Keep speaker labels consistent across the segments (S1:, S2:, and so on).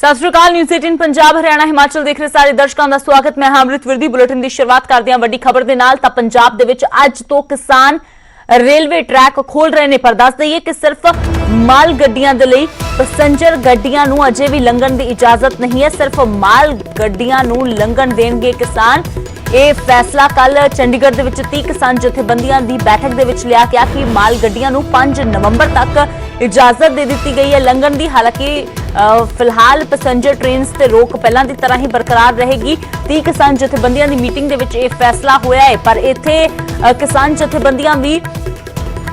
S1: सत श्री अकाल। न्यूज़ 18 पंजाब हरियाणा हिमाचल देख रहे सारे दर्शकों का स्वागत। मैं अमृत विरदी। बुलेटिन की शुरुआत करते हैं वड्डी खबर दे नाल। तां पंजाब दे विच अज तो किसान रेलवे ट्रैक खोल रहे ने, पर दस दईए कि सिर्फ माल गड्डियां दे लई पैसेंजर गड्डियां नूं अजे भी लंघण दी इजाजत नहीं है। सिर्फ माल गड्डियां नूं लंघण देणगे किसान। यह फैसला कल चंडीगढ़ दे विच 30 किसान जथेबंदियां दी बैठक दे विच लिया गया कि माल गड्डियां नूं 5 नवंबर तक इजाजत दे दी गई है लंघण दी। हालांकि फिलहाल पैसेंजर ट्रेन्स ते रोक पहलां दी तरह ही बरकरार रहेगी। 30 किसान जथेबंदियां दी मीटिंग दे विच यह फैसला होया है, पर इत्थे किसान जथेबंदियां भी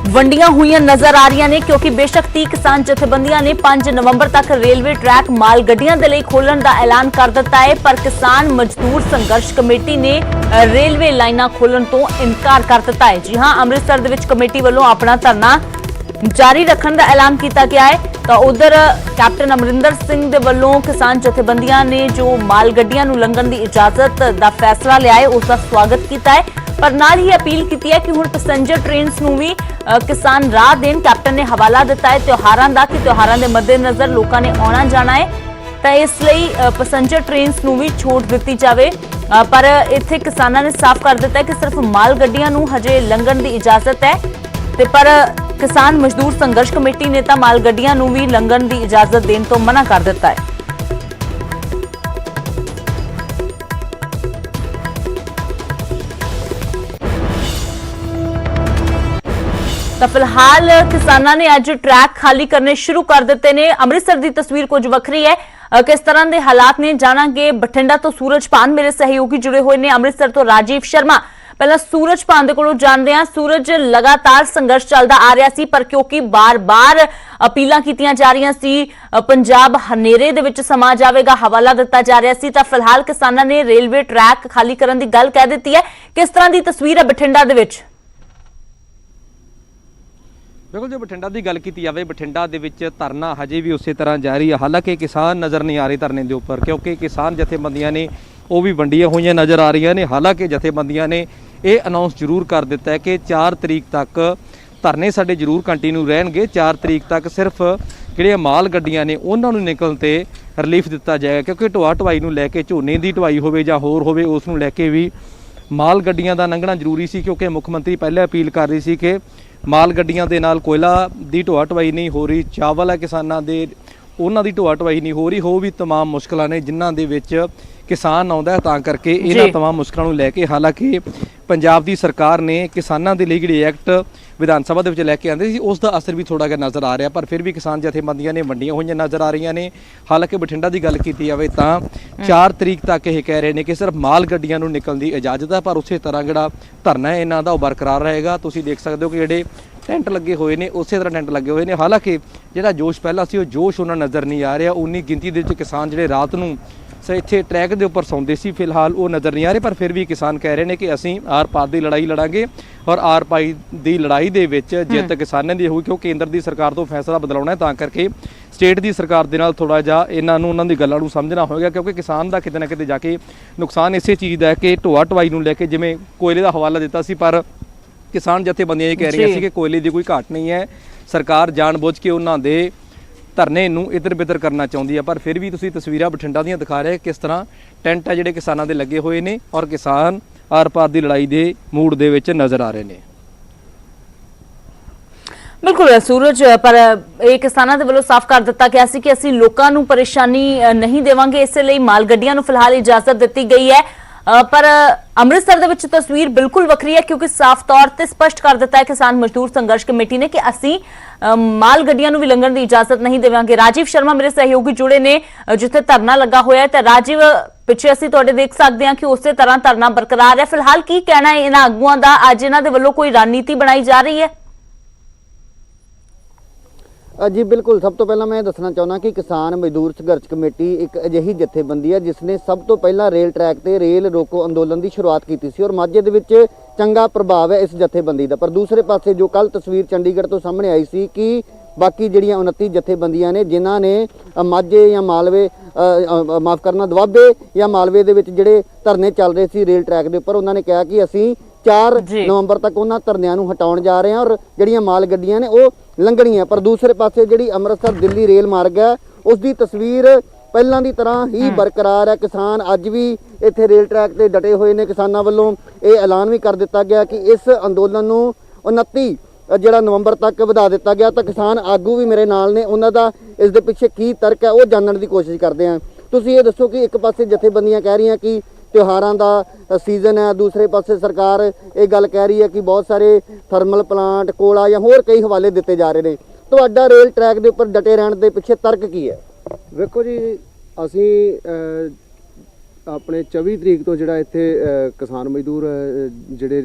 S1: वंडियां हुई नजर आ रही ने, क्योंकि बेशक 30 किसान जथेबंदियां ने 5 नवंबर तक रेलवे ट्रैक माल गड्डियां दे लई खोलण दा ऐलान कर दिता है, पर किसान मजदूर संघर्ष कमेटी ने रेलवे लाइनां खोलण तो इनकार कर दिता है। जी हां, अमृतसर दे विच कमेटी वालों अपना धरना जारी रखने का ऐलान किया गया है। तो उधर कैप्टन अमरिंदर सिंह दे वल्लों किसान जथेबंदियां ने जो माल गड्डियां नूं लंघण दी इजाजत दा फैसला लिया है उसका स्वागत किया है, पर नाल ही अपील की है कि हुण पैसेंजर ट्रेन्स नूं भी किसान राह देण। कैप्टन ने हवाला दिता है त्योहारां दा कि त्योहारां दे मद्देनज़र लोकां ने आउणा जाना है, तो इसलिए पैसेंजर ट्रेन्स नूं भी छूट दी जाए। पर इत्थे किसानां ने साफ कर दिता है कि सिर्फ माल गड्डियां नूं हजे लंघण दी इजाजत है, ते पर किसान मजदूर संघर्ष कमेटी ने तो माल गड्डियां नूं भी लंघण दी इजाजत देण तो मना कर दिता है। तो फिलहाल किसानां ने अज ट्रैक खाली करने शुरू कर दिते ने। अमृतसर की तस्वीर कुछ वखरी है, किस तरह के हालात ने जानांगे। बठिंडा तो सूरज पान मेरे सहयोगी जुड़े हुए ने, अमृतसर तो राजीव शर्मा। पहला सूरज पान दे कोलों जानते हैं। सूरज, लगातार संघर्ष चलता आ रहा सी, पर क्योंकि बार बार अपीलां कीतियां जा रही सी पंजाब हनेरे दे विच समा जाएगा, हवाला दिता जा रहा सी, तो फिलहाल किसानां ने रेलवे ट्रैक खाली करने की गल कह दी है। किस तरह की तस्वीर है बठिंडा दे विच?
S2: बिल्कुल, जो बठिंडा की गल की जाए, बठिंडा दे विच धरना हजे भी उस तरह जारी है। हालांकि किसान नज़र नहीं आ रहे धरने के उपर, क्योंकि किसान जथेबंदियां ने वो भी वंडियां हुई नज़र आ रही ने। हालांकि जथेबंदियां ने यह अनाउंस जरूर कर दिता है कि 4 तरीक तक धरने साडे जरूर कंटीन्यू रहणगे। 4 तरीक तक सिर्फ जिहड़ियां माल गड्डियां ने उन्होंने निकलण ते रिलीफ दिता जाएगा, क्योंकि ढोआ ढवाई नूं लैके झोने की ढवाई होवे जां होर होवे उस नूं लैके भी माल गड्डियां दा लंघना जरूरी सी, क्योंकि मुख मंत्री पहले अपील कर रही सी कि माल गड्डियां दे नाल कोयला दी ढोआ ढवाई नहीं हो रही, चावल है किसानां दे उन्हां दी ढोआ ढवाई नहीं हो रही, हो भी तमाम मुश्किलां ने जिन्हां दे विच किसान आउंदा है, तां करके इन्हां तमाम मुश्किलां नूं लैके हालांकि पंजाब दी सरकार ने किसानां दे लई जिहड़ी एक्ट विधान सभा दे विच लैके आंदे सी उसका असर भी थोड़ा जिहा नज़र आ रहा, पर फिर भी किसान जथेबंदियां ने वंडियां होईयां नज़र आ रही ने। हालांकि बठिंडा की गल की जाए तो 4 तरीक तक यह कह रहे हैं कि सिर्फ माल गड्डियां नूं निकलण दी इजाजत है, पर उस तरह जिहड़ा धरना है इन्हां दा बरकरार रहेगा। तुसीं देख सकते हो कि जिहड़े टेंट लगे हुए हैं उस तरह टेंट लगे हुए हैं। हालांकि जिहड़ा जोश पहला सी जोश उन्हां नज़र नहीं आ रहा। उन्नी गिनती दे विच किसान जिहड़े रात नूं इत्थे ट्रैक के उपर सौंदे सी, फिलहाल वो नज़र नहीं आ रहे, पर फिर भी किसान कह रहे हैं कि असीं आर पार की लड़ाई लड़ांगे और आर पाई की लड़ाई दे विच जित किसानां दी होगी, क्योंकि केंद्र की सरकार तो फैसला बदलाउणा है, तां करके स्टेट की सरकार दे नाल थोड़ा जिहा इन्हां नूं उन्हां दी गल्लां नूं समझना होएगा, क्योंकि किसान का किते ना किते जाके नुकसान इसे चीज़ का है कि ढोआ ढवाई नूं लैके जिवें कोयले का हवाला दिता सी, पर किसान जथेबंदियां ये कह रही सी कि कोयले की कोई घाट नहीं है, सरकार जानबूझ के उन्हां दे धरने नूं इधर बिधर करना चाहती है। पर फिर भी तुसीं तस्वीरां बठिंडा दीयां दिखा रहे किस तरह टेंट है जिहड़े किसानां दे लगे हुए ने और किसान आर पार की लड़ाई के मूड दे विच नज़र आ रहे हैं।
S1: बिल्कुल सूरज, पर यह किसानों के वालों साफ कर दिता गया कि असीं लोकां नूं परेशानी नहीं देवांगे, इसलिए माल गड्डियां नूं फिलहाल इजाजत दी गई है। पर अमृतसर दे विच तस्वीर बिल्कुल वखरी है, क्योंकि साफ तौर पर स्पष्ट कर दिता है किसान मजदूर संघर्ष कमेटी ने कि असीं माल गड्डियां नूं भी लंघण दी इजाजत नहीं देवांगे। राजीव शर्मा मेरे सहयोगी जुड़े ने जिथे धरना लगा होया है, तो राजीव पिछे असीं तुहाडे देख सकते हैं कि उस तरह धरना बरकरार है। फिलहाल की कहना है इन्हां आगूआं दा? अज इन्हां दे वल्लों कोई रणनीति बनाई जा रही है?
S3: जी बिल्कुल, सब तो पहला मैं दसना चाहना कि किसान मजदूर संघर्ष कमेटी एक अजिही जथेबंदी है जिसने सब तो पहला रेल ट्रैक ते रेल रोको अंदोलन की शुरुआत की सी और माझे दे विच चंगा प्रभाव है इस जथेबंदी का। पर दूसरे पासे जो कल तस्वीर चंडीगढ़ तो सामने आई सी कि बाकी जिहड़ियां 29 जथेबंदियां ने जिन्हां ने माझे या मालवे माफ करना दुआबे या मालवे दे विच जिहड़े धरने चल रहे सी रेल ट्रैक के उपर, उन्होंने कहा कि असीं 4 नवंबर तक उन्होंने धरनियां नूं हटाउण जा रहे हैं और जिहड़ियां माल गड्डियां ने वो लंघणीਆਂ। पर दूसरे पासे जिहड़ी अमृतसर दिल्ली रेल मार्ग है उसकी तस्वीर ਪਹਿਲਾਂ ਦੀ ਤਰ੍ਹਾਂ ਹੀ ਬਰਕਰਾਰ ਹੈ। ਕਿਸਾਨ ਅੱਜ ਵੀ ਇੱਥੇ ਰੇਲ ਟਰੈਕ ਤੇ ਡਟੇ ਹੋਏ ਨੇ। ਕਿਸਾਨਾਂ ਵੱਲੋਂ ਇਹ ਐਲਾਨ ਵੀ ਕਰ ਦਿੱਤਾ ਗਿਆ ਕਿ ਇਸ ਅੰਦੋਲਨ ਨੂੰ 29 ਜਿਹੜਾ ਨਵੰਬਰ ਤੱਕ ਵਧਾ ਦਿੱਤਾ ਗਿਆ। ਤਾਂ ਕਿਸਾਨ ਆਗੂ ਵੀ ਮੇਰੇ ਨਾਲ ਨੇ, ਉਹਨਾਂ ਦਾ ਇਸ ਦੇ ਪਿੱਛੇ ਕੀ ਤਰਕ ਹੈ ਉਹ ਜਾਣਨ ਦੀ ਕੋਸ਼ਿਸ਼ ਕਰਦੇ ਹਾਂ। ਤੁਸੀਂ ਇਹ ਦੱਸੋ ਕਿ ਇੱਕ ਪਾਸੇ ਜਥੇਬੰਦੀਆਂ ਕਹਿ ਰਹੀਆਂ ਕਿ ਤਿਉਹਾਰਾਂ ਦਾ ਸੀਜ਼ਨ ਹੈ, ਦੂਸਰੇ ਪਾਸੇ ਸਰਕਾਰ ਇਹ ਗੱਲ ਕਹਿ ਰਹੀ ਹੈ ਕਿ ਬਹੁਤ ਸਾਰੇ ਥਰਮਲ ਪਲਾਂਟ, ਕੋਲਾ ਜਾਂ ਹੋਰ ਕਈ ਹਵਾਲੇ ਦਿੱਤੇ ਜਾ ਰਹੇ ਨੇ। ਤੁਹਾਡਾ ਰੇਲ ਟਰੈਕ ਦੇ ਉੱਪਰ ਡਟੇ ਰਹਿਣ ਦੇ ਪਿੱਛੇ ਤਰਕ ਕੀ ਹੈ?
S4: ਵੇਖੋ ਜੀ, ਅਸੀਂ ਆਪਣੇ 24 ਤਰੀਕ ਤੋਂ ਜਿਹੜਾ ਇੱਥੇ ਕਿਸਾਨ ਮਜ਼ਦੂਰ ਜਿਹੜੇ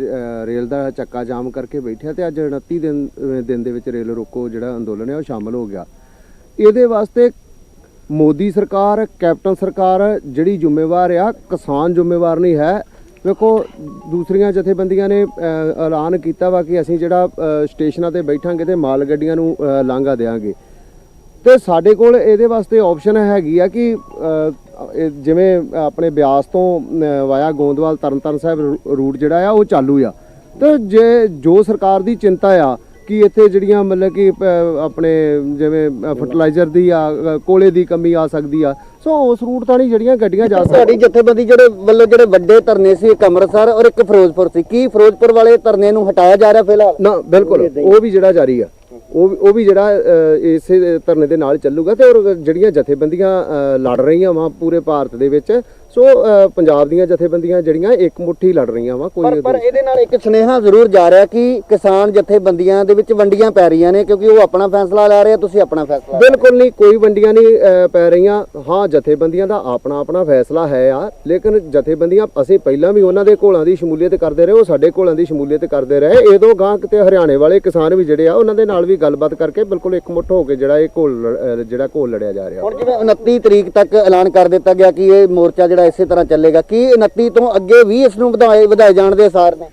S4: ਰੇਲ ਦਾ ਚੱਕਾ ਜਾਮ ਕਰਕੇ ਬੈਠਿਆ ਤੇ ਅੱਜ 29 ਦਿਨ ਦੇ ਵਿੱਚ ਰੇਲ ਰੋਕੋ ਜਿਹੜਾ ਅੰਦੋਲਨ ਹੈ ਉਹ ਸ਼ਾਮਲ ਹੋ ਗਿਆ। ਇਹਦੇ ਵਾਸਤੇ ਮੋਦੀ ਸਰਕਾਰ, ਕੈਪਟਨ ਸਰਕਾਰ ਜਿਹੜੀ ਜ਼ਿੰਮੇਵਾਰ ਆ, ਕਿਸਾਨ ਜ਼ਿੰਮੇਵਾਰ ਨਹੀਂ ਹੈ। ਵੇਖੋ, ਦੂਸਰੀਆਂ ਜਥੇਬੰਦੀਆਂ ਨੇ ਐਲਾਨ ਕੀਤਾ ਵਾ ਕਿ ਅਸੀਂ ਜਿਹੜਾ ਸਟੇਸ਼ਨਾਂ ਤੇ ਬੈਠਾਂਗੇ ਤੇ ਮਾਲ ਗੱਡੀਆਂ ਨੂੰ ਲਾਂਘਾ ਦੇਵਾਂਗੇ, ਤੇ ਸਾਡੇ ਕੋਲ ਇਹਦੇ ਵਾਸਤੇ ਆਪਸ਼ਨ ਹੈਗੀ ਆ ਕਿ ਜਿਵੇਂ ਆਪਣੇ ਬਿਆਸ ਤੋਂ ਵਾਇਆ ਗੋਂਦਵਾਲ ਤਰਨਤਾਰਨ ਸਾਹਿਬ ਰੂਟ ਜਿਹੜਾ ਆ ਉਹ ਚਾਲੂ ਆ। ਤੇ ਜੇ ਜੋ ਸਰਕਾਰ ਦੀ ਚਿੰਤਾ ਆ ਕਿ ਇੱਥੇ ਜਿਹੜੀਆਂ ਮਤਲਬ ਕਿ ਆਪਣੇ ਜਿਵੇਂ ਫਰਟੀਲਾਈਜ਼ਰ ਦੀ ਆ, ਕੋਲੇ ਦੀ ਕਮੀ ਆ ਸਕਦੀ ਆ, ਸੋ ਉਸ ਰੂਟ ਤਾਂ ਨਹੀਂ ਜਿਹੜੀਆਂ ਗੱਡੀਆਂ ਜਾ ਸਕਦੀਆਂ।
S3: ਤੁਹਾਡੀ ਜਥੇਬੰਦੀ ਜਿਹੜੇ ਵੱਲੋਂ ਜਿਹੜੇ ਵੱਡੇ ਧਰਨੇ ਸੀ, ਇੱਕ ਅੰਮ੍ਰਿਤਸਰ ਔਰ ਇੱਕ ਫਿਰੋਜ਼ਪੁਰ ਸੀ, ਕੀ ਫਿਰੋਜ਼ਪੁਰ ਵਾਲੇ ਧਰਨੇ ਨੂੰ ਹਟਾਇਆ ਜਾ ਰਿਹਾ ਫਿਲਹਾਲ?
S4: ਨਾ, ਬਿਲਕੁਲ ਉਹ ਵੀ ਜਿਹੜਾ ਜਾਰੀ ਆ, ਉਹ ਵੀ ਜਿਹੜਾ ਇਸੇ ਧਰਨੇ ਦੇ ਨਾਲ ਚੱਲੂਗਾ। ਤੇ ਔਰ ਜਿਹੜੀਆਂ ਜਥੇਬੰਦੀਆਂ ਲੜ ਰਹੀਆਂ ਵਾ ਪੂਰੇ ਭਾਰਤ ਦੇ ਵਿੱਚ, ਸੋ ਪੰਜਾਬ ਦੀਆਂ ਜਥੇਬੰਦੀਆਂ ਜਿਹੜੀਆਂ ਇੱਕ ਮੁੱਠੀ ਲੜ ਰਹੀਆਂ ਵਾ।
S3: ਪਰ ਇਹਦੇ ਨਾਲ ਇੱਕ ਸੁਨੇਹਾ ਜ਼ਰੂਰ ਜਾ ਰਿਹਾ ਕਿ ਕਿਸਾਨ ਜਥੇਬੰਦੀਆਂ ਦੇ ਵਿੱਚ ਵੰਡੀਆਂ ਪੈ ਰਹੀਆਂ ਨੇ, ਕਿਉਂਕਿ ਉਹ ਆਪਣਾ ਫੈਸਲਾ ਲੈ ਰਹੇ ਆ, ਤੁਸੀਂ ਆਪਣਾ ਫੈਸਲਾ।
S4: ਬਿਲਕੁਲ ਨਹੀਂ, ਕੋਈ ਵੰਡੀਆਂ ਨਹੀਂ ਪੈ ਰਹੀਆਂ। ਹਾਂ, ਜਥੇਬੰਦੀਆਂ ਦਾ ਆਪਣਾ ਫੈਸਲਾ ਹੈ ਆ, ਲੇਕਿਨ ਜਥੇਬੰਦੀਆਂ ਅਸੀਂ ਪਹਿਲਾਂ ਵੀ ਉਹਨਾਂ ਦੇ ਘੋਲਾਂ ਦੀ ਸ਼ਮੂਲੀਅਤ ਕਰਦੇ ਰਹੇ, ਉਹ ਸਾਡੇ ਘੋਲਾਂ ਦੀ ਸ਼ਮੂਲੀਅਤ ਕਰਦੇ ਰਹੇ। ਇਹਦੋਂ ਗਾਂ ਕਿਤੇ ਹਰਿਆਣੇ ਵਾਲੇ ਕਿਸਾਨ ਵੀ ਜਿਹੜੇ ਆ ਉਹਨਾਂ ਦੇ ਨਾਲ ਵੀ ਗੱਲਬਾਤ ਕਰਕੇ ਬਿਲਕੁਲ ਇਕਮੁੱਠ ਹੋ ਕੇ ਜਿਹੜਾ ਇਹ ਘੋਲ ਲੜਿਆ ਜਾ ਰਿਹਾ।
S3: ਹੁਣ ਜਿਵੇਂ 29 ਤਰੀਕ ਤੱਕ ਐਲਾਨ ਕਰ ਦਿੱਤਾ ਗਿਆ ਕਿ ਇਹ ਮੋਰਚਾ ਜਿਹੜਾ ਇਸੇ ਤਰ੍ਹਾਂ ਚੱਲੇਗਾ, ਕੀ 29 ਤੋਂ ਅੱਗੇ ਵੀ ਇਸ ਨੂੰ ਵਧਾਏ ਜਾਣ ਦੇ ਅਸਾਰ ਨੇ?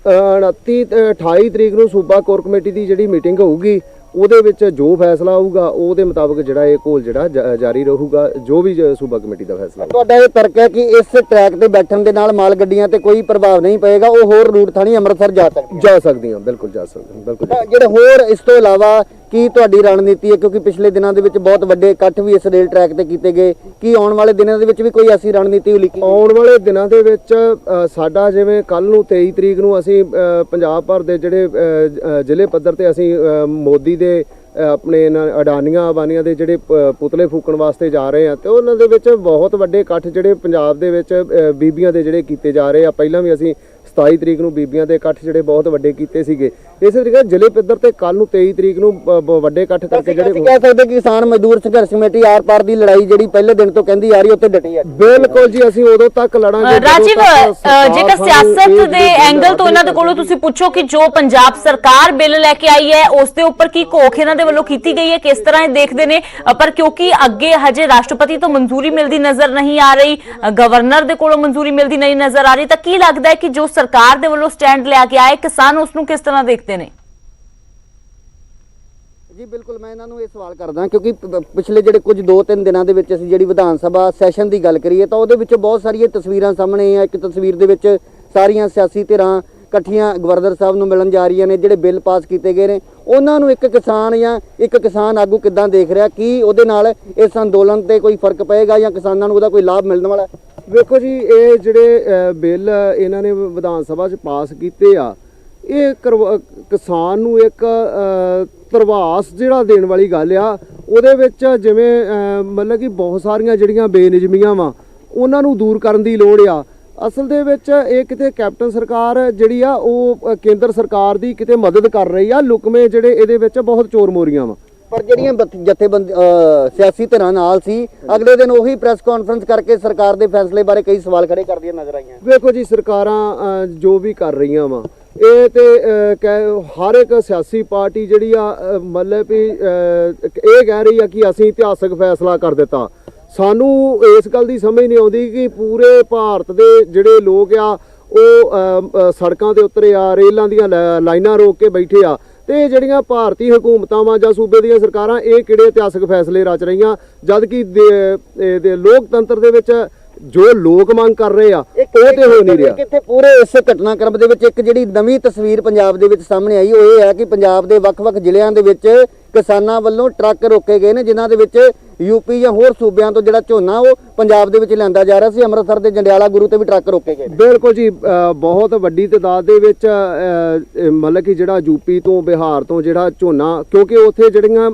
S4: 28 ਤਰੀਕ ਨੂੰ ਸੂਬਾ ਕੋਰ ਕਮੇਟੀ ਦੀ ਜਿਹੜੀ ਮੀਟਿੰਗ ਹੋਊਗੀ, ਉਹਦੇ ਵਿੱਚ ਜੋ ਫੈਸਲਾ ਆਊਗਾ ਉਹਦੇ ਮੁਤਾਬਕ ਜਿਹੜਾ ਇਹ ਘੋਲ ਜਿਹੜਾ ਜਾਰੀ ਰਹੂਗਾ, ਜੋ ਵੀ ਸੂਬਾ ਕਮੇਟੀ ਦਾ ਫੈਸਲਾ।
S3: ਤੁਹਾਡਾ ਇਹ ਤਰਕ ਹੈ ਕਿ ਇਸ ਟਰੈਕ ਤੇ ਬੈਠਣ ਦੇ ਨਾਲ ਮਾਲ ਗੱਡੀਆਂ ਤੇ ਕੋਈ ਪ੍ਰਭਾਵ ਨਹੀਂ ਪਏਗਾ, ਉਹ ਹੋਰ ਰੂਟ ਥਾਣੀ ਅੰਮ੍ਰਿਤਸਰ ਜਾ
S4: ਸਕਦੀਆਂ? ਬਿਲਕੁਲ ਜਾ ਸਕਦੀਆਂ, ਬਿਲਕੁਲ।
S3: ਜਿਹੜੇ ਹੋਰ ਇਸ ਤੋਂ ਇਲਾਵਾ ਕੀ ਤੁਹਾਡੀ ਰਣਨੀਤੀ ਹੈ? ਕਿਉਂਕਿ ਪਿਛਲੇ ਦਿਨਾਂ ਦੇ ਵਿੱਚ ਬਹੁਤ ਵੱਡੇ ਇਕੱਠ ਵੀ ਇਸ ਰੇਲ ਟਰੈਕ ਤੇ ਕੀਤੇ ਗਏ, ਕੀ ਆਉਣ ਵਾਲੇ ਦਿਨਾਂ ਦੇ ਵਿੱਚ ਵੀ ਕੋਈ ਐਸੀ ਰਣਨੀਤੀ ਉਲੀਕੀ?
S4: ਆਉਣ ਵਾਲੇ ਦਿਨਾਂ ਦੇ ਵਿੱਚ ਸਾਡਾ ਜਿਵੇਂ ਕੱਲ ਨੂੰ 23 ਤਰੀਕ ਨੂੰ ਅਸੀਂ ਪੰਜਾਬ ਭਰ ਦੇ ਜਿਹੜੇ ਜ਼ਿਲ੍ਹੇ ਪੱਧਰ ਤੇ ਅਸੀਂ ਮੋਦੀ ਦੇ ਆਪਣੇ ਅਡਾਨੀਆਂ ਦੇ ਜਿਹੜੇ ਪੁਤਲੇ ਫੂਕਣ ਵਾਸਤੇ ਜਾ ਰਹੇ ਆ, ਤੇ ਉਹਨਾਂ ਦੇ ਵਿੱਚ ਬਹੁਤ ਵੱਡੇ ਇਕੱਠ ਜਿਹੜੇ ਪੰਜਾਬ ਦੇ ਵਿੱਚ ਬੀਬੀਆਂ ਦੇ ਜਿਹੜੇ ਕੀਤੇ ਜਾ ਰਹੇ ਆ। ਪਹਿਲਾਂ ਵੀ ਅਸੀਂ 27 ਤਰੀਕ ਨੂੰ ਬੀਬੀਆਂ ਦੇ ਇਕੱਠ ਜਿਹੜੇ ਬਹੁਤ ਵੱਡੇ ਕੀਤੇ ਸੀਗੇ। ਇਸੇ ਤਰੀਕੇ ਜ਼ਿਲ੍ਹੇ ਪੱਧਰ ਤੇ ਕੱਲ ਨੂੰ 23 ਤਰੀਕ ਨੂੰ ਵੱਡੇ ਇਕੱਠ ਕਰਕੇ ਜਿਹੜੇ
S3: ਕਹਿ ਸਕਦੇ ਕਿ ਕਿਸਾਨ ਮਜ਼ਦੂਰ ਸੰਘਰਸ਼ ਕਮੇਟੀ ਆਰ ਪਾਰ ਦੀ ਲੜਾਈ ਜਿਹੜੀ ਪਹਿਲੇ ਦਿਨ ਤੋਂ ਕਹਿੰਦੀ ਆ ਰਹੀ ਉੱਤੇ ਡਟੀ ਹੈ।
S4: ਬਿਲਕੁਲ ਜੀ, ਅਸੀਂ ਉਦੋਂ ਤੱਕ ਲੜਾਂਗੇ।
S1: ਰਾਜੀਵ, ਜੇਕਰ ਸਿਆਸਤ ਦੇ ਐਂਗਲ ਤੋਂ ਇਹਨਾਂ ਦੇ ਕੋਲੋਂ ਤੁਸੀਂ ਪੁੱਛੋ ਕਿ ਜੋ ਪੰਜਾਬ ਸਰਕਾਰ ਬਿੱਲ ਲੈ ਕੇ ਆਈ ਹੈ ਉਸ ਦੇ ਉੱਪਰ ਕੀ ਘੋਖ ਇਹਨਾਂ ਦੇ ਵੱਲੋਂ ਕੀਤੀ ਗਈ ਹੈ, ਕਿਸ ਤਰ੍ਹਾਂ ਇਹ ਦੇਖਦੇ ਨੇ? ਪਰ ਕਿਉਂਕਿ ਅੱਗੇ ਹਜੇ ਰਾਸ਼ਟਰਪਤੀ ਤੋਂ ਮਨਜ਼ੂਰੀ ਮਿਲਦੀ ਨਜ਼ਰ ਨਹੀਂ ਆ ਰਹੀ, ਗਵਰਨਰ ਦੇ ਕੋਲੋਂ ਮਨਜ਼ੂਰੀ ਮਿਲਦੀ ਨਹੀਂ ਨਜ਼ਰ ਆ ਰਹੀ, ਤਾਂ ਕੀ ਲੱਗਦਾ ਹੈ ਕਿ ਜੋ ਸਰਕਾਰ ਦੇ ਵੱਲੋਂ ਸਟੈਂਡ ਲਿਆ ਕੇ ਆਏ ਕਿਸਾਨ ਉਸ ਨੂੰ ਕਿਸ ਤਰ੍ਹਾਂ ਦੇਖਦੇ ਨੇ?
S3: ਜੀ ਬਿਲਕੁਲ, ਮੈਂ ਇਹਨਾਂ ਨੂੰ ਇਹ ਸਵਾਲ ਕਰਦਾ ਕਿਉਂਕਿ ਪਿਛਲੇ ਜਿਹੜੇ ਕੁਝ 2-3 ਦਿਨਾਂ ਦੇ ਵਿੱਚ ਅਸੀਂ ਜਿਹੜੀ ਵਿਧਾਨ ਸਭਾ ਸੈਸ਼ਨ ਦੀ ਗੱਲ ਕਰੀਏ ਤਾਂ ਉਹਦੇ ਵਿੱਚ ਬਹੁਤ ਸਾਰੀਆਂ ਤਸਵੀਰਾਂ ਸਾਹਮਣੇ ਆ। ਇੱਕ ਤਸਵੀਰ ਦੇ ਵਿੱਚ ਸਾਰੀਆਂ ਸਿਆਸੀ ਧਿਰਾਂ ਇਕੱਠੀਆਂ ਗਵਰਨਰ ਸਾਹਿਬ ਨੂੰ ਮਿਲਣ ਜਾ ਰਹੀਆਂ ਨੇ। ਜਿਹੜੇ ਬਿੱਲ ਪਾਸ ਕੀਤੇ ਗਏ ਨੇ ਉਹਨਾਂ ਨੂੰ ਇੱਕ ਕਿਸਾਨ ਜਾਂ ਇੱਕ ਕਿਸਾਨ ਆਗੂ ਕਿੱਦਾਂ ਦੇਖ ਰਿਹਾ? ਕੀ ਉਹਦੇ ਨਾਲ ਇਸ ਅੰਦੋਲਨ ਤੇ ਕੋਈ ਫਰਕ ਪਏਗਾ ਜਾਂ ਕਿਸਾਨਾਂ ਨੂੰ ਉਹਦਾ ਕੋਈ ਲਾਭ ਮਿਲਣ ਵਾਲਾ?
S4: ਵੇਖੋ ਜੀ, ਇਹ ਜਿਹੜੇ ਬਿੱਲ ਇਹਨਾਂ ਨੇ ਵਿਧਾਨ ਸਭਾ 'ਚ ਪਾਸ ਕੀਤੇ ਆ, ਇਹ ਕਿਸਾਨ ਨੂੰ ਇੱਕ ਧਰਵਾਸ ਜਿਹੜਾ ਦੇਣ ਵਾਲੀ ਗੱਲ ਆ। ਉਹਦੇ ਵਿੱਚ ਜਿਵੇਂ ਮਤਲਬ ਕਿ ਬਹੁਤ ਸਾਰੀਆਂ ਜਿਹੜੀਆਂ ਬੇਨਿਯਮੀਆਂ ਵਾ ਉਹਨਾਂ ਨੂੰ ਦੂਰ ਕਰਨ ਦੀ ਲੋੜ ਆ। ਅਸਲ ਦੇ ਵਿੱਚ ਇਹ ਕਿਤੇ ਕੈਪਟਨ ਸਰਕਾਰ ਜਿਹੜੀ ਆ ਉਹ ਕੇਂਦਰ ਸਰਕਾਰ ਦੀ ਕਿਤੇ ਮਦਦ ਕਰ ਰਹੀ ਆ। ਲੁਕਵੇਂ ਜਿਹੜੇ ਇਹਦੇ ਵਿੱਚ ਬਹੁਤ ਚੋਰ ਮੋਰੀਆਂ ਵਾ।
S3: ਪਰ ਜਿਹੜੀਆਂ ਜਥੇਬੰਦੀ ਸਿਆਸੀ ਧਿਰਾਂ ਨਾਲ ਸੀ, ਅਗਲੇ ਦਿਨ ਉਹੀ ਪ੍ਰੈਸ ਕਾਨਫਰੰਸ ਕਰਕੇ ਸਰਕਾਰ ਦੇ ਫੈਸਲੇ ਬਾਰੇ ਕਈ ਸਵਾਲ ਖੜੇ ਕਰਦੀਆਂ ਨਜ਼ਰ ਆਈਆਂ।
S4: ਵੇਖੋ ਜੀ, ਸਰਕਾਰਾਂ ਜੋ ਵੀ ਕਰ ਰਹੀਆਂ ਵਾ, ਇਹ ਤੇ ਹਰ ਇੱਕ ਸਿਆਸੀ ਪਾਰਟੀ ਜਿਹੜੀ ਆ ਮਤਲਬ ਵੀ ਇਹ ਕਹਿ ਰਹੀ ਆ ਕਿ ਅਸੀਂ ਇਤਿਹਾਸਕ ਫੈਸਲਾ ਕਰ ਦਿੱਤਾ। ਸਾਨੂੰ ਇਸ ਗੱਲ ਦੀ ਸਮਝ ਨਹੀਂ ਆਉਂਦੀ ਕਿ ਪੂਰੇ ਭਾਰਤ ਦੇ ਜਿਹੜੇ ਲੋਕ ਆ ਉਹ ਸੜਕਾਂ ਤੇ ਉਤਰੇ ਆ, ਰੇਲਾਂ ਦੀਆਂ ਲਾਈਨਾਂ ਰੋਕ ਕੇ ਬੈਠੇ ਆ, ਤੇ ਜਿਹੜੀਆਂ ਭਾਰਤੀ ਹਕੂਮਤਾਂ ਵਾ ਜਾਂ ਸੂਬੇ ਦੀਆਂ ਸਰਕਾਰਾਂ ਇਹ ਕਿਹੜੇ ਇਤਿਹਾਸਕ ਫੈਸਲੇ ਰਚ ਰਹੀਆਂ, ਜਦ ਕਿ ਲੋਕਤੰਤਰ ਦੇ ਵਿੱਚ ਜੋ ਲੋਕ ਮੰਗ ਕਰ ਰਹੇ ਆ ਉਹ ਤੇ ਹੋ ਨਹੀਂ ਰਿਹਾ।
S3: ਕਿੱਥੇ ਪੂਰੇ ਇਸ ਘਟਨਾਕ੍ਰਮ ਦੇ ਵਿੱਚ ਇੱਕ ਜਿਹੜੀ ਨਵੀਂ ਤਸਵੀਰ ਪੰਜਾਬ ਦੇ ਵਿੱਚ ਸਾਹਮਣੇ ਆਈ ਉਹ ਇਹ ਹੈ ਕਿ ਪੰਜਾਬ ਦੇ ਵੱਖ-ਵੱਖ ਜ਼ਿਲ੍ਹਿਆਂ ਦੇ ਵਿੱਚ ਕਿਸਾਨਾਂ ਵੱਲੋਂ ਟਰੱਕ ਰੋਕੇ ਗਏ ਨੇ, ਜਿਨ੍ਹਾਂ ਦੇ ਵਿੱਚ ਯੂਪੀ ਜਾਂ ਹੋਰ ਸੂਬਿਆਂ ਤੋਂ ਜਿਹੜਾ ਝੋਨਾ ਉਹ ਪੰਜਾਬ ਦੇ ਵਿੱਚ ਲਿਆਂਦਾ ਜਾ ਰਿਹਾ ਸੀ। ਅੰਮ੍ਰਿਤਸਰ ਦੇ ਜੰਡਿਆਲਾ ਗੁਰੂ ਤੇ ਵੀ ਟਰੱਕ ਰੋਕੇ ਗਏ ਨੇ।
S4: ਬਿਲਕੁਲ ਜੀ, ਬਹੁਤ ਵੱਡੀ ਤਾਦਾਦ ਦੇ ਵਿੱਚ ਮਤਲਬ ਕਿ ਜਿਹੜਾ ਯੂਪੀ ਤੋਂ ਬਿਹਾਰ ਤੋਂ ਜਿਹੜਾ ਝੋਨਾ, ਕਿਉਂਕਿ ਉੱਥੇ ਜਿਹੜੀਆਂ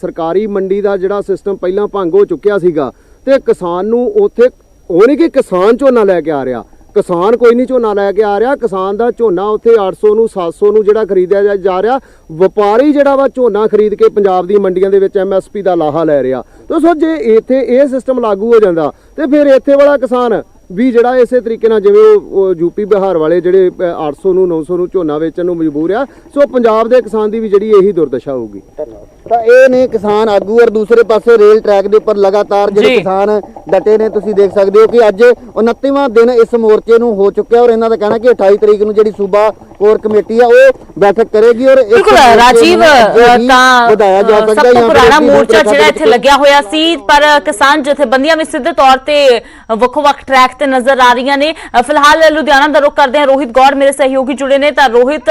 S4: ਸਰਕਾਰੀ ਮੰਡੀ ਦਾ ਜਿਹੜਾ ਸਿਸਟਮ ਪਹਿਲਾਂ ਭੰਗ ਹੋ ਚੁੱਕਿਆ ਸੀਗਾ ਤੇ ਕਿਸਾਨ ਨੂੰ ਉੱਥੇ ਉਹ ਨਹੀਂ ਕਿ ਕਿਸਾਨ ਝੋਨਾ ਲੈ ਕੇ ਆ ਰਿਹਾ, ਕਿਸਾਨ ਕੋਈ ਨਹੀਂ ਝੋਨਾ ਲੈ ਕੇ ਆ ਰਿਹਾ, ਕਿਸਾਨ ਦਾ ਝੋਨਾ ਉੱਥੇ 800 ਨੂੰ 700 ਨੂੰ ਜਿਹੜਾ ਖਰੀਦਿਆ ਜਾ ਰਿਹਾ, ਵਪਾਰੀ ਜਿਹੜਾ ਵਾ ਝੋਨਾ ਖਰੀਦ ਕੇ ਪੰਜਾਬ ਦੀ ਮੰਡੀਆਂ ਦੇ ਵਿੱਚ MSP ਦਾ ਲਾਹਾ ਲੈ ਰਿਹਾ। ਸੋ ਜੇ ਇੱਥੇ ਇਹ ਸਿਸਟਮ ਲਾਗੂ ਹੋ ਜਾਂਦਾ ਤੇ ਫਿਰ ਇੱਥੇ ਵਾਲਾ ਕਿਸਾਨ ਵੀ ਜਿਹੜਾ ਇਸੇ ਤਰੀਕੇ ਨਾਲ ਜਿਵੇਂ ਉਹ ਯੂਪੀ ਬਿਹਾਰ ਵਾਲੇ ਜਿਹੜੇ 800 ਨੂੰ 900 ਨੂੰ ਝੋਨਾ ਵੇਚਣ ਨੂੰ ਮਜਬੂਰ ਆ, ਸੋ ਪੰਜਾਬ ਦੇ ਕਿਸਾਨ ਦੀ ਵੀ ਜਿਹੜੀ ਇਹੀ ਦੁਰਦਸ਼ਾ ਹੋਊਗੀ।
S3: ਤਾਂ ਇਹ ਨੇ ਕਿਸਾਨ ਆਗੂ, ਔਰ ਦੂਸਰੇ ਪਾਸੇ ਰੇਲ ਟਰੈਕ ਦੇ ਉੱਪਰ ਲਗਾਤਾਰ ਜਿਹੜੇ ਕਿਸਾਨ ਡਟੇ ਨੇ। ਤੁਸੀਂ ਦੇਖ ਸਕਦੇ ਹੋ ਕਿ ਅੱਜ 29ਵਾਂ ਦਿਨ ਇਸ ਮੋਰਚੇ ਨੂੰ ਹੋ ਚੁੱਕਿਆ, ਔਰ ਇਹਨਾਂ ਦਾ ਕਹਿਣਾ ਕਿ 28 ਤਰੀਕ ਨੂੰ ਜਿਹੜੀ ਸੂਬਾ ਕੋਰ ਕਮੇਟੀ ਆ ਉਹ ਬੈਠਕ ਕਰੇਗੀ। ਔਰ
S1: ਬਿਲਕੁਲ ਰਾਜੀਵ, ਤਾਂ
S3: ਵਧਾਇਆ ਜਾ
S1: ਸਭ
S3: ਸਕਦਾ
S1: ਤੋਂ ਪੁਰਾਣਾ ਮੋਰਚਾ ਜਿਹੜਾ ਇੱਥੇ ਲੱਗਿਆ ਹੋਇਆ ਸੀ, ਪਰ ਕਿਸਾਨ ਜਥੇਬੰਦੀਆਂ ਵੀ ਸਿੱਧੇ ਤੌਰ ਤੇ ਵੱਖ-ਵੱਖ ਟਰੈਕ ਤੇ ਨਜ਼ਰ ਆ ਰਹੀਆਂ ਨੇ। ਫਿਲਹਾਲ ਲੁਧਿਆਣਾ ਦਾ ਰੁਖ ਕਰਦੇ ਹਾਂ, ਰੋਹਿਤ ਗੌਰ ਮੇਰੇ ਸਹਿਯੋਗੀ ਜੁੜੇ ਨੇ। ਤਾਂ ਰੋਹਿਤ,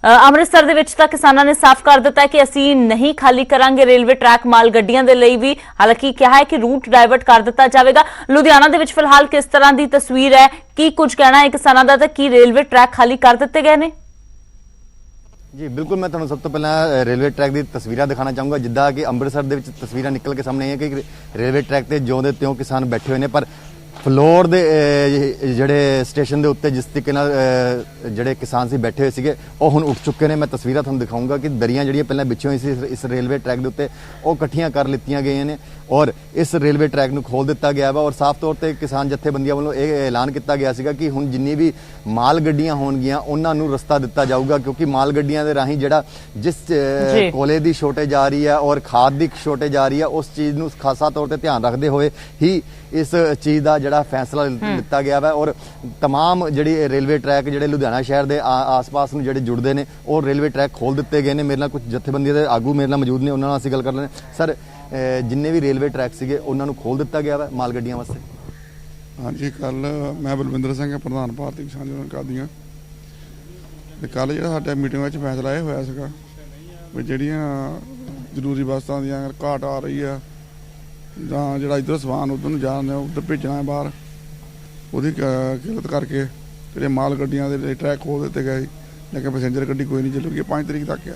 S1: ਅੰਮ੍ਰਿਤਸਰ ਦੇ ਵਿੱਚ ਤਾਂ ਕਿਸਾਨਾਂ ਨੇ ਸਾਫ਼ ਕਰ ਦਿੱਤਾ ਹੈ ਕਿ ਅਸੀਂ ਨਹੀਂ ਖਾਲੀ ਕਰਾਂਗੇ ਰੇਲਵੇ ਟਰੈਕ ਮਾਲ ਗੱਡੀਆਂ ਦੇ ਲਈ ਵੀ, ਹਾਲਾਂਕਿ ਕਿਹਾ ਹੈ ਕਿ ਰੂਟ ਡਾਇਵਰਟ ਕਰ ਦਿੱਤਾ ਜਾਵੇਗਾ। ਲੁਧਿਆਣਾ ਦੇ ਵਿੱਚ ਫਿਲਹਾਲ ਕਿਸ ਤਰ੍ਹਾਂ ਦੀ ਤਸਵੀਰ ਹੈ, ਕੀ ਕੁਝ ਕਹਿਣਾ ਹੈ ਕਿਸਾਨਾਂ ਦਾ, ਤਾਂ ਕੀ ਰੇਲਵੇ ਟਰੈਕ ਖਾਲੀ ਕਰ ਦਿੱਤੇ ਗਏ ਨੇ?
S5: ਜੀ ਬਿਲਕੁਲ, ਮੈਂ ਤੁਹਾਨੂੰ ਸਭ ਤੋਂ ਪਹਿਲਾਂ ਰੇਲਵੇ ਟਰੈਕ ਦੀ ਤਸਵੀਰਾਂ ਦਿਖਾਣਾ ਚਾਹੂੰਗਾ। ਜਿੱਦਾਂ ਕਿ ਅੰਮ੍ਰਿਤਸਰ ਦੇ ਵਿੱਚ ਤਸਵੀਰਾਂ ਨਿਕਲ ਕੇ ਸਾਹਮਣੇ ਆਈਆਂ ਕਿ ਰੇਲਵੇ ਟਰੈਕ ਤੇ ਜਿਉਂ ਦੇ ਤਿਉਂ ਕਿਸਾਨ ਬੈਠੇ ਹੋਏ ਨੇ, ਪਰ ਫਲੋਰ ਦੇ ਜਿਹੜੇ ਸਟੇਸ਼ਨ ਦੇ ਉੱਤੇ ਜਿਸ ਤਰੀਕੇ ਨਾਲ ਜਿਹੜੇ ਕਿਸਾਨ ਸੀ ਬੈਠੇ ਹੋਏ ਸੀਗੇ ਉਹ ਹੁਣ ਉੱਠ ਚੁੱਕੇ ਨੇ। ਮੈਂ ਤਸਵੀਰਾਂ ਤੁਹਾਨੂੰ ਦਿਖਾਊਂਗਾ ਕਿ ਦਰੀਆਂ ਜਿਹੜੀਆਂ ਪਹਿਲਾਂ ਵਿਛੀਆਂ ਹੋਈ ਸੀ ਇਸ ਰੇਲਵੇ ਟਰੈਕ ਦੇ ਉੱਤੇ ਉਹ ਇਕੱਠੀਆਂ ਕਰ ਲਿੱਤੀਆਂ ਗਈਆਂ ਨੇ ਔਰ ਇਸ ਰੇਲਵੇ ਟਰੈਕ ਨੂੰ ਖੋਲ ਦਿੱਤਾ ਗਿਆ ਵਾ। ਔਰ ਸਾਫ਼ ਤੌਰ ਤੇ ਕਿਸਾਨ ਜਥੇਬੰਦੀਆਂ ਵੱਲੋਂ ਇਹ ਐਲਾਨ ਕੀਤਾ ਗਿਆ ਸੀਗਾ ਕਿ ਹੁਣ ਜਿੰਨੀ ਵੀ ਮਾਲ ਗੱਡੀਆਂ ਹੋਣਗੀਆਂ ਉਹਨਾਂ ਨੂੰ ਰਸਤਾ ਦਿੱਤਾ ਜਾਊਗਾ, ਕਿਉਂਕਿ ਮਾਲ ਗੱਡੀਆਂ ਦੇ ਰਾਹੀਂ ਜਿਹੜਾ ਜਿਸ ਕੋਲੇ ਦੀ ਛੋਟੇਜ ਆ ਰਹੀ ਹੈ ਔਰ ਖਾਦ ਦੀ ਛੋਟੇਜ ਆ ਰਹੀ ਹੈ, ਉਸ ਚੀਜ਼ ਨੂੰ ਖਾਸਾ ਤੌਰ ਤੇ ਧਿਆਨ ਰੱਖਦੇ ਹੋਏ ਹੀ ਇਸ ਚੀਜ਼ ਦਾ ਜਿਹੜਾ ਫੈਸਲਾ ਲਿੱਤਾ ਗਿਆ ਵਾ। ਔਰ तमाम ਜਿਹੜੀ ਰੇਲਵੇ ਟਰੈਕ ਜਿਹੜੇ ਲੁਧਿਆਣਾ ਸ਼ਹਿਰ ਦੇ ਆਸ-ਪਾਸ ਨੂੰ ਜਿਹੜੇ ਜੁੜਦੇ ਨੇ ਉਹ ਰੇਲਵੇ ਟਰੈਕ ਖੋਲ ਦਿੱਤੇ ਗਏ ਨੇ। ਮੇਰੇ ਨਾਲ ਕੁਝ ਜਥੇਬੰਦੀਆਂ ਦੇ ਆਗੂ ਮੇਰੇ ਨਾਲ ਮੌਜੂਦ ਨੇ, ਉਹਨਾਂ ਨਾਲ ਅਸੀਂ ਗੱਲ ਕਰ ਲੈਂਦੇ ਹਾਂ। ਸਰ, ਜਿੰਨੇ ਵੀ ਰੇਲਵੇ ਟਰੈਕ ਸੀਗੇ ਉਹਨਾਂ ਨੂੰ ਖੋਲ ਦਿੱਤਾ ਗਿਆ ਵਾ ਮਾਲ ਗੱਡੀਆਂ ਵਾਸਤੇ?
S6: ਹਾਂਜੀ, ਕੱਲ ਮੈਂ ਬਲਵਿੰਦਰ ਸਿੰਘ ਪ੍ਰਧਾਨ ਭਾਰਤੀ ਕਿਸਾਨ ਯੂਨੀਅਨ ਕਾਦੀਆਂ ਤੇ ਕੱਲ ਜਿਹੜਾ ਸਾਡੇ ਮੀਟਿੰਗ ਵਿੱਚ ਫੈਸਲਾ ਇਹ ਹੋਇਆ ਸੀਗਾ ਵੀ ਜਿਹੜੀਆਂ ਜ਼ਰੂਰੀ ਵਸਤਾਂ ਦੀਆਂ ਘਾਟ ਆ ਰਹੀ ਆ ਜਾਂ ਜਿਹੜਾ ਇੱਧਰ ਸਮਾਨ ਉੱਧਰ ਨੂੰ ਜਾਣ ਉੱਧਰ ਭੇਜਣਾ ਹੈ ਬਾਹਰ, ਉਹਦੀ ਕਿਰਤ ਕਰਕੇ ਜਿਹੜੇ ਮਾਲ ਗੱਡੀਆਂ ਦੇ ਟਰੈਕ ਖੋਲ ਦਿੱਤੇ ਗਏ, ਲੇਕਿਨ ਪੈਸੇਂਜਰ ਗੱਡੀ ਕੋਈ ਨਹੀਂ ਚੱਲੂਗੀ। 5 ਤਰੀਕ ਤੱਕ ਆ,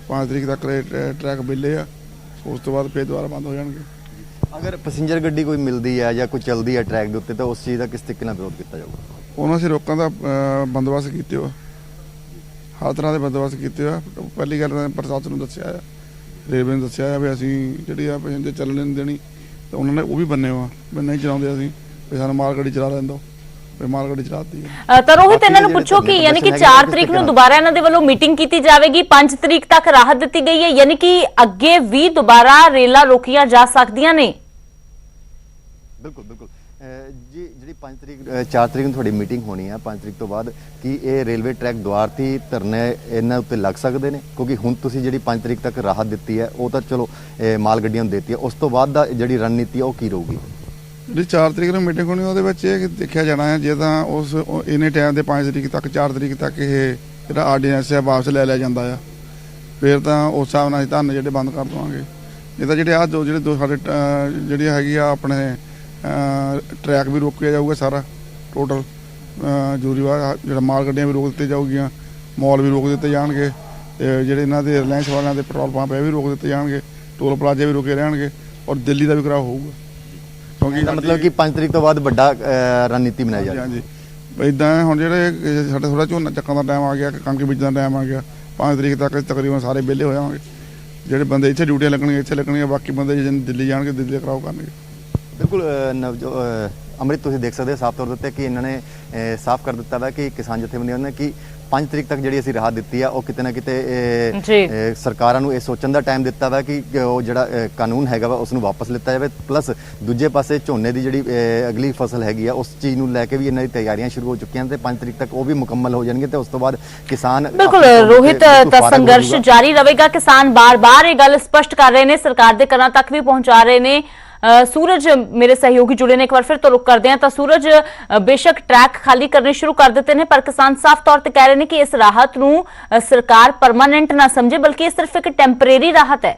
S6: 5 ਤਰੀਕ ਤੱਕ ਟਰੈਕ ਵਿਹਲੇ ਆ, ਉਸ ਤੋਂ ਬਾਅਦ ਫਿਰ ਦੁਬਾਰਾ ਬੰਦ ਹੋ ਜਾਣਗੇ।
S5: ਅਗਰ ਪੈਸੇਂਜਰ ਗੱਡੀ ਕੋਈ ਮਿਲਦੀ ਹੈ ਜਾਂ ਕੋਈ ਚੱਲਦੀ ਹੈ ਟਰੈਕ ਦੇ ਉੱਤੇ ਤਾਂ ਉਸ ਚੀਜ਼ ਦਾ ਕਿਸ ਤਰੀਕੇ ਨਾਲ ਵਿਰੋਧ ਕੀਤਾ ਜਾਊਗਾ?
S6: ਉਹਨਾਂ ਅਸੀਂ ਰੋਕਾਂ ਦਾ ਬੰਦੋਬਸਤ ਕੀਤੇ ਹੋ, ਹਰ ਤਰ੍ਹਾਂ ਦੇ ਬੰਦੋਬਸਤ ਕੀਤੇ ਆ। ਪਹਿਲੀ ਗੱਲ ਤਾਂ ਪ੍ਰਸ਼ਾਸਨ ਨੂੰ ਦੱਸਿਆ ਆ, ਰੇਲਵੇ ਨੂੰ ਦੱਸਿਆ ਆ ਵੀ ਅਸੀਂ ਜਿਹੜੀ ਆ ਪੈਸੇਂਜਰ ਚੱਲਣ ਨਹੀਂ ਦੇਣੀ, ਤਾਂ ਉਹਨਾਂ ਨੇ ਉਹ ਵੀ ਬੰਨੇ ਹੋ ਵੀ ਨਹੀਂ ਚਲਾਉਂਦੇ ਅਸੀਂ, ਵੀ ਸਾਨੂੰ ਮਾਲ ਗੱਡੀ ਚਲਾ ਲੈਣ ਦਿਓ, ਵੀ ਮਾਲ ਗੱਡੀ ਚਲਾਤੀ ਹੈ।
S1: ਤਾਂ ਰੋਹਿਤ, ਇਹਨਾਂ ਨੂੰ ਪੁੱਛੋ ਕਿ ਯਾਨੀ ਕਿ 4 ਤਰੀਕ ਨੂੰ ਦੁਬਾਰਾ ਇਹਨਾਂ ਦੇ ਵੱਲੋਂ ਮੀਟਿੰਗ ਕੀਤੀ ਜਾਵੇਗੀ, 5 ਤਰੀਕ ਤੱਕ ਰਾਹਤ ਦਿੱਤੀ ਗਈ ਹੈ, ਯਾਨੀ ਕਿ ਅੱਗੇ ਵੀ ਦੁਬਾਰਾ ਰੇਲਾਂ ਰੋਕੀਆਂ ਜਾ ਸਕਦੀਆਂ ਨੇ।
S5: ਬਿਲਕੁਲ ਬਿਲਕੁਲ ਜੀ, ਜਿਹੜੀ 4 ਤਰੀਕ ਨੂੰ ਤੁਹਾਡੀ ਮੀਟਿੰਗ ਹੋਣੀ ਹੈ, 5 ਤਰੀਕ ਤੋਂ ਬਾਅਦ ਕੀ ਇਹ ਰੇਲਵੇ ਟਰੈਕ ਦੁਆਰਤੀ ਧਰਨੇ ਇਹਨਾਂ ਉੱਤੇ ਲੱਗ ਸਕਦੇ ਨੇ? ਕਿਉਂਕਿ ਹੁਣ ਤੁਸੀਂ ਜਿਹੜੀ 5 ਤਰੀਕ ਤੱਕ ਰਾਹਤ ਦਿੱਤੀ ਹੈ ਉਹ ਤਾਂ ਚਲੋ ਮਾਲ ਗੱਡੀਆਂ ਨੂੰ ਦਿੱਤੀ ਹੈ, ਉਸ ਤੋਂ ਬਾਅਦ ਦਾ ਜਿਹੜੀ ਰਣਨੀਤੀ ਹੈ ਉਹ ਕੀ ਰਹੂਗੀ?
S6: ਜਿਹੜੀ 4 ਤਰੀਕ ਨੂੰ ਮੀਟਿੰਗ ਹੋਣੀ ਉਹਦੇ ਵਿੱਚ ਇਹ ਦੇਖਿਆ ਜਾਣਾ ਹੈ, ਜੇ ਤਾਂ ਉਸ ਇੰਨੇ ਟਾਈਮ ਦੇ 5 ਤਰੀਕ ਤੱਕ 4 ਤਰੀਕ ਤੱਕ ਇਹ ਜਿਹੜਾ ਆਰਡੀਨੈਂਸ ਹੈ ਵਾਪਸ ਲੈ ਲਿਆ ਜਾਂਦਾ ਆ, ਫਿਰ ਤਾਂ ਉਸ ਹਿਸਾਬ ਨਾਲ ਅਸੀਂ ਧਰਨੇ ਜਿਹੜੇ ਬੰਦ ਕਰ ਦੇਵਾਂਗੇ। ਨਹੀਂ ਤਾਂ ਜਿਹੜੇ ਦੋ ਸਾਡੇ ਜਿਹੜੀ ਹੈਗੀ ਆ ਆਪਣੇ ਟਰੈਕ ਵੀ ਰੋਕਿਆ ਜਾਊਗਾ ਸਾਰਾ ਟੋਟਲ, ਜ਼ਰੂਰੀ ਜਿਹੜਾ ਮਾਲ ਗੱਡੀਆਂ ਵੀ ਰੋਕ ਦਿੱਤੇ ਜਾਊਗੀਆਂ, ਮਾਲ ਵੀ ਰੋਕ ਦਿੱਤੇ ਜਾਣਗੇ, ਜਿਹੜੇ ਇਹਨਾਂ ਦੇ ਰਿਲਾਇੰਸ ਵਾਲਿਆਂ ਦੇ ਪੈਟਰੋਲ ਪੰਪ ਇਹ ਵੀ ਰੋਕ ਦਿੱਤੇ ਜਾਣਗੇ, ਟੋਲ ਪਲਾਜ਼ੇ ਵੀ ਰੋਕੇ ਰਹਿਣਗੇ ਔਰ ਦਿੱਲੀ ਦਾ ਵੀ ਘਿਰਾਓ ਹੋਊਗਾ। ਕਿਉਂਕਿ
S5: ਮਤਲਬ ਕਿ 5 ਤਰੀਕ ਤੋਂ ਬਾਅਦ ਵੱਡਾ ਰਣਨੀਤੀ ਬਣਾਈ ਜਾਵੇ।
S6: ਹਾਂਜੀ, ਇੱਦਾਂ ਹੁਣ ਜਿਹੜੇ ਸਾਡੇ ਥੋੜਾ ਝੋਨਾ ਚੱਕਣ ਦਾ ਟਾਈਮ ਆ ਗਿਆ, ਕਣਕ ਬੀਜਣ ਦਾ ਟਾਈਮ ਆ ਗਿਆ, 5 ਤਰੀਕ ਤੱਕ ਤਕਰੀਬਨ ਸਾਰੇ ਵਿਹਲੇ ਹੋ ਜਾਵਾਂਗੇ। ਜਿਹੜੇ ਬੰਦੇ ਇੱਥੇ ਡਿਊਟੀਆਂ ਲੱਗਣਗੀਆਂ ਇੱਥੇ ਲੱਗਣਗੀਆਂ, ਬਾਕੀ ਬੰਦੇ ਜੇ ਦਿੱਲੀ ਜਾਣਗੇ ਦਿੱਲੀ ਦਾ ਘਿਰਾਓ ਕਰਨਗੇ।
S5: ਬਿਲਕੁਲ ਅੰਮ੍ਰਿਤ, ਤੁਸੀਂ ਦੇਖ ਸਕਦੇ ਹੋ ਸਾਫ਼ ਤੌਰ ਤੇ ਕਿ ਇਹਨਾਂ ਨੇ ਸਾਫ਼ ਕਰ ਦਿੱਤਾ ਵਾ ਕਿ ਕਿਸਾਨ ਜਥੇਬੰਦੀਆਂ ਨੇ ਕਿ 5 ਤਰੀਕ ਤੱਕ ਜਿਹੜੀ ਅਸੀਂ ਰਾਹਤ ਦਿੱਤੀ ਆ ਉਹ ਕਿਤੇ ਨਾ ਕਿਤੇ ਸਰਕਾਰਾਂ ਨੂੰ ਇਹ ਸੋਚਣ ਦਾ ਟਾਈਮ ਦਿੱਤਾ ਵਾ ਕਿ ਉਹ ਜਿਹੜਾ ਕਾਨੂੰਨ ਹੈਗਾ ਵਾ ਉਸ ਨੂੰ ਵਾਪਸ ਲਿੱਤਾ ਜਾਵੇ। ਪਲੱਸ ਦੂਜੇ ਪਾਸੇ ਝੋਨੇ ਦੀ ਜਿਹੜੀ ਅਗਲੀ ਫਸਲ ਹੈਗੀ ਆ ਉਸ ਚੀਜ਼ ਨੂੰ ਲੈ ਕੇ ਵੀ ਇਹਨਾਂ ਦੀ ਤਿਆਰੀਆਂ ਸ਼ੁਰੂ ਹੋ ਚੁੱਕੀਆਂ ਤੇ 5 ਤਰੀਕ ਤੱਕ ਉਹ ਵੀ ਮੁਕੰਮਲ ਹੋ ਜਾਣਗੇ ਤੇ ਉਸ ਤੋਂ ਬਾਅਦ ਕਿਸਾਨ
S1: ਬਿਲਕੁਲ ਰੋਹਿਤ, ਤਾਂ ਸੰਘਰਸ਼ ਜਾਰੀ ਰਹੇਗਾ। ਕਿਸਾਨ ਬਾਰ-ਬਾਰ ਇਹ ਗੱਲ ਸਪਸ਼ਟ ਕਰ ਰਹੇ ਨੇ, ਸਰਕਾਰ ਦੇ ਕੰਨਾਂ ਤੱਕ ਵੀ ਪਹੁੰਚਾ ਰਹੇ ਨੇ सूरज मेरे सहयोगी जुड़े ने, एक बार फिर तो रुक करते हैं। तो सूरज, बेशक ट्रैक खाली करने शुरू कर देते हैं, पर किसान साफ तौर पर कह रहे हैं कि इस राहत नूं सरकार परमानेंट ना समझे, बल्कि ये सिर्फ एक टैंपरेरी राहत है।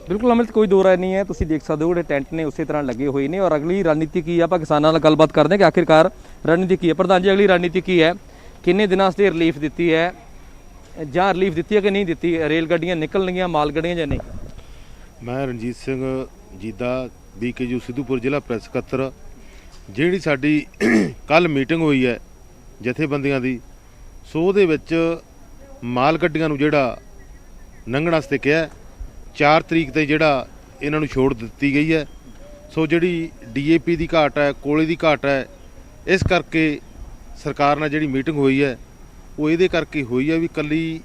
S2: ਬਿਲਕੁਲ ਅਮਰਿਤ, ਕੋਈ ਦੋ ਰਾਏ ਨਹੀਂ ਹੈ। ਤੁਸੀਂ ਦੇਖ ਸਕਦੇ ਹੋ ਜਿਹੜੇ ਟੈਂਟ ਨੇ ਉਸੇ ਤਰ੍ਹਾਂ ਲੱਗੇ ਹੋਏ ਨੇ ਔਰ ਅਗਲੀ ਰਣਨੀਤੀ ਕੀ ਹੈ, ਆਪਾਂ ਕਿਸਾਨਾਂ ਨਾਲ ਗੱਲਬਾਤ ਕਰਦੇ ਹਾਂ ਕਿ ਆਖਿਰਕਾਰ ਰਣਨੀਤੀ ਕੀ ਹੈ। ਪ੍ਰਧਾਨ ਜੀ, ਅਗਲੀ ਰਣਨੀਤੀ ਕੀ ਹੈ? ਕਿੰਨੇ ਦਿਨਾਂ ਵਾਸਤੇ ਰਿਲੀਫ ਦਿੱਤੀ ਹੈ ਜਾਂ ਰਿਲੀਫ ਦਿੱਤੀ ਹੈ ਕਿ ਨਹੀਂ ਦਿੱਤੀ? ਰੇਲ ਗੱਡੀਆਂ ਨਿਕਲਣਗੀਆਂ, ਮਾਲ ਗੱਡੀਆਂ ਜਾਂ ਨਹੀਂ?
S7: ਮੈਂ ਰਣਜੀਤ ਸਿੰਘ ਜੀਦਾ, BKU ਸਿੱਧੂਪੁਰ ਜ਼ਿਲ੍ਹਾ ਪ੍ਰੈਸ ਸਕੱਤਰ। ਜਿਹੜੀ ਸਾਡੀ ਕੱਲ ਮੀਟਿੰਗ ਹੋਈ ਹੈ ਜਥੇਬੰਦੀਆਂ ਦੀ, ਸੋ ਉਹਦੇ ਵਿੱਚ ਮਾਲ ਗੱਡੀਆਂ ਨੂੰ ਜਿਹੜਾ ਲੰਘਣ ਵਾਸਤੇ ਕਿਹਾ 4 ਤਰੀਕ ਤੇ ਜਿਹੜਾ ਇਹਨਾਂ ਨੂੰ ਛੋੜ ਦਿੱਤੀ ਗਈ ਹੈ। ਸੋ ਜਿਹੜੀ DAP ਦੀ ਘਾਟ ਹੈ, ਕੋਲੇ ਦੀ ਘਾਟ ਹੈ, ਇਸ ਕਰਕੇ ਸਰਕਾਰ ਨਾਲ ਜਿਹੜੀ ਮੀਟਿੰਗ ਹੋਈ ਹੈ ਉਹ ਇਹਦੇ ਕਰਕੇ ਹੋਈ ਹੈ ਵੀ ਕੱਲੀ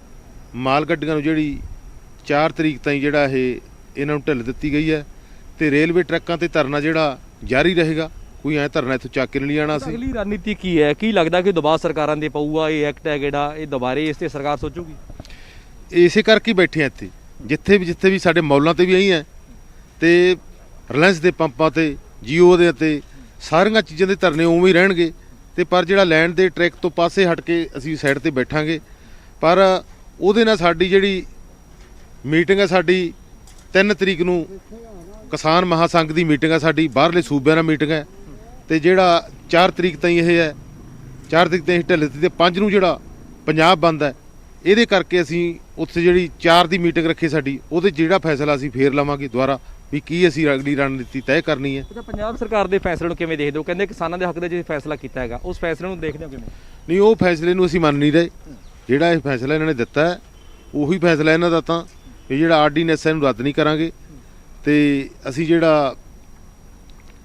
S7: ਮਾਲ ਗੱਡੀਆਂ ਨੂੰ ਜਿਹੜੀ 4 ਤਰੀਕ ਤਾਈਂ ਜਿਹੜਾ ਇਹ ਇਹਨਾਂ ਨੂੰ ਢਿੱਲ ਦਿੱਤੀ ਗਈ ਹੈ ਤੇ ਰੇਲਵੇ ਟਰੱਕਾਂ ਤੇ ਧਰਨਾ ਜਿਹੜਾ ਜਾਰੀ ਰਹੇਗਾ। ਕੋਈ ਐ ਧਰਨਾ ਇੱਥੋਂ ਚੱਕ ਕੇ ਨਹੀਂ ਲਿਆਣਾ ਸੀ।
S2: ਅਗਲੀ ਰਣਨੀਤੀ ਕੀ ਹੈ? ਕੀ ਲੱਗਦਾ ਕਿ ਦਬਾਅ ਸਰਕਾਰਾਂ ਦੇ ਪਊਗਾ ਇਹ ਐਕਟ ਹੈ ਜਿਹੜਾ, ਇਹ ਦੁਬਾਰੇ ਇਸ ਤੇ ਸਰਕਾਰ ਸੋਚੂਗੀ?
S7: ਇਸੇ ਕਰਕੇ ਬੈਠੇ ਆ ਇੱਥੇ, ਜਿੱਥੇ ਵੀ ਸਾਡੇ ਮੌਲਾਂ ਤੇ ਵੀ ਆਈ ਹੈ ਤੇ ਰਿਲਾਇੰਸ ਦੇ ਪੰਪਾਂ ਤੇ, ਜੀਓ ਦੇ ਤੇ ਸਾਰੀਆਂ ਚੀਜ਼ਾਂ ਦੇ ਧਰਨੇ ਉਵੇਂ ਹੀ ਰਹਿਣਗੇ ਤੇ ਪਰ ਜਿਹੜਾ ਲੈਂਡ ਦੇ ਟਰੈਕ ਤੋਂ ਪਾਸੇ ਹਟ ਕੇ ਅਸੀਂ ਸਾਈਡ ਤੇ ਬੈਠਾਂਗੇ। ਪਰ ਉਹਦੇ ਨਾਲ ਸਾਡੀ ਜਿਹੜੀ ਮੀਟਿੰਗ ਹੈ, ਸਾਡੀ 3 ਤਰੀਕ ਨੂੰ ਕਿਸਾਨ ਮਹਾਸੰਘ ਦੀ ਮੀਟਿੰਗ ਹੈ, ਸਾਡੀ ਬਾਹਰਲੇ ਸੂਬਿਆਂ ਨਾਲ ਮੀਟਿੰਗ ਹੈ ਤੇ ਜਿਹੜਾ 4 ਤਰੀਕ ਤਾਈਂ ਇਹ ਹੈ, 4 ਤਰੀਕ ਤਾਈਂ ਢਿੱਲ ਦਿੱਤੀ ਤੇ 5 ਨੂੰ ਜਿਹੜਾ ਪੰਜਾਬ ਬੰਦ ਹੈ। ਇਹਦੇ ਕਰਕੇ ਅਸੀਂ ਉੱਥੇ ਜਿਹੜੀ 4 ਦੀ ਮੀਟਿੰਗ ਰੱਖੀ ਸਾਡੀ, ਉਹਦੇ ਜਿਹੜਾ ਫੈਸਲਾ ਅਸੀਂ ਫੇਰ ਲਵਾਂਗੇ ਦੁਬਾਰਾ ਵੀ ਕੀ ਅਸੀਂ ਅਗਲੀ ਰਣਨੀਤੀ ਤੈਅ ਕਰਨੀ ਹੈ।
S2: ਅੱਛਾ, ਪੰਜਾਬ ਸਰਕਾਰ ਦੇ ਫੈਸਲੇ ਨੂੰ ਕਿਵੇਂ ਦੇਖਦੇ ਹੋ? ਕਹਿੰਦੇ ਕਿਸਾਨਾਂ ਦੇ ਹੱਕ ਦੇ ਜੇ ਫੈਸਲਾ ਕੀਤਾ ਹੈਗਾ, ਉਸ ਫੈਸਲੇ ਨੂੰ ਦੇਖਦੇ ਹੋ ਕਿਵੇਂ?
S7: ਨਹੀਂ, ਉਹ ਫੈਸਲੇ ਨੂੰ ਅਸੀਂ ਮੰਨ ਨਹੀਂ ਰਹੇ। ਜਿਹੜਾ ਇਹ ਫੈਸਲਾ ਇਹਨਾਂ ਨੇ ਦਿੱਤਾ ਹੈ ਉਹੀ ਫੈਸਲਾ ਇਹਨਾਂ ਦਾ, ਤਾਂ ਇਹ ਜਿਹੜਾ ਆਰਡੀਨੈਂਸ ਹੈ ਇਹਨੂੰ ਰੱਦ ਨਹੀਂ ਕਰਾਂਗੇ ਤੇ ਅਸੀਂ ਜਿਹੜਾ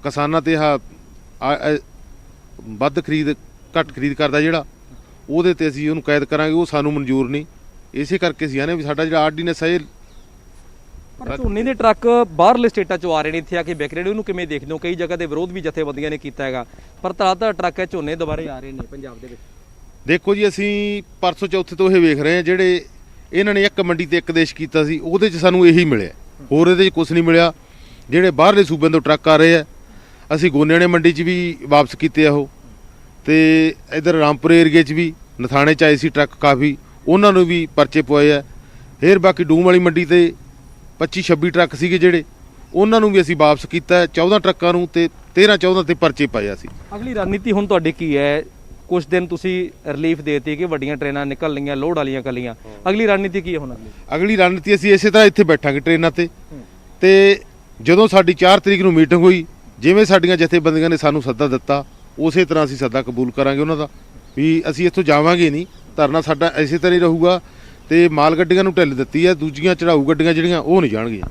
S7: ਕਿਸਾਨਾਂ ਤੇ ਵੱਧ ਖਰੀਦ ਘੱਟ ਖਰੀਦ ਕਰਦਾ ਜਿਹੜਾ, ਉਹਦੇ ਤੇ ਅਸੀਂ ਉਹਨੂੰ ਕੈਦ ਕਰਾਂਗੇ। ਉਹ ਸਾਨੂੰ ਮਨਜ਼ੂਰ ਨਹੀਂ। ਇਸੇ ਕਰਕੇ ਅਸੀਂ ਆਨੇ ਵੀ ਸਾਡਾ ਜਿਹੜਾ ਆਰਡੀਨੈਂਸ ਹੈ
S2: ਪਰ ਝੋਨੇ ਦੇ ਟਰੱਕ ਬਾਹਰਲੇ ਸਟੇਟਾਂ ਚੋਂ ਆ ਰਹੇ ਨੇ, ਇੱਥੇ ਆ ਕੇ ਵਿਕ ਰਹੇ ਨੇ, ਉਹਨੂੰ ਕਿਵੇਂ ਦੇਖਦੇ ਹੋ? ਕਈ ਜਗ੍ਹਾ ਤੇ ਵਿਰੋਧ ਵੀ ਜਥੇਬੰਦੀਆਂ ਨੇ ਕੀਤਾ ਹੈਗਾ, ਪਰ ਤਰ੍ਹਾਂ ਟਰੱਕ ਹੈ ਝੋਨੇ ਦੁਬਾਰੇ ਆ ਰਹੇ ਨੇ ਪੰਜਾਬ ਦੇ ਵਿੱਚ।
S7: ਦੇਖੋ ਜੀ, ਅਸੀਂ ਪਰਸੋਂ ਚੌਥੇ ਤੋਂ ਇਹ ਵੇਖ ਰਹੇ ਹਾਂ, ਜਿਹੜੇ ਇਹਨਾਂ ਨੇ ਇੱਕ ਮੰਡੀ ਤੇ ਇੱਕ ਦੇਸ਼ ਕੀਤਾ ਸੀ, ਉਹਦੇ 'ਚ ਸਾਨੂੰ ਇਹੀ ਮਿਲਿਆ, ਹੋਰ ਇਹਦੇ 'ਚ ਕੁਝ ਨਹੀਂ ਮਿਲਿਆ। ਜਿਹੜੇ ਬਾਹਰਲੇ ਸੂਬਿਆਂ ਤੋਂ ਟਰੱਕ ਆ ਰਹੇ ਆ, ਅਸੀਂ ਗੋਨਿਆਣੇ ਮੰਡੀ 'ਚ ਵੀ ਵਾਪਸ ਕੀਤੇ ਆ ਉਹ, ਤੇ ਇੱਧਰ ਰਾਮਪੁਰ ਏਰੀਏ 'ਚ ਵੀ, ਨਥਾਣੇ 'ਚ ਆਏ ਸੀ ਟਰੱਕ ਕਾਫੀ, ਉਹਨਾਂ ਨੂੰ ਵੀ ਪਰਚੇ ਪਵਾਏ ਆ। ਫਿਰ ਬਾਕੀ ਡੂਮ ਵਾਲੀ ਮੰਡੀ ਤੇ 25-26 ਟਰੱਕ ਸੀਗੇ ਜਿਹੜੇ, ਉਹਨਾਂ ਨੂੰ ਵੀ ਅਸੀਂ ਵਾਪਸ ਕੀਤਾ 14 ਟਰੱਕਾਂ ਨੂੰ ਤੇ 13-14 ਤੇ ਪਰਚੇ ਪਾਏ ਸੀ।
S2: ਅਗਲੀ ਰਣਨੀਤੀ ਹੁਣ ਤੁਹਾਡੀ ਕੀ ਹੈ? ਕੁਝ ਦਿਨ ਤੁਸੀਂ ਰਿਲੀਫ ਦੇਤੀ ਕਿ ਵੱਡੀਆਂ ਟ੍ਰੇਨਾਂ ਨਿਕਲ ਲਈਆਂ, ਲੋਡ ਵਾਲੀਆਂ ਕੱਲੀਆਂ, ਅਗਲੀ ਰਣਨੀਤੀ ਕੀ ਹੈ ਹੁਣ?
S7: ਅਗਲੀ ਰਣਨੀਤੀ ਅਸੀਂ ਇਸੇ ਤਰ੍ਹਾਂ ਇੱਥੇ ਬੈਠਾਂਗੇ ਟ੍ਰੇਨਾਂ ਤੇ ਜਦੋਂ ਸਾਡੀ 4 ਤਰੀਕ ਨੂੰ ਮੀਟਿੰਗ ਹੋਈ, ਜਿਵੇਂ ਸਾਡੀਆਂ ਜਥੇਬੰਦੀਆਂ ਨੇ ਸਾਨੂੰ ਸੱਦਾ ਦਿੱਤਾ, ਉਸੇ ਤਰ੍ਹਾਂ ਅਸੀਂ ਸੱਦਾ ਕਬੂਲ ਕਰਾਂਗੇ ਉਹਨਾਂ ਦਾ ਵੀ ਅਸੀਂ ਇੱਥੋਂ ਜਾਵਾਂਗੇ ਨਹੀਂ। ਧਰਨਾ ਸਾਡਾ ਇਸੇ ਤਰ੍ਹਾਂ ਹੀ ਰਹੂਗਾ ਤੇ ਮਾਲ ਗੱਡੀਆਂ ਨੂੰ ਢਿੱਲ ਦਿੱਤੀ ਹੈ, ਦੂਜੀਆਂ ਚੜਾਊ ਗੱਡੀਆਂ ਜਿਹੜੀਆਂ ਉਹ ਨਹੀਂ ਜਾਣਗੀਆਂ।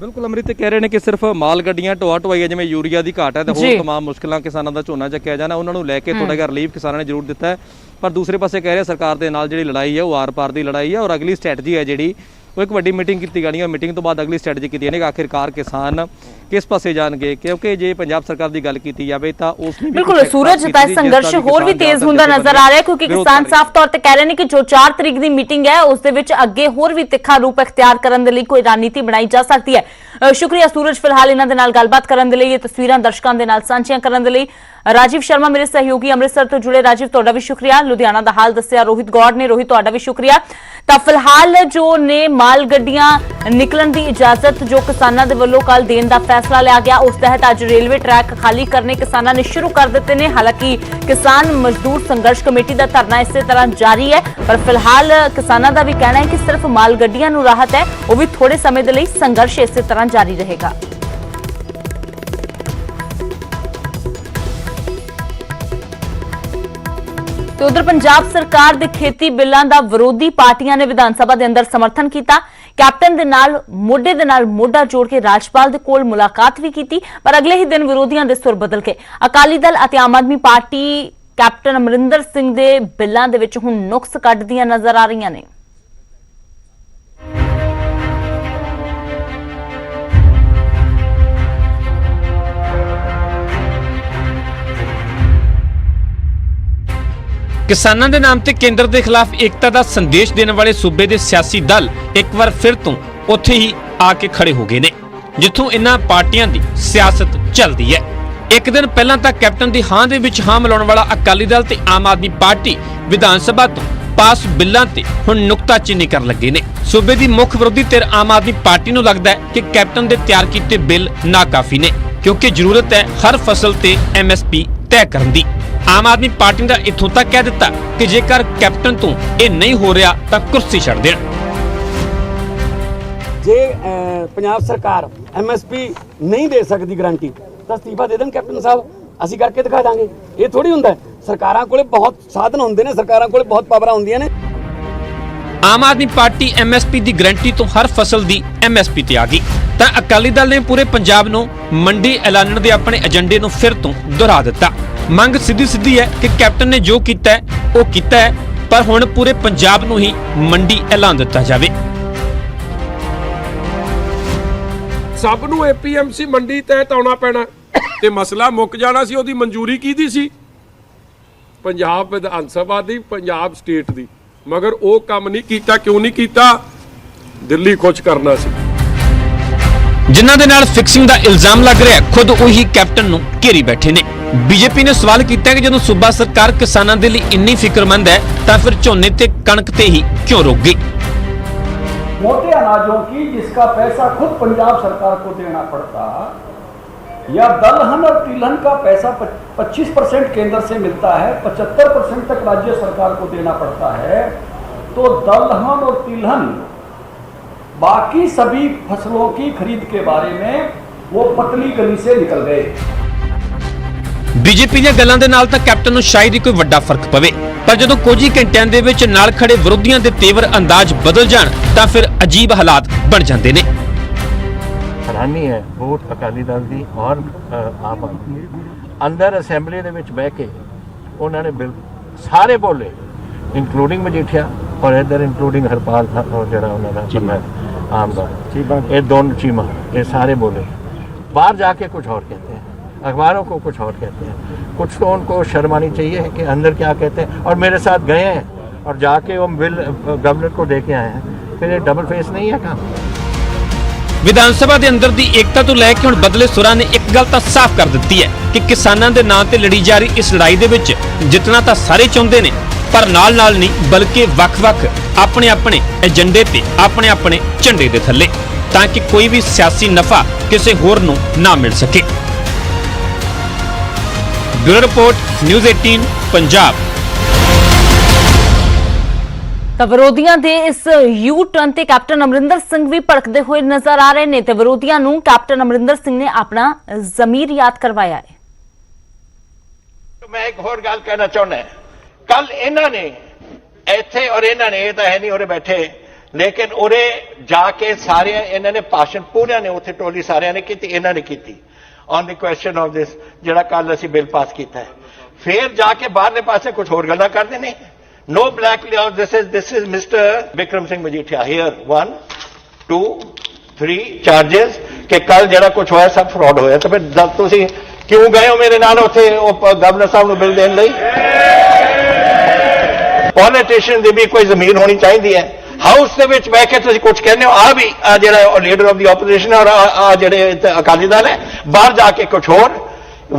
S2: ਬਿਲਕੁਲ ਅਮਰਿਤ ਕਹਿ ਰਹੇ ਨੇ ਕਿ ਸਿਰਫ ਮਾਲ ਗੱਡੀਆਂ ਢੋਆ ਢੁਆਈਆਂ, ਜਿਵੇਂ ਯੂਰੀਆ ਦੀ ਘਾਟ ਹੈ ਤੇ ਹੋਰ ਤਮਾਮ ਮੁਸ਼ਕਲਾਂ ਕਿਸਾਨਾਂ ਦਾ ਝੋਨਾ ਚੱਕਿਆ ਜਾਣਾ, ਉਹਨਾਂ ਨੂੰ ਲੈ ਕੇ ਥੋੜਾ ਜਿਹਾ ਰਿਲੀਫ ਕਿਸਾਨਾਂ ਨੇ ਜ਼ਰੂਰ ਦਿੱਤਾ ਹੈ। ਪਰ ਦੂਸਰੇ ਪਾਸੇ ਕਹਿ ਰਹੇ ਸਰਕਾਰ ਦੇ ਨਾਲ ਜਿਹੜੀ ਲੜਾਈ ਹੈ ਉਹ ਆਰ-ਪਾਰ ਦੀ ਲੜਾਈ ਹੈ ਔਰ ਅਗਲੀ ਸਟ੍ਰੈਟਜੀ ਹੈ ਜਿਹੜੀ ਉਹ ਇੱਕ ਵੱਡੀ ਮੀਟਿੰਗ ਕੀਤੀ ਜਾਣੀ ਹੈ। ਮੀਟਿੰਗ ਤੋਂ ਬਾਅਦ ਅਗਲੀ ਸਟ੍ਰੈਟਜੀ ਕੀਤੀ ਜਾਣੀ ਕਿ ਆਖਿਰਕਾਰ ਕਿਸਾਨ ਕਿਸ ਪਾਸੇ ਜਾਣਗੇ, ਕਿਉਂਕਿ ਜੇ ਪੰਜਾਬ ਸਰਕਾਰ ਦੀ ਗੱਲ ਕੀਤੀ ਜਾਵੇ ਤਾਂ ਉਸ ਨੇ
S1: ਬਿਲਕੁਲ ਸੂਰਜ ਦਾ ਸੰਘਰਸ਼ ਹੋਰ ਵੀ ਤੇਜ਼ ਹੁੰਦਾ ਨਜ਼ਰ ਆ ਰਿਹਾ ਹੈ, ਕਿਉਂਕਿ ਕਿਸਾਨ ਸਾਫ਼ ਤੌਰ ਤੇ ਕਹਿ ਰਹੇ ਨੇ ਕਿ ਜੋ 4 ਤਰੀਕ ਦੀ ਮੀਟਿੰਗ ਹੈ ਉਸ ਦੇ ਵਿੱਚ ਅੱਗੇ ਹੋਰ ਵੀ ਤਿੱਖਾ ਰੂਪ ਅਖਤਿਆਰ ਕਰਨ ਦੇ ਲਈ ਕੋਈ ਰਣਨੀਤੀ ਬਣਾਈ ਜਾ ਸਕਦੀ ਹੈ। ਸ਼ੁਕਰੀਆ ਸੂਰਜ, ਫਿਲਹਾਲ ਇਹਨਾਂ ਦੇ ਨਾਲ ਗੱਲਬਾਤ ਕਰਨ ਦੇ ਲਈ, ਇਹ ਤਸਵੀਰਾਂ ਦਰਸ਼ਕਾਂ ਦੇ ਨਾਲ ਸਾਂਝੀਆਂ ਕਰਨ ਦੇ ਲਈ। ਰਾਜੀਵ ਸ਼ਰਮਾ ਮੇਰੇ ਸਹਿਯੋਗੀ ਅੰਮ੍ਰਿਤਸਰ ਤੋਂ ਜੁੜੇ, ਰਾਜੀਵ ਤੁਹਾਡਾ ਵੀ ਸ਼ੁਕਰੀਆ। ਲੁਧਿਆਣਾ ਦਾ ਹਾਲ ਦੱਸਿਆ ਰੋਹਿਤ ਗੌੜ ਨੇ, ਰੋਹਿਤ ਤੁਹਾਡਾ ਵੀ ਸ਼ੁਕਰੀਆ। ਤਾਂ ਫਿਲਹਾਲ ਜੋ ਨੇ ਮਾਲ ਗੱਡੀਆਂ ਨਿਕਲਣ ਦੀ ਇਜਾਜ਼ਤ ਜੋ ਕਿਸਾਨਾਂ ਦੇ ਵੱਲੋਂ ਕੱਲ ਦੇਣ ਦਾ ਫੈਸਲਾ ਲਿਆ ਗਿਆ, ਉਸ ਤਹਿਤ ਅੱਜ ਰੇਲਵੇ ਟਰੈਕ ਖਾਲੀ ਕਰਨੇ ਕਿਸਾਨਾਂ ਨੇ ਸ਼ੁਰੂ ਕਰ ਦਿੱਤੇ ਨੇ। ਹਾਲਾਂਕਿ ਕਿਸਾਨ ਮਜ਼ਦੂਰ ਸੰਘਰਸ਼ ਕਮੇਟੀ ਦਾ ਧਰਨਾ ਇਸੇ ਤਰ੍ਹਾਂ ਜਾਰੀ ਹੈ, ਪਰ ਫਿਲਹਾਲ ਕਿਸਾਨਾਂ ਦਾ ਵੀ ਕਹਿਣਾ ਹੈ ਕਿ ਸਿਰਫ ਮਾਲ ਗੱਡੀਆਂ ਨੂੰ ਰਾਹਤ ਹੈ, ਉਹ ਵੀ ਥੋੜੇ ਸਮੇਂ ਦੇ ਲਈ ਸੰਘਰਸ਼ ਇਸੇ ਤਰ੍ਹਾਂ ਜਾਰੀ ਰਹੇਗਾ। ਤੇ ਉਧਰ ਪੰਜਾਬ ਸਰਕਾਰ ਦੇ ਖੇਤੀ ਬਿੱਲਾਂ ਦਾ ਵਿਰੋਧੀ ਪਾਰਟੀਆਂ ਨੇ ਵਿਧਾਨ ਸਭਾ ਦੇ ਅੰਦਰ ਸਮਰਥਨ ਕੀਤਾ। ਕੈਪਟਨ ਦੇ ਨਾਲ ਮੋਢੇ ਦੇ ਨਾਲ ਮੋਢਾ ਜੋੜ ਕੇ ਰਾਜਪਾਲ ਦੇ ਕੋਲ ਮੁਲਾਕਾਤ ਵੀ ਕੀਤੀ, ਪਰ ਅਗਲੇ ਹੀ ਦਿਨ ਵਿਰੋਧੀਆਂ ਦੇ ਸੁਰ ਬਦਲ ਕੇ ਅਕਾਲੀ ਦਲ ਅਤੇ ਆਮ ਆਦਮੀ ਪਾਰਟੀ ਕੈਪਟਨ ਅਮਰਿੰਦਰ ਸਿੰਘ ਦੇ ਬਿੱਲਾਂ ਦੇ ਵਿੱਚ ਹੁਣ ਨੁਕਸ ਕੱਢਦੀਆਂ ਨਜ਼ਰ ਆ ਰਹੀਆਂ ਨੇ।
S8: ਕਿਸਾਨਾਂ ਦੇ ਨਾਮ ਤੇ ਕੇਂਦਰ ਦੇ ਖਿਲਾਫ ਏਕਤਾ ਦਾ ਸੰਦੇਸ਼ ਦੇਣ ਵਾਲੇ ਸੂਬੇ ਦੇ ਸਿਆਸੀ ਦਲ ਇੱਕ ਵਾਰ ਫਿਰ ਤੋਂ ਉੱਥੇ ਹੀ ਆ ਕੇ ਖੜੇ ਹੋ ਗਏ ਨੇ, ਜਿੱਥੋਂ ਇਹਨਾਂ ਪਾਰਟੀਆਂ ਦੀ ਸਿਆਸਤ ਚੱਲਦੀ ਹੈ। ਇੱਕ ਦਿਨ ਪਹਿਲਾਂ ਤਾਂ ਕੈਪਟਨ ਦੀ ਹਾਂ ਦੇ ਵਿੱਚ ਹਾਂ ਮਿਲਾਉਣ ਵਾਲਾ ਅਕਾਲੀ ਦਲ ਤੇ ਆਮ ਆਦਮੀ ਪਾਰਟੀ ਵਿਧਾਨ ਸਭਾ ਤੋਂ ਪਾਸ ਬਿੱਲਾਂ ਤੇ ਹੁਣ ਨੁਕਤਾਚੀਨੀ ਕਰਨ ਲੱਗੇ ਨੇ। ਸੂਬੇ ਦੀ ਮੁੱਖ ਵਿਰੋਧੀ ਧਿਰ ਆਮ ਆਦਮੀ ਪਾਰਟੀ ਨੂੰ ਲੱਗਦਾ ਹੈ ਕਿ ਕੈਪਟਨ ਦੇ ਤਿਆਰ ਕੀਤੇ ਬਿੱਲ ਨਾਕਾਫੀ ਨੇ, ਕਿਉਂਕਿ ਜ਼ਰੂਰਤ ਹੈ ਹਰ ਫਸਲ ਤੇ MSP ਤੈਅ ਕਰਨ ਦੀ। ਆਮ ਆਦਮੀ ਪਾਰਟੀ ਦਾ ਇੱਥੋਂ ਤੱਕ ਕਹਿ ਦਿੱਤਾ ਕਿ ਜੇਕਰ ਕੈਪਟਨ ਤੋਂ ਇਹ ਨਹੀਂ ਹੋ ਰਿਹਾ ਤਾਂ ਕੁਰਸੀ ਛੱਡ ਦੇਣ।
S9: ਜੇ ਪੰਜਾਬ ਸਰਕਾਰ MSP ਨਹੀਂ ਦੇ ਸਕਦੀ ਗਾਰੰਟੀ ਤਾਂ ਅਸਤੀਫਾ ਦੇ ਦੇਣ ਕੈਪਟਨ ਸਾਹਿਬ, ਅਸੀਂ ਕਰਕੇ ਦਿਖਾ ਦਾਂਗੇ। ਇਹ ਥੋੜੀ ਹੁੰਦਾ, ਸਰਕਾਰਾਂ ਕੋਲੇ ਬਹੁਤ ਸਾਧਨ ਹੁੰਦੇ ਨੇ, ਸਰਕਾਰਾਂ ਕੋਲੇ ਬਹੁਤ ਪਾਵਰਾਂ ਹੁੰਦੀਆਂ ਨੇ।
S8: ਆਮ ਆਦਮੀ ਪਾਰਟੀ MSP ਦੀ ਗਰੰਟੀ ਤੋਂ ਹਰ ਫਸਲ ਦੀ MSP ਤੇ ਆ ਗਈ ਤਾਂ ਅਕਾਲੀ ਦਲ ਨੇ ਪੂਰੇ ਪੰਜਾਬ ਨੂੰ ਮੰਡੀ ਐਲਾਨਣ ਦੇ ਆਪਣੇ ਏਜੰਡੇ ਨੂੰ ਫਿਰ ਤੋਂ ਦੁਹਰਾ ਦਿੱਤਾ। ਮੰਗ ਸਿੱਧੀ ਹੈ ਕਿ ਕੈਪਟਨ ਨੇ ਜੋ ਕੀਤਾ ਹੈ ਉਹ ਕੀਤਾ ਹੈ, ਪਰ ਹੁਣ ਪੂਰੇ ਪੰਜਾਬ ਨੂੰ ਹੀ ਮੰਡੀ ਐਲਾਨ ਦਿੱਤਾ ਜਾਵੇ।
S10: ਸਭ ਨੂੰ APMC ਮੰਡੀ ਤਹਿਤ ਆਉਣਾ ਪੈਣਾ ਤੇ ਮਸਲਾ ਮੁੱਕ ਜਾਣਾ ਸੀ। ਉਹਦੀ ਮਨਜ਼ੂਰੀ ਕਿਹਦੀ ਸੀ? ਪੰਜਾਬ ਵਿਧਾਨ ਸਭਾ ਦੀ, ਪੰਜਾਬ ਸਟੇਟ ਦੀ। ਮਗਰ ਉਹ ਕੰਮ ਨਹੀਂ ਕੀਤਾ। ਕਿਉਂ ਨਹੀਂ ਕੀਤਾ? ਦਿੱਲੀ ਖੁਸ਼ ਕਰਨਾ ਸੀ।
S8: ਜਿਨ੍ਹਾਂ ਦੇ ਨਾਲ ਫਿਕਸਿੰਗ ਦਾ ਇਲਜ਼ਾਮ ਲੱਗ ਰਿਹਾ ਖੁਦ ਉਹੀ ਕੈਪਟਨ ਨੂੰ ਘੇਰੀ ਬੈਠੇ ਨੇ। ਬੀਜੇਪੀ ਨੇ ਸਵਾਲ ਕੀਤਾ ਕਿ ਜਦੋਂ ਸੂਬਾ ਸਰਕਾਰ ਕਿਸਾਨਾਂ ਦੇ ਲਈ ਇੰਨੀ ਫਿਕਰਮੰਦ ਹੈ ਤਾਂ ਫਿਰ ਝੋਨੇ ਤੇ ਕਣਕ ਤੇ ही क्यों रुक गई?
S11: मोटे अनाजों की जिसका पैसा खुद पंजाब सरकार को देना पड़ता, या दलहन और तिलहन का पैसा 25% केंद्र से मिलता है, 75% तक राज्य सरकार को देना पड़ता है, तो दलहन और तिलहन बाकी सभी फसलों की खरीद के बारे में वो पतली गली से निकल गए।
S8: ਬੀਜੇਪੀ ਦੀਆਂ ਗੱਲਾਂ ਦੇ ਨਾਲ ਤਾਂ ਕੈਪਟਨ ਨੂੰ ਸ਼ਾਇਦ ਹੀ ਕੋਈ ਵੱਡਾ ਫਰਕ ਪਵੇ, ਪਰ ਜਦੋਂ ਕੁਝ ਹੀ ਘੰਟਿਆਂ ਦੇ ਵਿੱਚ ਨਾਲ ਖੜੇ ਵਿਰੋਧੀਆਂ ਦੇ ਤੇਵਰ ਅੰਦਾਜ਼ ਬਦਲ ਜਾਣ ਤਾਂ ਫਿਰ ਅਜੀਬ ਹਾਲਾਤ ਬਣ ਜਾਂਦੇ ਨੇ।
S12: ਹੈਰਾਨੀ ਹੈ ਵੋਟ ਅਕਾਲੀ ਦਲ ਦੀ ਔਰ ਆਮ ਆਦਮੀ ਅੰਦਰ ਅਸੈਂਬਲੀ ਦੇ ਵਿੱਚ ਬਹਿ ਕੇ ਉਹਨਾਂ ਨੇ ਬਿਲ ਸਾਰੇ ਬੋਲੇ, ਇਨਕਲੂਡਿੰਗ ਮਜੀਠੀਆ ਔਰ ਇਧਰ ਇਨਕਲੂਡਿੰਗ ਹਰਪਾਲ ਜਿਹੜਾ ਉਹਨਾਂ ਦਾ ਚੀਮਾ ਆਮ ਦਾ ਇਹ ਦੋਨੋਂ ਚੀਮਾ ये सारे बोले। बाहर जाके कुछ और कहते हैं, अखबारों को कुछ और कहते हैं। कुछ तो उनको शर्म आनी चाहिए कि अंदर क्या कहते हैं। और मेरे साथ गए हैं और जाके वो बिल गवर्नर को दे के आए हैं। फिर ये डबल फेस नहीं है काम।
S8: ਵਿਧਾਨ ਸਭਾ ਦੇ ਅੰਦਰ ਦੀ ਏਕਤਾ ਤੋਂ ਲੈ ਕੇ ਹੁਣ ਬਦਲੇ ਸੁਰਾਂ ਨੇ ਇੱਕ ਗੱਲ ਤਾਂ ਸਾਫ਼ ਕਰ ਦਿੱਤੀ ਹੈ ਕਿ ਕਿਸਾਨਾਂ ਦੇ ਨਾਂ ਤੇ ਲੜੀ ਜਾ ਰਹੀ ਇਸ ਲੜਾਈ ਦੇ ਵਿੱਚ ਜਿੱਤਣਾ ਤਾਂ ਸਾਰੇ ਚਾਹੁੰਦੇ ਨੇ, ਪਰ ਨਾਲ ਨਹੀਂ ਬਲਕਿ ਵੱਖ-ਵੱਖ ਆਪਣੇ ਏਜੰਡੇ ਤੇ ਆਪਣੇ ਝੰਡੇ ਦੇ ਥੱਲੇ, ਤਾਂ ਕਿ ਕੋਈ ਵੀ ਸਿਆਸੀ ਨਫਾ ਕਿਸੇ ਹੋਰ ਨੂੰ ਨਾ ਮਿਲ ਸਕੇ। Bureau report news 18 Punjab.
S1: ਤਾਂ ਵਿਰੋਧੀਆਂ ਦੇ ਇਸ ਯੂ ਟਰਨ ਤੇ ਕੈਪਟਨ ਅਮਰਿੰਦਰ ਸਿੰਘ ਵੀ ਭੜਕਦੇ ਹੋਏ ਨਜ਼ਰ ਆ ਰਹੇ ਨੇ ਤੇ ਵਿਰੋਧੀਆਂ ਨੂੰ ਕੈਪਟਨ ਅਮਰਿੰਦਰ ਸਿੰਘ ਨੇ ਆਪਣਾ ਜ਼ਮੀਰ ਯਾਦ ਕਰਵਾਇਆ ਹੈ।
S12: ਮੈਂ ਇੱਕ ਹੋਰ ਗੱਲ ਕਹਿਣਾ ਚਾਹੁੰਦਾ, ਕੱਲ ਇਹਨਾਂ ਨੇ ਇੱਥੇ ਔਰ ਇਹਨਾਂ ਨੇ ਇਹ ਤਾਂ ਹੈ ਨਹੀਂ ਉਰੇ ਬੈਠੇ, ਲੇਕਿਨ ਉਰੇ ਜਾ ਕੇ ਸਾਰੇ ਇਹਨਾਂ ਨੇ ਭਾਸ਼ਣ ਪੂਰਿਆਂ ਨੇ ਉੱਥੇ ਟੋਲੀ ਸਾਰਿਆਂ ਨੇ ਕੀਤੀ, ਇਹਨਾਂ ਨੇ ਕੀਤੀ on the question of this ਜਿਹੜਾ ਕੱਲ ਅਸੀਂ ਬਿੱਲ ਪਾਸ ਕੀਤਾ ਹੈ। ਫਿਰ ਜਾ ਕੇ ਬਾਹਰਲੇ ਪਾਸੇ ਕੁਝ ਹੋਰ ਗੱਲਾਂ ਕਰਦੇ ਨੇ। No black laws. This is Mr. Bikram Singh Majithia here. 1, 2, 3 charges कि कल जरा कुछ होया सब फ्रॉड होया। तो फिर जब तुसी क्यों गए हो मेरे नाल उत्थे गवर्नर साहब ਨੂੰ ਬਿੱਲ ਦੇਣ ਲਈ? ਪੋਲੀਟੀਸ਼ੀਅਨ ਦੀ ਵੀ ਕੋਈ ਜ਼ਮੀਰ ਹੋਣੀ ਚਾਹੀਦੀ ਹੈ। ਹਾਊਸ ਦੇ ਵਿੱਚ ਬਹਿ ਕੇ ਤੁਸੀਂ ਕੁਝ ਕਹਿੰਦੇ ਹੋ, ਆ ਵੀ ਜਿਹੜਾ ਲੀਡਰ ਆਫ ਦੀ ਆਪੋਜੀਸ਼ਨ ਔਰ ਆ ਜਿਹੜੇ ਅਕਾਲੀ ਦਲ ਹੈ, ਬਾਹਰ ਜਾ ਕੇ ਕੁਝ ਹੋਰ।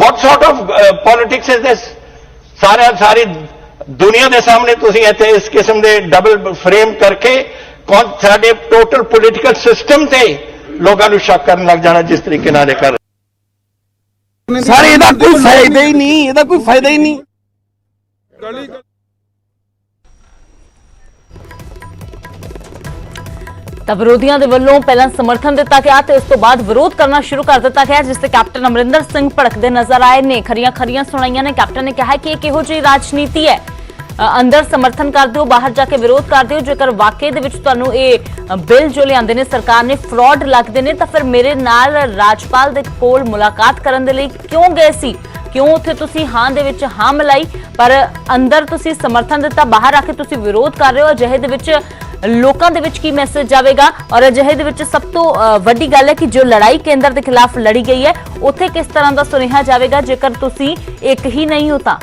S12: What sort of politics is this? ਸਾਰੀ ਦੁਨੀਆ ਦੇ ਸਾਹਮਣੇ ਤੁਸੀਂ ਇੱਥੇ ਇਸ ਕਿਸਮ ਦੇ ਡਬਲ ਫਰੇਮ ਕਰਕੇ ਸਾਡੇ ਟੋਟਲ ਪੋਲੀਟੀਕਲ ਸਿਸਟਮ ਤੇ ਲੋਕਾਂ ਨੂੰ ਸ਼ੱਕ ਕਰਨ ਲੱਗ ਜਾਣਾ ਜਿਸ ਤਰੀਕੇ ਨਾਲ ਇਹ ਕਰ ਰਹੇ।
S9: ਸਾਰੇ ਇਹਦਾ ਕੋਈ ਫਾਇਦਾ ਹੀ ਨਹੀਂ, ਇਹਦਾ ਕੋਈ ਫਾਇਦਾ ਹੀ ਨਹੀਂ।
S1: ਤਾਂ ਵਿਰੋਧੀਆਂ ਦੇ ਵੱਲੋਂ ਪਹਿਲਾਂ ਸਮਰਥਨ ਦਿੱਤਾ ਗਿਆ ਤੇ ਉਸ ਤੋਂ ਬਾਅਦ ਵਿਰੋਧ ਕਰਨਾ ਸ਼ੁਰੂ ਕਰ ਦਿੱਤਾ ਗਿਆ, ਜਿਸ ਤੇ ਕੈਪਟਨ ਅਮਰਿੰਦਰ ਸਿੰਘ ਭੜਕਦੇ ਨਜ਼ਰ ਆਏ ਨੇ। ਖਰੀਆਂ ਸੁਣਾਈਆਂ ਨੇ। ਕੈਪਟਨ ਨੇ ਕਿਹਾ ਕਿ ਇਹ ਕਿਹੋ ਜਿਹੀ ਰਾਜਨੀਤੀ ਹੈ, ਅੰਦਰ ਸਮਰਥਨ ਕਰਦੇ ਹੋ, ਬਾਹਰ ਜਾ ਕੇ ਵਿਰੋਧ ਕਰਦੇ ਹੋ। ਜੇਕਰ ਵਾਕਈ ਦੇ ਵਿੱਚ ਤੁਹਾਨੂੰ ਇਹ ਬਿੱਲ ਜੋ ਲਿਆਂਦੇ ਨੇ ਸਰਕਾਰ ਨੇ ਫਰਾਡ ਲੱਗਦੇ ਨੇ ਤਾਂ ਫਿਰ ਮੇਰੇ ਨਾਲ ਰਾਜਪਾਲ ਦੇ ਕੋਲ ਮੁਲਾਕਾਤ ਕਰਨ ਦੇ ਲਈ ਕਿਉਂ ਗਏ ਸੀ? ਕਿਉਂ ਉੱਥੇ ਤੁਸੀਂ ਹਾਂ ਦੇ ਵਿੱਚ ਹਾਂ ਮਿਲਾਈ, ਪਰ ਅੰਦਰ ਤੁਸੀਂ ਸਮਰਥਨ ਦਿੱਤਾ, ਬਾਹਰ ਆ ਕੇ ਤੁਸੀਂ ਵਿਰੋਧ ਕਰ ਰਹੇ ਹੋ। ਅਜਿਹੇ ਦੇ ਵਿੱਚ ਲੋਕਾਂ ਦੇ ਵਿੱਚ ਕੀ ਮੈਸੇਜ ਜਾਵੇਗਾ? ਔਰ ਅਜਿਹੇ ਦੇ ਵਿੱਚ ਸਭ ਤੋਂ ਵੱਡੀ ਗੱਲ ਹੈ ਕਿ ਜੋ ਲੜਾਈ ਕੇਂਦਰ ਦੇ ਖਿਲਾਫ ਲੜੀ ਗਈ ਹੈ ਉੱਥੇ ਕਿਸ ਤਰ੍ਹਾਂ ਦਾ ਸੁਨੇਹਾ ਜਾਵੇਗਾ ਜੇਕਰ ਤੁਸੀਂ ਇੱਕ ਹੀ ਨਹੀਂ ਹੋ ਤਾਂ?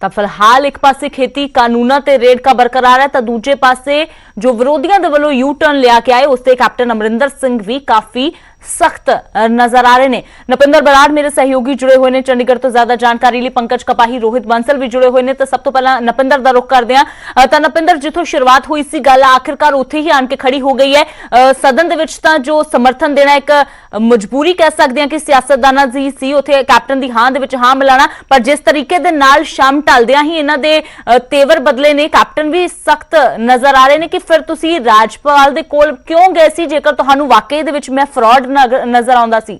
S1: ਤਾਂ ਫਿਲਹਾਲ ਇੱਕ ਪਾਸੇ ਖੇਤੀ ਕਾਨੂੰਨਾਂ ਤੇ ਰੇੜਕਾ ਬਰਕਰਾਰ ਹੈ ਤਾਂ ਦੂਜੇ ਪਾਸੇ ਜੋ ਵਿਰੋਧੀਆਂ ਦੇ ਵੱਲੋਂ ਯੂ ਟਰਨ ਲਿਆ ਕੇ ਆਏ ਉਸ ਤੇ ਕੈਪਟਨ ਅਮਰਿੰਦਰ ਸਿੰਘ ਵੀ ਕਾਫੀ सख्त नजर आ रहे हैं। नपिंदर बराड़ मेरे सहयोगी जुड़े हुए हैं चंडीगढ़ तो ज्यादा जानकारी लिए पंकज कपाही रोहित बंसल भी जुड़े हुए हैं तो सब तो पहला नपिंदर दा रुख करते हैं। तो नपिंदर जिथों शुरुआत हुई सी गल आखिरकार उत्थे ही आन के खड़ी हो गई है। सदन दे विच तां जो समर्थन देना एक मजबूरी कह सकते हैं कि सियासतदानां दी सी उत्थे कैप्टन दी हां दे विच हां मिलाना, पर जिस तरीके दे नाल शाम ढलदियां ही इन्हां दे तेवर बदले ने कैप्टन भी सख्त नजर आ रहे हैं कि फिर तुसीं राजपाल दे कोल क्यों गए सी जेकर तुहानूं वाकई दे विच मैं फ्रॉड नजर आउंदा सी।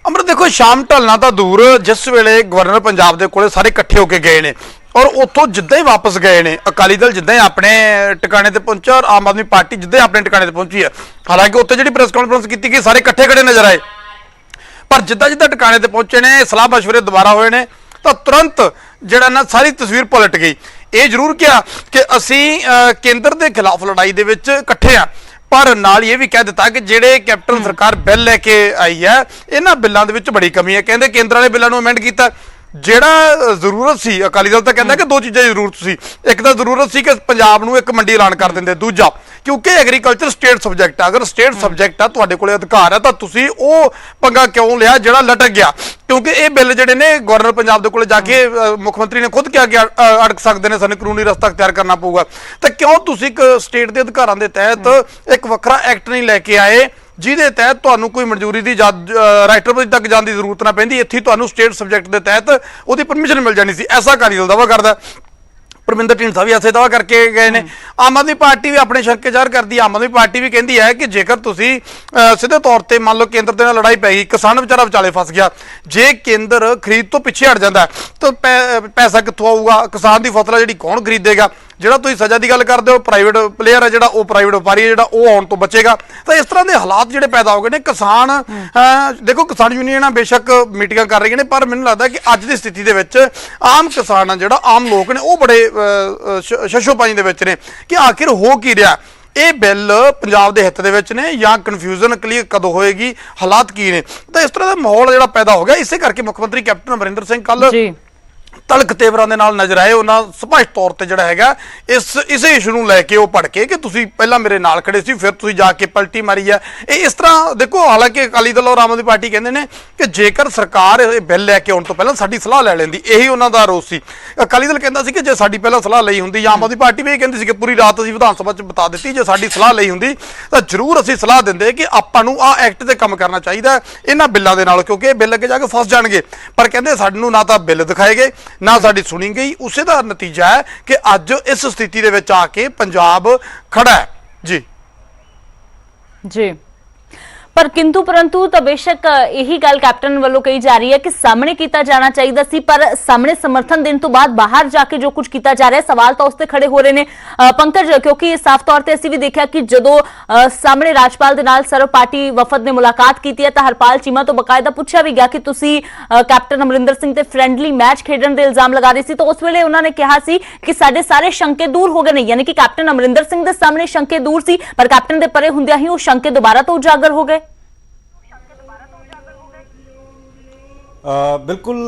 S13: अमर देखो शाम ढलना तो दूर, जिस वेले गवर्नर पंजाब दे कोले सारे इकट्ठे होके गए ने और उतों जिद्दां ही वापस गए ने, अकाली दल जिद्दां ही अपने टिकाणे ते पहुंचा और आम आदमी पार्टी जिद्दां ही अपने टिकाणे ते पहुंची है। हालांकि उत्थे जिहड़ी प्रेस कॉन्फ्रेंस की गई सारे इकट्ठे खड़े नजर आए, पर जिद्दां जिद्दां टिकाणे ते पहुंचे ने सलाह मशवरे दोबारा होए ने तो तुरंत जिहड़ा ना सारी तस्वीर पलट गई। ये जरूर किया कि असीं केंद्र के खिलाफ लड़ाई दे विच इकट्ठे आ, पर नाल ये भी कह दिता कि जेडे कैप्टन सरकार बिल लैके आई है इन्हां बिलों दे विच बड़ी कमी है। कहंदे केंद्र वाले बिलों नूं अमेंड कीता, जेड़ा जरूरत सी अकाली दल तो कहता कि दो चीज़ां जरूरत सी, एक तो जरूरत सी कि पंजाब नूं एक मंडी ऐलान कर देंदे, दूजा क्योंकि एग्रीकल्चर स्टेट सबजैक्ट है, अगर स्टेट सबजैक्ट है तुहाडे कोले अधिकार है तो तुसीं ओह पंगा क्यों लिया जिहड़ा लटक गया। क्योंकि ये बिल जिहड़े ने गवर्नर पंजाब दे कोले जाके मुख्यमंत्री ने खुद कहा कि अड़क सकते हैं, सानूं कानूनी रस्ता अख्तियार करना पऊगा, तो क्यों तुसीं एक स्टेट के अधिकारां दे तहत एक वखरा एक्ट नहीं लैके आए जिहदे तहत तुहानूं कोई मंजूरी की राइटरपति तक जाने की जरूरत ना पैंदी, इत्थे तुहानूं स्टेट सबजैक्ट के तहत उहदी परमिशन मिल जानी सी। ऐसा अकाली दल दावा करदा, परमिंदर ढींडसा भी ऐसे दावा करके गए ने। आम आदमी पार्टी भी अपने शंके ਜ਼ਾਹਰ करती है। आम आदमी पार्टी भी कहती है कि जेकर तुसी सीधे तौर पर मान लो केंद्र के लड़ाई पै गई, किसान बेचारा विचाले फस गया, जे केंद्र खरीद तो पिछे हट जाता है तो पैसा कित्थों आऊगा, किसान की फसल है जिहड़ी कौन खरीदेगा, ਜਿਹੜਾ ਤੁਸੀਂ ਸਜ਼ਾ ਦੀ ਗੱਲ ਕਰਦੇ ਹੋ ਪ੍ਰਾਈਵੇਟ ਪਲੇਅਰ ਹੈ ਜਿਹੜਾ ਉਹ ਪ੍ਰਾਈਵੇਟ ਵਪਾਰੀ ਹੈ ਜਿਹੜਾ ਉਹ ਆਉਣ ਤੋਂ ਬਚੇਗਾ। ਤਾਂ ਇਸ ਤਰ੍ਹਾਂ ਦੇ ਹਾਲਾਤ ਜਿਹੜੇ ਪੈਦਾ ਹੋ ਗਏ ਨੇ। ਕਿਸਾਨ ਦੇਖੋ ਕਿਸਾਨ ਯੂਨੀਅਨਾਂ ਬੇਸ਼ੱਕ ਮੀਟਿੰਗਾਂ ਕਰ ਰਹੀਆਂ ਨੇ, ਪਰ ਮੈਨੂੰ ਲੱਗਦਾ ਕਿ ਅੱਜ ਦੀ ਸਥਿਤੀ ਦੇ ਵਿੱਚ ਆਮ ਕਿਸਾਨ ਜਿਹੜਾ ਆਮ ਲੋਕ ਨੇ ਉਹ ਬੜੇ ਸ਼ਸ਼ੋਪਾਈ ਦੇ ਵਿੱਚ ਨੇ ਕਿ ਆਖਿਰ ਹੋ ਕੀ ਰਿਹਾ। ਇਹ ਬਿੱਲ ਪੰਜਾਬ ਦੇ ਹਿੱਤ ਦੇ ਵਿੱਚ ਨੇ ਜਾਂ ਕਨਫਿਊਜ਼ਨ ਕਲੀਅਰ ਕਦੋਂ ਹੋਏਗੀ, ਹਾਲਾਤ ਕੀ ਨੇ। ਤਾਂ ਇਸ ਤਰ੍ਹਾਂ ਦਾ ਮਾਹੌਲ ਜਿਹੜਾ ਪੈਦਾ ਹੋ ਗਿਆ। ਇਸੇ ਕਰਕੇ ਮੁੱਖ ਮੰਤਰੀ ਕੈਪਟਨ ਅਮਰਿੰਦਰ ਸਿੰਘ ਕੱਲ तलक तेवरां दे नाल नजर आए। उन्होंने स्पष्ट तौर पर जिहड़ा हैगा इसे इशू नूं लैके वो पढ़ के कि तुसीं पहलां मेरे नाल खड़े सी फिर तुसीं जाके पलटी मारी है। इस तरह देखो, हालांकि अकाली दल और आम आदमी पार्टी कहते हैं कि जेकर सरकार बिल लैके आउण तों पहलां साडी सलाह लै लैंदी, यही उन्हां दा रोस सी। अकाली दल कहता सी कि जे साडी पहलां सलाह लई हुंदी, आम आदमी पार्टी भी कहती सी कि पूरी रात असीं विधान सभा च बता दित्ती, जे साडी सलाह लई हुंदी तां जरूर असीं सलाह दिंदे कि आपां नूं आ एक्ट ते काम करना चाहीदा इन्हां बिल्लां दे नाल, क्योंकि बिल अगे जाके फस जाणगे। पर कहंदे सानूं ना तां बिल दिखाए गए ना साडी सुनी गई। उसे दा नतीजा है कि अज इस स्थिति दे विच आके पंजाब खड़ा है। जी
S1: जी, पर किंतु परंतु तो बेशक यही गल कैप्टन वालों कही जा रही है कि सामने किया जाना चाहिए सी, पर सामने समर्थन देने तो बाद बाहर जाके जो कुछ किया जा रहा है सवाल तो उसते खड़े हो रहे ने पंकज, क्योंकि साफ तौर पर असीं भी देखा कि जदों सामने राजपाल दे नाल सर्व पार्टी वफद ने मुलाकात की है तो हरपाल चीमा तो बकायदा पूछा भी गया कि तुसीं कैप्टन अमरिंदर सिंह ते फ्रेंडली मैच खेडण दे इल्जाम लगा रहे सी, तो उस वेले उन्होंने कहा सी कि साडे सारे शंके दूर हो गए ने, यानी कि कैप्टन अमरिंदर सिंह दे सामने शंके दूर सी पर कैप्टन दे परे हुंदियां ही वो शंके दोबारा तो उजागर हो गए।
S14: बिल्कुल,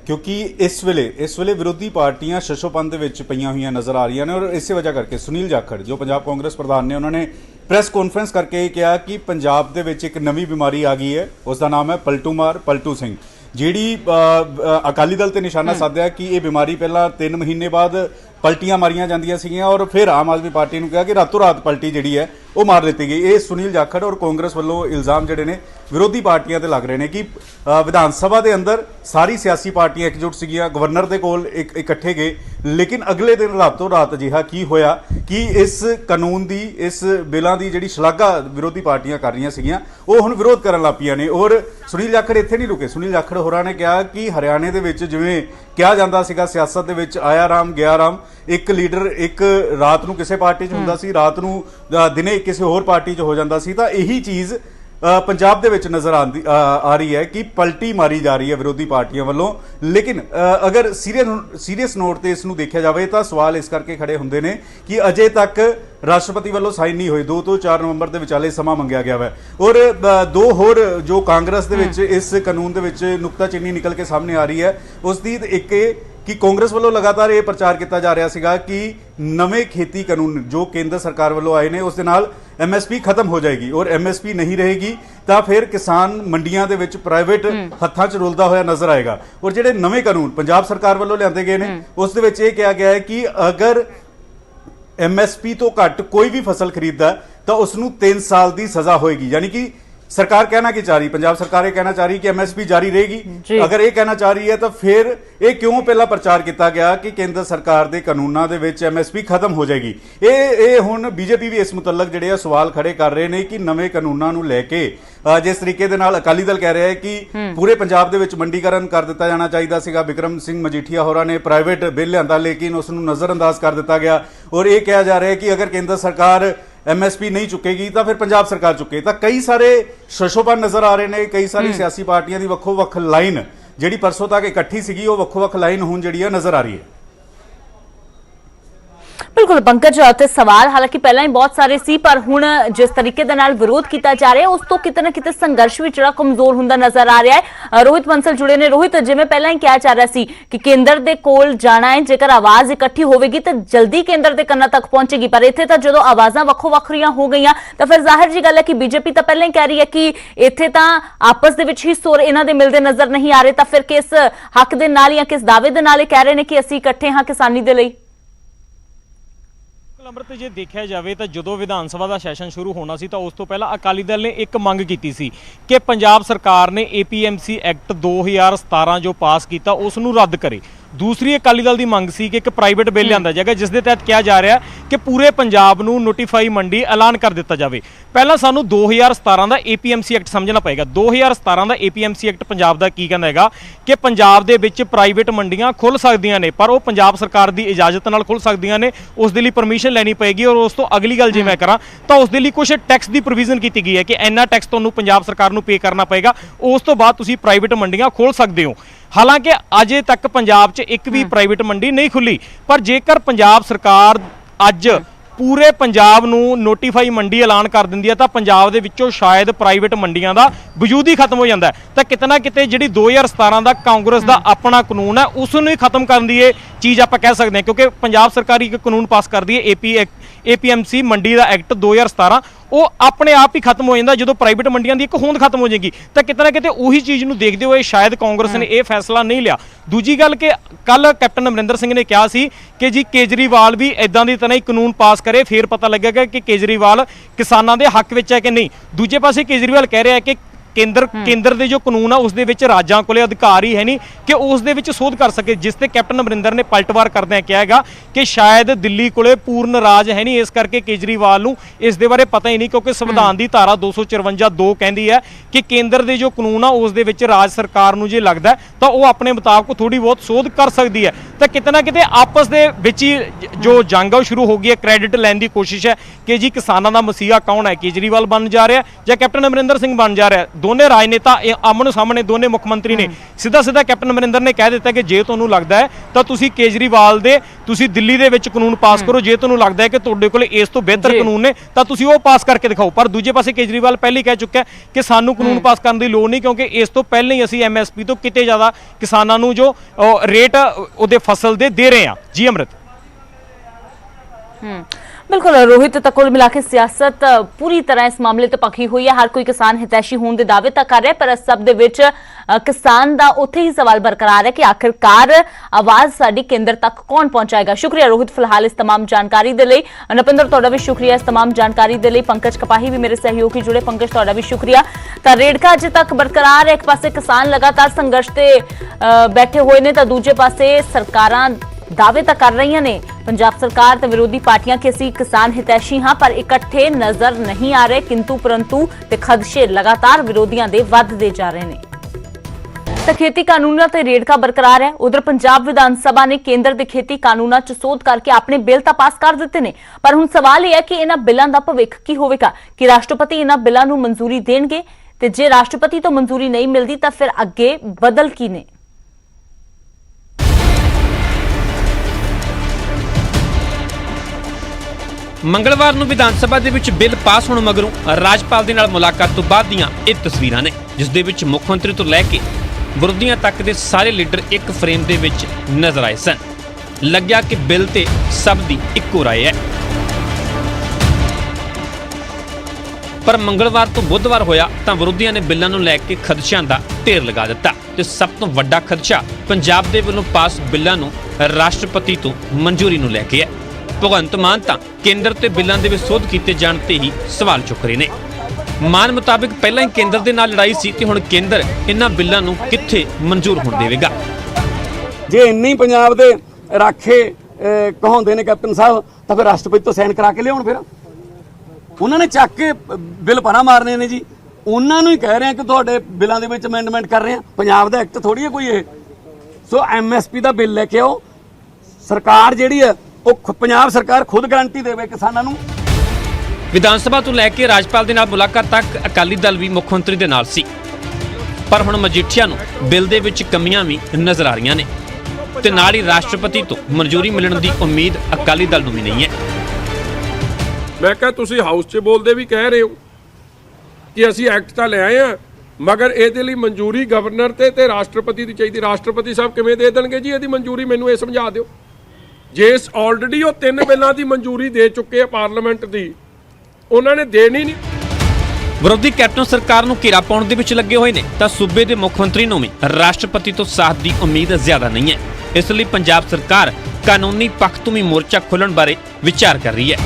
S14: क्योंकि इस वेले विरोधी पार्टियां शशोपन दे विच पईयां हुईयां नज़र आ रही हैं और इस वजह करके सुनील जाखड़ जो पंजाब कांग्रेस प्रधान ने उन्होंने प्रेस कॉन्फ्रेंस करके कहा कि पंजाब दे विच एक नवी बीमारी आ गई है, उसका नाम है पलटूमार पलटू सिंह, जिहड़ी अकाली दल ते निशाना साधिया कि ये बीमारी पहला 3 महीने बाद पलटियां मारियां जांदियां सीगियां और फिर आम आदमी पार्टी ने कहा कि रातों रात पलटी जिहड़ी है वो मार दी गई। ये सुनील जाखड़ और कांग्रेस वालों इल्जाम जिहड़े ने विरोधी पार्टियां ते लग रहे हैं कि विधान सभा के अंदर सारी सियासी पार्टियां एकजुट सीगियां, गवर्नर दे कोल इकट्ठे गए, लेकिन अगले दिन रातों रात अजिहा की होया कि इस कानून की इस बिलों की जिहड़ी शलाघा विरोधी पार्टियां कर रही सीगियां वो हुण विरोध करन लग पईयां ने। और सुनील जाखड़ इत्थे नहीं रुके, सुनील जाखड़ होरां ने कहा कि हरियाणे दे विच जिवें कहा जांदा सीगा सियासत दे विच आया राम गया राम, एक लीडर एक रात नूं किसी पार्टी च हुंदा सी, रात नूं दिने किसी होर पार्टी च हो जांदा सी, तां यही चीज़ ਪੰਜਾਬ ਦੇ ਵਿੱਚ ਨਜ਼ਰ ਆ ਰਹੀ ਹੈ ਕਿ ਪਲਟੀ ਮਾਰੀ ਜਾ ਰਹੀ ਹੈ ਵਿਰੋਧੀ ਪਾਰਟੀਆਂ ਵੱਲੋਂ। ਲੇਕਿਨ ਅਗਰ ਸੀਰੀਅਸ ਨੋਟ ਤੇ ਇਸ ਨੂੰ ਦੇਖਿਆ ਜਾਵੇ ਤਾਂ ਸਵਾਲ ਇਸ ਕਰਕੇ ਖੜੇ ਹੁੰਦੇ ਨੇ ਕਿ ਅਜੇ ਤੱਕ ਰਾਸ਼ਟਰਪਤੀ ਵੱਲੋਂ ਸਾਈਨ ਨਹੀਂ ਹੋਏ। 2 ਤੋਂ 4 ਨਵੰਬਰ ਦੇ ਵਿਚਾਲੇ ਸਮਾਂ ਮੰਗਿਆ ਗਿਆ ਹੈ ਔਰ ਦੋ ਹੋਰ ਜੋ ਕਾਂਗਰਸ ਦੇ ਵਿੱਚ ਇਸ ਕਾਨੂੰਨ ਦੇ ਵਿੱਚ ਨੁਕਤਾਚੀਨੀ ਨਿਕਲ ਕੇ ਸਾਹਮਣੇ ਆ ਰਹੀ ਹੈ। ਉਸ ਦੀ ਇੱਕ ਕਿ ਕਾਂਗਰਸ ਵੱਲੋਂ ਲਗਾਤਾਰ ਇਹ ਪ੍ਰਚਾਰ ਕੀਤਾ ਜਾ ਰਿਹਾ ਸੀਗਾ ਕਿ ਨਵੇਂ ਖੇਤੀ ਕਾਨੂੰਨ ਜੋ ਕੇਂਦਰ ਸਰਕਾਰ ਵੱਲੋਂ ਆਏ ਨੇ ਉਸ ਦੇ ਨਾਲ MSP ਖਤਮ ਹੋ ਜਾਏਗੀ ਔਰ MSP ਨਹੀਂ ਰਹੇਗੀ ਤਾਂ ਫਿਰ ਕਿਸਾਨ ਮੰਡੀਆਂ ਦੇ ਵਿੱਚ ਪ੍ਰਾਈਵੇਟ ਹੱਥਾਂ 'ਚ ਰੁਲਦਾ ਹੋਇਆ ਨਜ਼ਰ ਆਏਗਾ। ਔਰ ਜਿਹੜੇ ਨਵੇਂ ਕਾਨੂੰਨ ਪੰਜਾਬ ਸਰਕਾਰ ਵੱਲੋਂ ਲਿਆਂਦੇ ਗਏ ਨੇ ਉਸ ਦੇ ਵਿੱਚ ਇਹ ਕਿਹਾ ਗਿਆ ਹੈ ਕਿ ਅਗਰ MSP ਤੋਂ ਘੱਟ ਕੋਈ ਵੀ ਫਸਲ ਖਰੀਦਦਾ ਤਾਂ ਉਸ ਨੂੰ 3 ਸਾਲ ਦੀ ਸਜ਼ਾ ਹੋਏਗੀ। यानी कि सरकार कहना की चाह रही, पंजाब सरकार ये कहना चाह रही कि MSP जारी रहेगी। अगर ये कहना चाह रही है तो फिर ये क्यों पहला प्रचार किया गया कि केंद्र सरकार के कानूनों के विच MSP खत्म हो जाएगी। ये हुण बीजेपी भी इस मुतलक जिहड़े सवाल खड़े कर रहे हैं कि नवे कानूनों नूं लैके जिस तरीके दे नाल अकाली दल कह रहा है कि पूरे पंजाब दे विच मंडीकरण कर दिता जाना चाहिए सीगा। बिक्रम सिंह मजीठिया होरां ने प्राइवेट बिल लिआंदा लेकिन उसनूं नज़रअंदाज कर दिता गया और ये कहा जा रहा है कि अगर केंद्र सरकार MSP नहीं चुकेगी तो फिर पंजाब सरकार चुके। तो कई सारे शशोपन नजर आ रहे हैं, कई सारी सियासी पार्टियां दी वक्खो वक्ख लाइन जिहड़ी परसों तक इकट्ठी सीगी वो वक्खो वक्ख लाइन हुण जिहड़ी नजर आ रही है।
S1: बिल्कुल पंकज, ते सवाल हालांकि पहला ही बहुत सारे सी पर हुण जिस तरीके दे नाल विरोध किया जा रहा है उस तो किते ना किते संघर्ष भी जिहड़ा कमजोर हुंदा नजर आ रहा है। रोहित बंसल जुड़े ने। रोहित, जिवें पहला ही कहा जा रहा सी कि केंद्र दे कोल जाना है, जेकर आवाज इकट्ठी होवेगी तो जल्दी केंद्र दे कन्ना तक पहुंचेगी, पर इत्थे तां जदों आवाज़ां वक्खो वक्खरियां हो गईयां तो फिर जाहिर जी गल है कि बीजेपी तो पहले ही कह रही है कि इत्थे तां आपस दे विच ही सुर इन्हां दे मिलदे नजर नहीं आ रहे, तो फिर किस हक दे नाल या किस दावे दे नाल कह रहे हैं कि असीं इकट्ठे हां किसानी दे लई।
S15: अमृत जे देखा जाए तो जो विधान सभा का सैशन शुरू होना सी तो उस तो पहला अकाली दल ने एक मंग की सी कि पंजाब सरकार ने APMC एक्ट 2017 जो पास किया उसनूं रद्द करे। दूसरी अकाली दल की मंग सी कि एक प्राइवेट बिल लिया जाएगा जिस दे तहत कहा जा रहा है कि पूरे पंजाब नूं नोटिफाई मंडी ऐलान कर दिता जाए। पहला सानू 2017 का APMC एक्ट समझना पएगा। 2017 का APMC एक्ट पंजाब का की कहना है कि पंजाब दे विच प्राइवेट मंडियां खुल सकदियां ने पर वो पंजाब सरकार की इजाजत नाल खुल सकदियां ने, उस दे लई परमिशन लैनी पएगी। और उस तो अगली गल जे मैं करा तो उस दे लई कुछ टैक्स की प्रोविजन की गई है कि इन्ना टैक्स तुहानूं पंजाब सरकार नूं पे करना पएगा, उस तो बाद तुसीं प्राइवेट मंडियां खोल सकते हो। हालांकि अजे तक पंजाब च एक भी प्राइवेट मंडी नहीं खुली, पर जेकर पंजाब सरकार अज पूरे पंजाब नूं नोटिफाई मंडी ऐलान कर दिंदी है तो पंजाब दे विचों शायद प्राइवेट मंडियां दा वजूद ही खत्म हो जाता है। तो किते ना किते जिहड़ी 2017 का कांग्रेस का अपना कानून है उसनूं ही खत्म करन दी ये चीज़ आपां कह सकते हैं, क्योंकि पंजाब सरकार एक कानून पास कर दी है APMC मंडी का एक्ट 2017 वो अपने आप ही खत्म हो जाता जो प्राइवेट मंडियां की एक होंद खत्म हो जाएगी। तो किते ना किते उही चीज़ नूं देखते हुए शायद कांग्रेस ने यह फैसला नहीं लिया। दूजी गल कि कल कैप्टन अमरिंदर सिंह ने कहा सी कि जी केजरीवाल भी इदां दी तरह ही कानून पास करे फिर पता लगेगा कि केजरीवाल किसानां दे हक विच है कि नहीं। दूजे पासे केजरीवाल कह रहा है कि केंद्र दे जो कानून है उसदे विच राज्यां कोले अधिकार ही है नहीं कि उसदे विच सोध कर सके, जिस ते कैप्टन अमरिंदर ने पलटवार करदे कहा कि शायद दिल्ली कोले पूर्ण राज है नहीं, इस करके केजरीवाल नूं इस दे बारे पता ही नहीं, क्योंकि संविधान की धारा 254(2) कहती है कि केंद्र के जो कानून आ उसदे विच राज सरकार नूं जे लगदा तो वह अपने मुताबिक थोड़ी बहुत सोध कर सकती है। तो किते ना किते आपस दे विच ही जो जंग है शुरू हो गई है, क्रेडिट लैण की कोशिश है कि जी किसानां दा मसीहा कौन है, केजरीवाल बन जा रहा है या कैप्टन अमरिंदर सिंह बन जा रहा है। दोनों राजनेता आमने सामने दोनों मुख्यमंत्री ने सीधा सीधा कैप्टन अमरिंदर ने कह दिता कि जे तुहानूं लगदा है तो तुसीं केजरीवाल दे तुसीं दिल्ली दे विच कानून पास करो, जे तुहानूं लगदा है कि तुहाडे कोल इस तो बेहतर कानून ने तो तुसीं वो पास करके दिखाओ। पर दूजे पासे केजरीवाल पहले ही कह चुका है कि सानूं कानून पास करने की लोड़ नहीं, क्योंकि इस तो पहले ही असीं MSP तो किते ज़्यादा किसानां नूं जो रेट उहदे फसल दे रहे हैं। जी अमृत।
S1: बिल्कुल रोहित, तो कुल मिला के सियासत पूरी तरह इस मामले ते पक्की हुई है। हर कोई किसान हितैषी होने के दावे तक कर रहा है, पर इस सब दे विच किसान दा उत्थे ही सवाल बरकरार है कि आखिरकार आवाज साडी केंद्र तक कौन पहुंचाएगा। शुक्रिया रोहित फिलहाल इस तमाम जानकारी दे लई। नपिंदर तुहाडा भी शुक्रिया इस तमाम जानकारी दे लई। पंकज कपाही भी मेरे सहयोगी जुड़े, पंकज तुहाडा भी शुक्रिया। तो रेड़का अजे तक बरकरार है, एक पासे किसान लगातार संघर्ष ते बैठे हुए ने, तो दूजे पासे सरकारां दावे तक कर रही ने पंजाब सरकार तो विरोधी पार्टियां कि असीं किसान हितैषी हाँ, पर इकट्ठे नजर नहीं आ रहे, किंतु परंतु ते खदशे लगातार विरोधियों के वधदे जा रहे हैं। ਤਾਂ ਖੇਤੀ ਕਾਨੂੰਨਾਂ ਤੇ ਰੇੜਕਾ ਬਰਕਰਾਰ ਹੈ। ਉਧਰ ਪੰਜਾਬ ਵਿਧਾਨ ਸਭਾ ਨੇ ਕੇਂਦਰ ਦੇ ਖੇਤੀ ਕਾਨੂੰਨਾਂ 'ਚ ਸੋਧ ਕਰਕੇ ਆਪਣੇ ਬਿੱਲ ਤਾਂ ਪਾਸ ਕਰ ਦਿੱਤੇ ਨੇ, ਪਰ ਹੁਣ ਸਵਾਲ ਇਹ ਹੈ ਕਿ ਇਹਨਾਂ ਬਿੱਲਾਂ ਦਾ ਭਵਿੱਖ ਕੀ ਹੋਵੇਗਾ। ਕਿ ਰਾਸ਼ਟਰਪਤੀ ਇਹਨਾਂ ਬਿੱਲਾਂ ਨੂੰ ਮਨਜ਼ੂਰੀ ਦੇਣਗੇ, ਤੇ ਜੇ ਰਾਸ਼ਟਰਪਤੀ ਤੋਂ ਮਨਜ਼ੂਰੀ ਨਹੀਂ ਮਿਲਦੀ ਤਾਂ ਫਿਰ ਅੱਗੇ ਬਦਲ ਕੀ ਨੇ।
S8: ਮੰਗਲਵਾਰ ਨੂੰ ਵਿਧਾਨ ਸਭਾ ਦੇ ਵਿੱਚ ਬਿੱਲ ਪਾਸ ਹੋਣ ਮਗਰੋਂ ਰਾਜਪਾਲ ਦੇ ਨਾਲ ਮੁਲਾਕਾਤ ਤੋਂ ਬਾਅਦ ਦੀਆਂ ਇਹ ਤਸਵੀਰਾਂ ਨੇ, ਜਿਸ ਦੇ ਵਿੱਚ ਮੁੱਖ ਮੰਤਰੀ ਤੋਂ ਲੈ ਕੇ ਵਿਰੋਧੀਆਂ ਤੱਕ ਦੇ ਸਾਰੇ ਲੀਡਰ ਇੱਕ ਫਰੇਮ ਦੇ ਵਿੱਚ ਨਜ਼ਰ ਆਏ ਸਨ। ਲੱਗਿਆ ਕਿ ਬਿੱਲ ਤੇ ਸਭ ਦੀ ਇੱਕੋ ਰਾਏ ਹੈ। ਪਰ ਮੰਗਲਵਾਰ ਤੋਂ ਬੁੱਧਵਾਰ ਹੋਇਆ ਤਾਂ ਵਿਰੋਧੀਆਂ ਨੇ ਬਿੱਲਾਂ ਨੂੰ ਲੈ ਕੇ ਖਦਸ਼ਿਆਂ ਦਾ ਢੇਰ ਲਗਾ ਦਿੱਤਾ ਤੇ ਸਭ ਤੋਂ ਵੱਡਾ ਖਦਸ਼ਾ ਪੰਜਾਬ ਦੇ ਵੱਲੋਂ ਪਾਸ ਬਿੱਲਾਂ ਨੂੰ ਰਾਸ਼ਟਰਪਤੀ ਤੋਂ ਮਨਜ਼ੂਰੀ ਨੂੰ ਲੈ ਕੇ ਹੈ। ਭਗਵੰਤ ਮਾਨ ਤਾਂ ਕੇਂਦਰ ਤੇ ਬਿੱਲਾਂ ਦੇ ਵਿੱਚ ਸੋਧ ਕੀਤੇ ਜਾਣ ਤੇ ਹੀ ਸਵਾਲ ਚੁੱਕ ਰਹੇ ਨੇ। ਮਾਨ ਮੁਤਾਬਿਕ ਪਹਿਲਾਂ ਹੀ ਕੇਂਦਰ ਦੇ ਨਾਲ ਲੜਾਈ ਸੀ ਤੇ ਹੁਣ ਕੇਂਦਰ ਇਹਨਾਂ ਬਿੱਲਾਂ ਨੂੰ ਕਿੱਥੇ ਮਨਜ਼ੂਰ ਹੋਣ ਦੇਵੇਗਾ।
S9: ਜੇ ਇੰਨੇ ਹੀ ਪੰਜਾਬ ਦੇ ਰਾਖੇ ਕਹਾਉਂਦੇ ਨੇ ਕੈਪਟਨ ਸਾਹਿਬ, ਤਾਂ ਫਿਰ ਰਾਸ਼ਟਰਪਤੀ ਤੋਂ ਸਾਈਨ ਕਰਾ ਕੇ ਲਿਆਉਣ। ਫਿਰ ਉਹਨਾਂ ਨੇ ਚੱਕ ਕੇ ਬਿੱਲ ਪਰਾਂ ਮਾਰਨੇ ਨੇ ਜੀ। ਉਹਨਾਂ ਨੂੰ ਹੀ ਕਹਿ ਰਹੇ ਆ ਕਿ ਤੁਹਾਡੇ ਬਿੱਲਾਂ ਦੇ ਵਿੱਚ ਅਮੈਂਡਮੈਂਟ ਕਰ ਰਹੇ ਆ। ਪੰਜਾਬ ਦਾ ਐਕਟ ਥੋੜੀ ਹੈ ਕੋਈ ਇਹ। ਸੋ ਐਮਐਸਪੀ ਦਾ ਬਿੱਲ ਲੈ ਕੇ ਆਓ। ਸਰਕਾਰ ਜਿਹੜੀ ਹੈ ਉਹ ਪੰਜਾਬ ਸਰਕਾਰ ਖੁਦ ਗਾਰੰਟੀ ਦੇਵੇ ਕਿਸਾਨਾਂ ਨੂੰ।
S8: ਵਿਧਾਨ ਸਭਾ ਤੋਂ ਲੈ ਕੇ ਰਾਜਪਾਲ ਦੇ ਨਾਲ ਮੁਲਾਕਾਤ ਤੱਕ ਅਕਾਲੀ ਦਲ ਵੀ ਮੁੱਖ ਮੰਤਰੀ ਦੇ ਨਾਲ ਸੀ, ਪਰ ਹੁਣ ਮਜੀਠੀਆ ਨੂੰ ਬਿੱਲ ਦੇ ਵਿੱਚ ਕਮੀਆਂ ਵੀ ਨਜ਼ਰ ਆ ਰਹੀਆਂ ਨੇ ਤੇ ਨਾਲ ਹੀ ਰਾਸ਼ਟਰਪਤੀ ਤੋਂ ਮਨਜ਼ੂਰੀ ਮਿਲਣ ਦੀ ਉਮੀਦ ਅਕਾਲੀ ਦਲ ਨੂੰ ਵੀ ਨਹੀਂ ਹੈ।
S10: ਮੈਂ ਕਿਹਾ ਤੁਸੀਂ ਹਾਊਸ 'ਚ ਬੋਲਦੇ ਵੀ ਕਹਿ ਰਹੇ ਹੋ ਕਿ ਅਸੀਂ ਐਕਟ ਤਾਂ ਲੈ ਆਏ ਆ, ਮਗਰ ਇਹਦੇ ਲਈ ਮਨਜ਼ੂਰੀ ਗਵਰਨਰ ਤੇ ਰਾਸ਼ਟਰਪਤੀ ਦੀ ਚਾਹੀਦੀ। ਰਾਸ਼ਟਰਪਤੀ ਸਾਹਿਬ ਕਿਵੇਂ ਦੇ ਦੇਣਗੇ ਜੀ ਇਹਦੀ ਮਨਜ਼ੂਰੀ? ਮੈਨੂੰ ਇਹ ਸਮਝਾ ਦਿਓ। ਜੇ ਆਲਰੇਡੀ ਉਹ 3 ਬਿੱਲਾਂ ਦੀ ਮਨਜ਼ੂਰੀ ਦੇ ਚੁੱਕੇ ਆ ਪਾਰਲੀਮੈਂਟ ਦੀ, ਉਹਨਾਂ ਨੇ ਦੇਣੀ ਨਹੀਂ।
S8: ਵਿਰੋਧੀ ਕੈਪਟਨ ਸਰਕਾਰ ਨੂੰ ਘੇਰਾ ਪਾਉਣ ਦੇ ਵਿੱਚ ਲੱਗੇ ਹੋਏ ਨੇ ਤਾਂ ਸੂਬੇ ਦੇ ਮੁੱਖ ਮੰਤਰੀ ਨੂੰ ਵੀ ਰਾਸ਼ਟਰਪਤੀ ਤੋਂ ਸਾਥ ਦੀ ਉਮੀਦ ਜ਼ਿਆਦਾ ਨਹੀਂ ਹੈ। ਇਸ ਲਈ ਪੰਜਾਬ ਸਰਕਾਰ ਕਾਨੂੰਨੀ ਪੱਖ ਤੋਂ ਵੀ ਮੋਰਚਾ ਖੋਲ੍ਹਣ ਬਾਰੇ ਵਿਚਾਰ ਕਰ ਰਹੀ ਹੈ।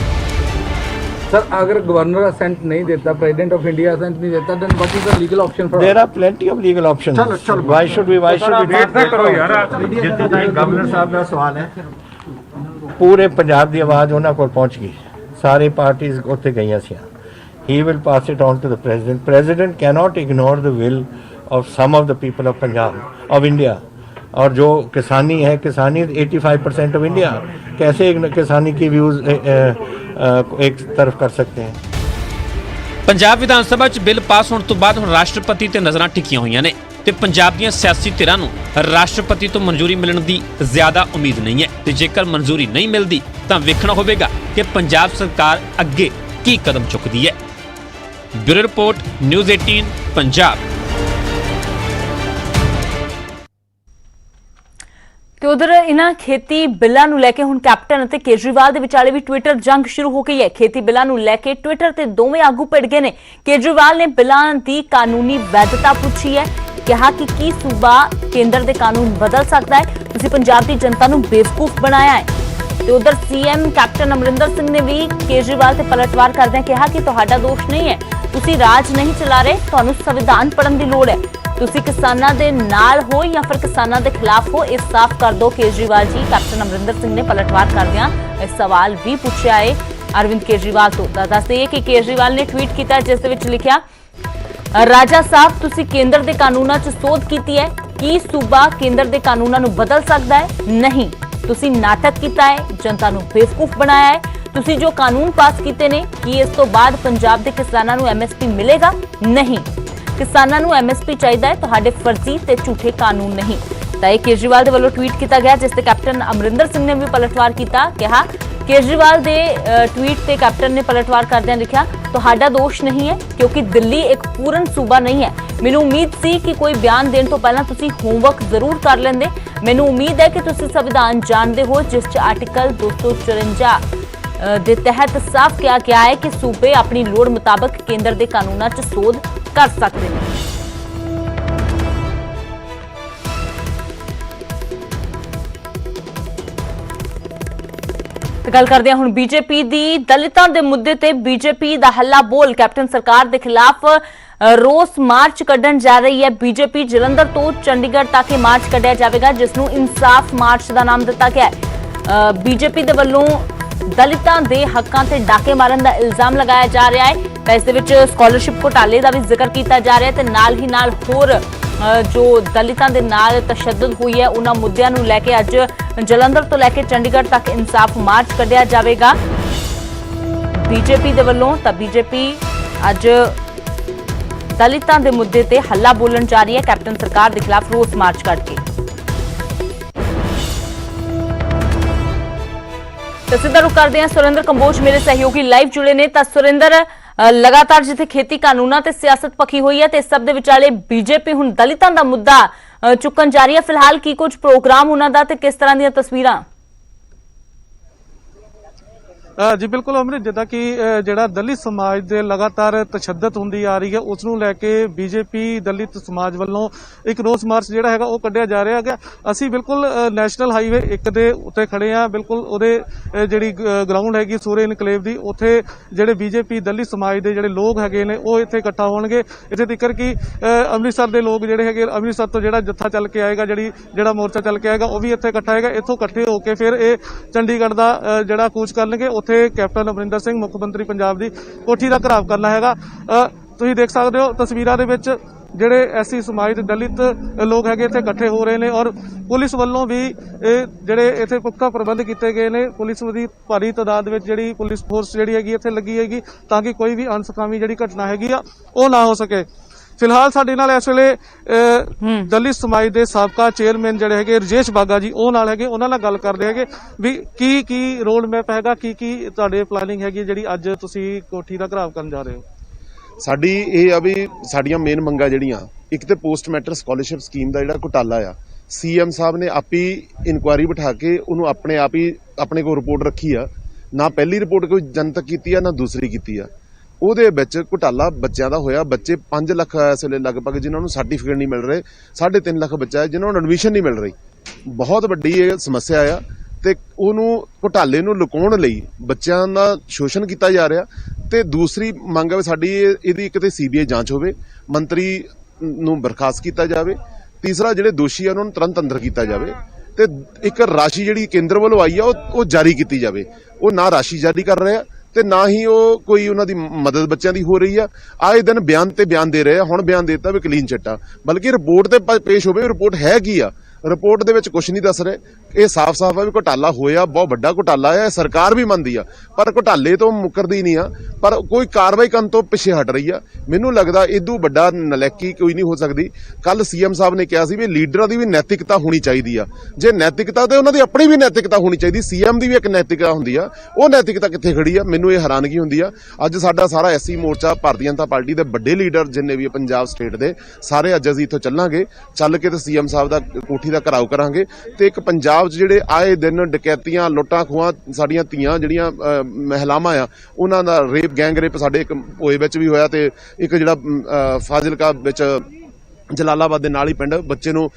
S16: Sir, अगर गवर्नर असेंट नहीं देता, प्रेसिडेंट ऑफ इंडिया असेंट नहीं देता, then what is the legal option for?
S12: There are plenty of legal options. चलो why should we करो यार। जितने टाइम गवर्नर साहब ਦਾ ਸਵਾਲ ਹੈ, ਪੂਰੇ ਪੰਜਾਬ ਦੀ ਆਵਾਜ਼ ਉਹਨਾਂ ਕੋਲ ਪਹੁੰਚ ਗਈ। ਸਾਰੇ ਪਾਰਟੀਆਂ ਉੱਥੇ ਗਈਆਂ ਸੀ। He will pass it on to the president. President cannot ignore the will of some of the people of Punjab, of India. और जो किसानी है, किसानी 85% ऑफ इंडिया, कैसे एक किसानी की व्यूज एक तरफ कर सकते हैं।
S8: ਪੰਜਾਬ ਵਿਧਾਨ ਸਭਾ 'ਚ ਬਿੱਲ ਪਾਸ ਹੋਣ ਤੋਂ ਬਾਅਦ ਹੁਣ ਰਾਸ਼ਟਰਪਤੀ ਤੇ ਨਜ਼ਰਾਂ ਟਿਕੀਆਂ ਹੋਈਆਂ ਨੇ ਤੇ ਪੰਜਾਬ ਦੀਆਂ ਸਿਆਸੀ ਧਿਰਾਂ ਨੂੰ ਰਾਸ਼ਟਰਪਤੀ ਤੋਂ ਮਨਜ਼ੂਰੀ ਮਿਲਣ ਦੀ ਜ਼ਿਆਦਾ ਉਮੀਦ ਨਹੀਂ ਹੈ ਤੇ ਜੇਕਰ ਮਨਜ਼ੂਰੀ ਨਹੀਂ ਮਿਲਦੀ ਤਾਂ ਵੇਖਣਾ ਹੋਵੇਗਾ ਕਿ ਪੰਜਾਬ ਸਰਕਾਰ ਅੱਗੇ ਕੀ ਕਦਮ ਚੁੱਕਦੀ ਹੈ। Bureau report, news 18 Punjab.
S1: ਤੇ ਉਧਰ ਇਹਨਾਂ ਖੇਤੀ ਬਿੱਲਾਂ ਨੂੰ ਲੈ ਕੇ ਹੁਣ ਕੈਪਟਨ ਅਤੇ ਕੇਜਰੀਵਾਲ ਦੇ ਵਿਚਾਲੇ ਵੀ ਟਵਿੱਟਰ ਜੰਗ ਸ਼ੁਰੂ ਹੋ ਗਈ ਹੈ। ਖੇਤੀ ਬਿੱਲਾਂ ਨੂੰ ਲੈ ਕੇ ਟਵਿੱਟਰ ਤੇ ਦੋਵੇਂ ਆਗੂ ਭਿੜ ਗਏ ਨੇ। ਕੇਜਰੀਵਾਲ ਨੇ ਬਿੱਲਾਂ ਦੀ ਕਾਨੂੰਨੀ ਵੈਧਤਾ ਪੁੱਛੀ ਹੈ, ਕਿਹਾ ਕਿ ਕੀ ਸੂਬਾ ਕੇਂਦਰ ਦੇ ਕਾਨੂੰਨ ਬਦਲ ਸਕਦਾ ਹੈ? ਤੁਸੀਂ ਪੰਜਾਬ ਦੀ ਜਨਤਾ ਨੂੰ ਬੇਵਕੂਫ ਬਣਾਇਆ ਹੈ। ਤੇ ਉਧਰ ਸੀਐਮ ਕੈਪਟਨ ਅਮਰਿੰਦਰ ਸਿੰਘ ਨੇ ਵੀ ਕੇਜਰੀਵਾਲ ਤੇ ਪਲਟਵਾਰ ਕਰਦਿਆਂ ਕਿਹਾ ਕਿ ਤੁਹਾਡਾ ਦੋਸ਼ ਨਹੀਂ ਹੈ, ਤੁਸੀਂ ਰਾਜ ਨਹੀਂ ਚਲਾ ਰਹੇ, ਤੁਹਾਨੂੰ ਸੰਵਿਧਾਨ ਪੜ੍ਹਨ ਦੀ ਲੋੜ ਹੈ। ਤੁਸੀਂ ਕਿਸਾਨਾਂ ਦੇ ਨਾਲ ਹੋ ਜਾਂ ਫਿਰ ਕਿਸਾਨਾਂ ਦੇ ਖਿਲਾਫ ਹੋ, ਇਹ ਸਾਫ਼ ਕਰ ਦਿਓ ਕੇਜਰੀਵਾਲ ਜੀ। ਕੈਪਟਨ ਅਮਰਿੰਦਰ ਸਿੰਘ ਨੇ ਪਲਟਵਾਰ ਕਰਦਿਆਂ ਇਹ ਸਵਾਲ ਵੀ ਪੁੱਛਿਆ ਹੈ ਅਰਵਿੰਦ ਕੇਜਰੀਵਾਲ ਤੋਂ। ਦੱਸਦੇ ਕਿ ਕੇਜਰੀਵਾਲ ਨੇ ਟਵੀਟ ਕੀਤਾ ਜਿਸ ਦੇ ਵਿੱਚ ਲਿਖਿਆ, ਰਾਜਾ ਸਾਹਿਬ ਤੁਸੀਂ ਕੇਂਦਰ ਦੇ ਕਾਨੂੰਨਾਂ 'ਚ ਸੋਧ ਕੀਤੀ ਹੈ, ਕੀ ਸੂਬਾ ਕੇਂਦਰ ਦੇ ਕਾਨੂੰਨਾਂ ਨੂੰ ਬਦਲ ਸਕਦਾ ਹੈ? ਨਹੀਂ, ਤੁਸੀਂ ਨਾਟਕ ਕੀਤਾ ਹੈ, ਜਨਤਾ ਨੂੰ ਬੇਵਕੂਫ ਬਣਾਇਆ ਹੈ। ਤੁਸੀਂ ਜੋ ਕਾਨੂੰਨ ਪਾਸ ਕੀਤੇ ਨੇ, ਕੀ ਇਸ ਤੋਂ ਬਾਅਦ ਪੰਜਾਬ ਦੇ ਕਿਸਾਨਾਂ ਨੂੰ ਐਮਐਸਪੀ ਮਿਲੇਗਾ? ਨਹੀਂ, ਕਿਸਾਨਾਂ ਨੂੰ ਐਮਐਸਪੀ ਚਾਹੀਦਾ ਹੈ, ਤੁਹਾਡੇ ਫਰਜ਼ੀ ਤੇ ਝੂਠੇ ਕਾਨੂੰਨ ਨਹੀਂ। ਤਾਂ ਇਹ ਕੇਜਰੀਵਾਲ ਦੇ ਵੱਲੋਂ ਟਵੀਟ ਕੀਤਾ ਗਿਆ ਜਿਸ ਤੇ ਕੈਪਟਨ ਅਮਰਿੰਦਰ ਸਿੰਘ ਨੇ ਵੀ ਪਲਟਵਾਰ ਕੀਤਾ। ਕਿਹਾ ਕੇਜਰੀਵਾਲ ਦੇ ਟਵੀਟ ਤੇ ਕੈਪਟਨ ਨੇ ਪਲਟਵਾਰ ਕਰਦਿਆਂ ਲਿਖਿਆ, ਤੁਹਾਡਾ ਦੋਸ਼ ਨਹੀਂ ਹੈ ਕਿਉਂਕਿ ਦਿੱਲੀ ਇੱਕ ਪੂਰਨ ਸੂਬਾ ਨਹੀਂ ਹੈ। ਮੈਨੂੰ ਉਮੀਦ ਸੀ ਕਿ ਕੋਈ ਬਿਆਨ ਦੇਣ ਤੋਂ ਪਹਿਲਾਂ ਤੁਸੀਂ ਹੋਮਵਰਕ ਜ਼ਰੂਰ ਕਰ ਲੈਂਦੇ। ਮੈਨੂੰ ਉਮੀਦ ਹੈ ਕਿ ਤੁਸੀਂ ਸੰਵਿਧਾਨ ਜਾਣਦੇ ਹੋ ਜਿਸ 'ਚ ਆਰਟੀਕਲ 254 ਦੇ ਤਹਿਤ ਸਾਫ਼ ਕਿਹਾ ਗਿਆ ਹੈ ਕਿ ਸੂਬੇ ਆਪਣੀ ਲੋੜ ਮੁਤਾਬਕ ਕੇਂਦਰ ਦੇ ਕਾਨੂੰਨਾਂ 'ਚ ਸੋਧ ਕਰ ਸਕਦੇ ਨੇ। ਗੱਲ ਕਰਦੇ ਹਾਂ ਹੁਣ ਬੀਜੇਪੀ ਦੀ। ਦਲਿਤਾਂ ਦੇ ਮੁੱਦੇ ਤੇ ਬੀਜੇਪੀ ਦਾ ਹੱਲਾ ਬੋਲ ਕੈਪਟਨ ਸਰਕਾਰ ਦੇ ਖਿਲਾਫ ਰੋਸ ਮਾਰਚ ਕੱਢਣ ਜਾ ਰਹੀ ਹੈ। ਬੀਜੇਪੀ ਜਲੰਧਰ ਤੋਂ ਚੰਡੀਗੜ੍ਹ ਤੱਕ ਇਹ ਮਾਰਚ ਕੱਢਿਆ ਜਾਵੇਗਾ ਜਿਸ ਨੂੰ ਇਨਸਾਫ ਮਾਰਚ ਦਾ ਨਾਮ ਦਿੱਤਾ ਗਿਆ ਹੈ। ਬੀਜੇਪੀ ਦੇ ਵੱਲੋਂ ਦਲਿਤਾਂ ਦੇ ਹੱਕਾਂ ਤੇ ਡਾਕੇ ਮਾਰਨ ਦਾ ਇਲਜ਼ਾਮ ਲਗਾਇਆ ਜਾ ਰਿਹਾ ਹੈ। ਤਾਂ ਇਸ ਦੇ ਵਿੱਚ ਸਕਾਲਰਸ਼ਿਪ ਘੁਟਾਲੇ ਦਾ ਵੀ ਜ਼ਿਕਰ ਕੀਤਾ ਜਾ ਰਿਹਾ ਹੈ ਤੇ ਨਾਲ ਹੀ ਨਾਲ ਹੋਰ ਜੋ ਦਲਿਤਾਂ ਦੇ ਨਾਲ ਤਸ਼ੱਦਦ ਹੋਈ ਹੈ ਉਹਨਾਂ ਮੁੱਦਿਆਂ ਨੂੰ ਲੈ ਕੇ ਅੱਜ ਜਲੰਧਰ ਤੋਂ ਲੈ ਕੇ ਚੰਡੀਗੜ੍ਹ ਤੱਕ ਇਨਸਾਫ ਮਾਰਚ ਕੱਢਿਆ ਜਾਵੇਗਾ ਬੀਜੇਪੀ ਦੇ ਵੱਲੋਂ। ਤਾਂ ਬੀਜੇਪੀ ਅੱਜ ਦਲਿਤਾਂ ਦੇ ਮੁੱਦੇ ਤੇ ਹੱਲਾ ਬੋਲਣ ਜਾ ਰਹੀ ਹੈ ਕੈਪਟਨ ਸਰਕਾਰ ਦੇ ਖਿਲਾਫ ਰੋਸ ਮਾਰਚ ਕੱਢ ਕੇ। ਸਿੱਧਾ ਰੁਕ ਕਰਦੇ हैं सुरेंद्र कंबोज मेरे सहयोगी लाइव जुड़े ने। ਤਾਂ सुरेंद्र लगातार जिथे खेती कानूनां ते सियासत पखी हुई है ते सब दे विचाले बीजेपी हुण दलितां दा मुद्दा चुकन जा रही है। फिलहाल की कुछ प्रोग्राम उन्हां दा ते किस तरह दी तस्वीरां?
S17: जी बिल्कुल अमृत, जिदा कि ਜਿਹੜਾ ਦਲਿਤ ਸਮਾਜ ਦੇ ਲਗਾਤਾਰ ਤਸ਼ੱਦਦ ਹੁੰਦੀ ਆ ਰਹੀ ਹੈ ਉਸ ਨੂੰ ਲੈ ਕੇ ਬੀਜੇਪੀ ਦਲਿਤ ਸਮਾਜ ਵੱਲੋਂ ਇੱਕ ਰੋਸ ਮਾਰਚ ਜਿਹੜਾ ਹੈਗਾ ਉਹ ਕੱਢਿਆ ਜਾ ਰਿਹਾ ਹੈਗਾ। ਅਸੀਂ ਬਿਲਕੁਲ ਨੈਸ਼ਨਲ ਹਾਈਵੇ 1 ਦੇ ਉੱਤੇ ਖੜੇ ਆ, ਬਿਲਕੁਲ ਉਹਦੇ ਜਿਹੜੀ ਗਰਾਊਂਡ ਹੈਗੀ ਸੂਰੇ ਇਨਕਲੇਵ ਦੀ, ਉੱਥੇ ਜਿਹੜੇ ਬੀਜੇਪੀ ਦਲਿਤ ਸਮਾਜ ਦੇ ਜਿਹੜੇ ਲੋਕ ਹੈਗੇ ਨੇ ਉਹ ਇੱਥੇ ਇਕੱਠਾ ਹੋਣਗੇ। ਇੱਥੇ ਤੀਕਰ ਕਿ ਅੰਮ੍ਰਿਤਸਰ ਦੇ ਲੋਕ ਜਿਹੜੇ ਹੈਗੇ, ਅੰਮ੍ਰਿਤਸਰ ਤੋਂ ਜਿਹੜਾ ਜੱਥਾ ਚੱਲ ਕੇ ਆਏਗਾ, ਜਿਹੜਾ ਮੋਰਚਾ ਚੱਲ ਕੇ ਆਏਗਾ ਉਹ ਵੀ ਇੱਥੇ ਇਕੱਠਾ ਹੈਗਾ। ਇੱਥੋਂ ਇਕੱਠੇ ਹੋ ਕੇ ਫਿਰ ਇਹ ਚੰਡੀਗੜ੍ਹ ਦਾ ਜਿਹੜਾ ਕੂਚ ਕਰਨਗੇ। ਉੱਥੇ ਕੈਪਟਨ ਅਮਰਿੰਦਰ ਸਿੰਘ ਮੁੱਖ ਮੰਤਰੀ ਪੰਜਾਬ ਦੀ ਕੋਠੀ ਦਾ ਘਰਾਵ ਕਰਨਾ ਹੈਗਾ। ਤੁਸੀਂ ਦੇਖ ਸਕਦੇ ਹੋ ਤਸਵੀਰਾਂ ਦੇ ਵਿੱਚ ਜਿਹੜੇ ਐਸੀ ਸਮਾਜ ਦੇ ਦਲਿਤ ਲੋਕ ਹੈਗੇ ਇੱਥੇ ਇਕੱਠੇ ਹੋ ਰਹੇ ਨੇ ਔਰ ਪੁਲਿਸ ਵੱਲੋਂ ਵੀ ਜਿਹੜੇ ਇੱਥੇ ਪੁਖਤਾ ਪ੍ਰਬੰਧ ਕੀਤੇ ਗਏ ਨੇ। ਪੁਲਿਸ ਦੀ ਭਾਰੀ ਤਾਦਾਦ ਵਿੱਚ ਜਿਹੜੀ ਪੁਲਿਸ ਫੋਰਸ ਜਿਹੜੀ ਹੈਗੀ ਇੱਥੇ ਲੱਗੀ ਹੈਗੀ ਤਾਂ ਕਿ ਕੋਈ ਵੀ ਅਣਸੁਖਾਵੀ ਜਿਹੜੀ ਘਟਨਾ ਹੈਗੀ ਆ ਉਹ ਨਾ ਹੋ ਸਕੇ। ਫਿਲਹਾਲ ਸਾਡੇ ਨਾਲ ਇਸ ਵੇਲੇ ਦਲਿਤ ਸਮਾਜ ਦੇ ਸਾਬਕਾ ਚੇਅਰਮੈਨ ਜਿਹੜੇ ਹੈਗੇ ਰਜੇਸ਼ ਬਾਗਾ ਜੀ ਉਹ ਨਾਲ ਹੈਗੇ, ਉਹਨਾਂ ਨਾਲ ਗੱਲ ਕਰਦੇ ਹੈਗੇ ਵੀ ਕੀ ਰੋਡ ਮੈਪ ਹੈਗਾ, ਕੀ ਤੁਹਾਡੇ ਪਲਾਨਿੰਗ ਹੈਗੀ ਜਿਹੜੀ ਅੱਜ ਤੁਸੀਂ ਕੋਠੀ ਦਾ ਘਰਾਵ ਕਰਨ ਜਾ ਰਹੇ ਹੋ?
S18: ਸਾਡੀ ਇਹ ਆ ਵੀ ਸਾਡੀਆਂ ਮੇਨ ਮੰਗਾਂ ਜਿਹੜੀਆਂ, ਇੱਕ ਤੇ ਪੋਸਟ ਮੈਟਰ ਸਕਾਲਰਸ਼ਿਪ ਸਕੀਮ ਦਾ ਜਿਹੜਾ ਘੁਟਾਲਾ ਆ, ਸੀਐਮ ਸਾਹਿਬ ਨੇ ਆਪ ਹੀ ਇਨਕੁਆਇਰੀ ਬਿਠਾ ਕੇ ਉਹਨੂੰ ਆਪਣੇ ਕੋਲ ਰਿਪੋਰਟ ਰੱਖੀ ਆ। ਨਾ ਪਹਿਲੀ ਰਿਪੋਰਟ ਕੋਈ ਜਨਤਕ ਕੀਤੀ ਆ ਨਾ ਦੂਸਰੀ ਕੀਤੀ ਆ। ਉਹਦੇ ਵਿੱਚ ਘੁਟਾਲਾ ਬੱਚਿਆਂ ਦਾ ਹੋਇਆ। ਬੱਚੇ 5 ਲੱਖ ਇਸ ਵੇਲੇ ਲਗਭਗ ਜਿਨ੍ਹਾਂ ਨੂੰ ਸਰਟੀਫਿਕੇਟ ਨਹੀਂ ਮਿਲ ਰਹੇ, 3.5 ਲੱਖ ਬੱਚਾ ਹੈ ਜਿਨ੍ਹਾਂ ਨੂੰ ਐਡਮਿਸ਼ਨ ਨਹੀਂ ਮਿਲ ਰਹੀ। ਬਹੁਤ ਵੱਡੀ ਇਹ ਸਮੱਸਿਆ ਆ ਤੇ ਉਹਨੂੰ ਘੁਟਾਲੇ ਨੂੰ ਲੁਕਾਉਣ ਲਈ ਬੱਚਿਆਂ ਦਾ ਸ਼ੋਸ਼ਣ ਕੀਤਾ ਜਾ ਰਿਹਾ। ਤੇ ਦੂਸਰੀ ਮੰਗ ਹੈ ਸਾਡੀ ਇਹਦੀ ਇੱਕ ਤੇ ਸੀਬੀਆਈ ਜਾਂਚ ਹੋਵੇ, ਮੰਤਰੀ ਨੂੰ ਬਰਖਾਸਤ ਕੀਤਾ ਜਾਵੇ, ਤੀਸਰਾ ਜਿਹੜੇ ਦੋਸ਼ੀ ਆ ਉਹਨਾਂ ਨੂੰ ਤੁਰੰਤ ਅੰਦਰ ਕੀਤਾ ਜਾਵੇ ਤੇ ਇੱਕ ਰਾਸ਼ੀ ਜਿਹੜੀ ਕੇਂਦਰ ਵੱਲੋਂ ਆਈ ਆ ਉਹ ਜਾਰੀ ਕੀਤੀ ਜਾਵੇ। ਉਹ ਨਾ ਰਾਸ਼ੀ ਜਾਰੀ ਕਰ ਰਹੇ ਆ ਤੇ ਨਾ ਹੀ ਉਹ ਕੋਈ ਉਹਨਾਂ ਦੀ ਮਦਦ ਬੱਚਿਆਂ ਦੀ ਹੋ ਰਹੀ ਆ। ਆਏ ਦਿਨ ਬਿਆਨ ਤੇ ਬਿਆਨ ਦੇ ਰਹੇ ਆ। ਹੁਣ ਬਿਆਨ ਦੇਤਾ ਵੀ ਕਲੀਨ ਚਿੱਟ ਆ, ਬਲਕਿ ਰਿਪੋਰਟ ਤੇ ਪੇਸ਼ ਹੋਵੇ ਰਿਪੋਰਟ ਹੈ ਕੀ ਆ। ਰਿਪੋਰਟ ਦੇ ਵਿੱਚ ਕੁਝ ਨਹੀਂ ਦੱਸ ਰਹੇ। ਇਹ ਸਾਫ਼-ਸਾਫ਼ ਆ ਵੀ ਘੁਟਾਲਾ ਹੋਇਆ, ਬਹੁਤ ਵੱਡਾ ਘੁਟਾਲਾ ਆ। ਸਰਕਾਰ ਵੀ ਮੰਨਦੀ ਆ ਪਰ ਘੁਟਾਲੇ ਤੋਂ ਮੁੱਕਰਦੀ ਨਹੀਂ ਆ, ਪਰ ਕੋਈ ਕਾਰਵਾਈ ਕਰਨ ਤੋਂ ਪਿੱਛੇ ਹਟ ਰਹੀ ਆ। ਮੈਨੂੰ ਲੱਗਦਾ ਇਦੋਂ ਵੱਡਾ ਨਲਾਇਕੀ ਕੋਈ ਨਹੀਂ ਹੋ ਸਕਦੀ। ਕੱਲ ਸੀਐਮ ਸਾਹਿਬ ਨੇ ਕਿਹਾ ਸੀ ਵੀ ਲੀਡਰਾਂ ਦੀ ਵੀ ਨੈਤਿਕਤਾ ਹੋਣੀ ਚਾਹੀਦੀ ਆ। ਜੇ ਨੈਤਿਕਤਾ ਤੇ ਉਹਨਾਂ ਦੀ ਆਪਣੀ ਵੀ ਨੈਤਿਕਤਾ ਹੋਣੀ ਚਾਹੀਦੀ, ਸੀਐਮ ਦੀ ਵੀ ਇੱਕ ਨੈਤਿਕਤਾ ਹੁੰਦੀ ਆ, ਉਹ ਨੈਤਿਕਤਾ ਕਿੱਥੇ ਖੜੀ ਆ? ਮੈਨੂੰ ਇਹ ਹੈਰਾਨਗੀ ਹੁੰਦੀ ਆ। ਅੱਜ ਸਾਡਾ ਸਾਰਾ ਐਸਸੀ ਮੋਰਚਾ, ਭਾਰਤੀ ਜਨਤਾ ਪਾਰਟੀ ਦੇ ਵੱਡੇ ਲੀਡਰ ਜਿੰਨੇ ਵੀ ਪੰਜਾਬ ਸਟੇਟ ਦੇ ਸਾਰੇ ਅੱਜ ਅਸੀਂ ਇੱਥੋਂ ਚੱਲਾਂਗੇ, ਚੱਲ ਕੇ ਤੇ ਸੀਐਮ ਸਾਹਿਬ ਦਾ ਕੋਠੀ ਦਾ ਘਰਾਓ ਕਰਾਂਗੇ। ਤੇ ਇੱਕ ਪੰਜਾਬ 'ਚ ਜਿਹੜੇ ਆਏ ਦਿਨ ਡਕੈਤੀਆਂ, ਲੁੱਟਾਂ ਖੋਹਾਂ, ਸਾਡੀਆਂ ਧੀਆਂ ਜਿਹੜੀਆਂ ਮਹਿਲਾਵਾਂ ਆ ਉਹਨਾਂ ਦਾ ਰੇਪ, ਗੈਂਗ ਰੇਪ ਸਾਡੇ ਇੱਕ ਹੋਏ ਵਿੱਚ ਵੀ ਹੋਇਆ ਤੇ ਇੱਕ ਜਿਹੜਾ ਫਾਜ਼ਿਲਕਾ ਵਿੱਚ ਜਲਾਲਾਬਾਦ ਦੇ ਨਾਲ ਹੀ ਪਿੰਡ ਬੱਚੇ ਨੂੰ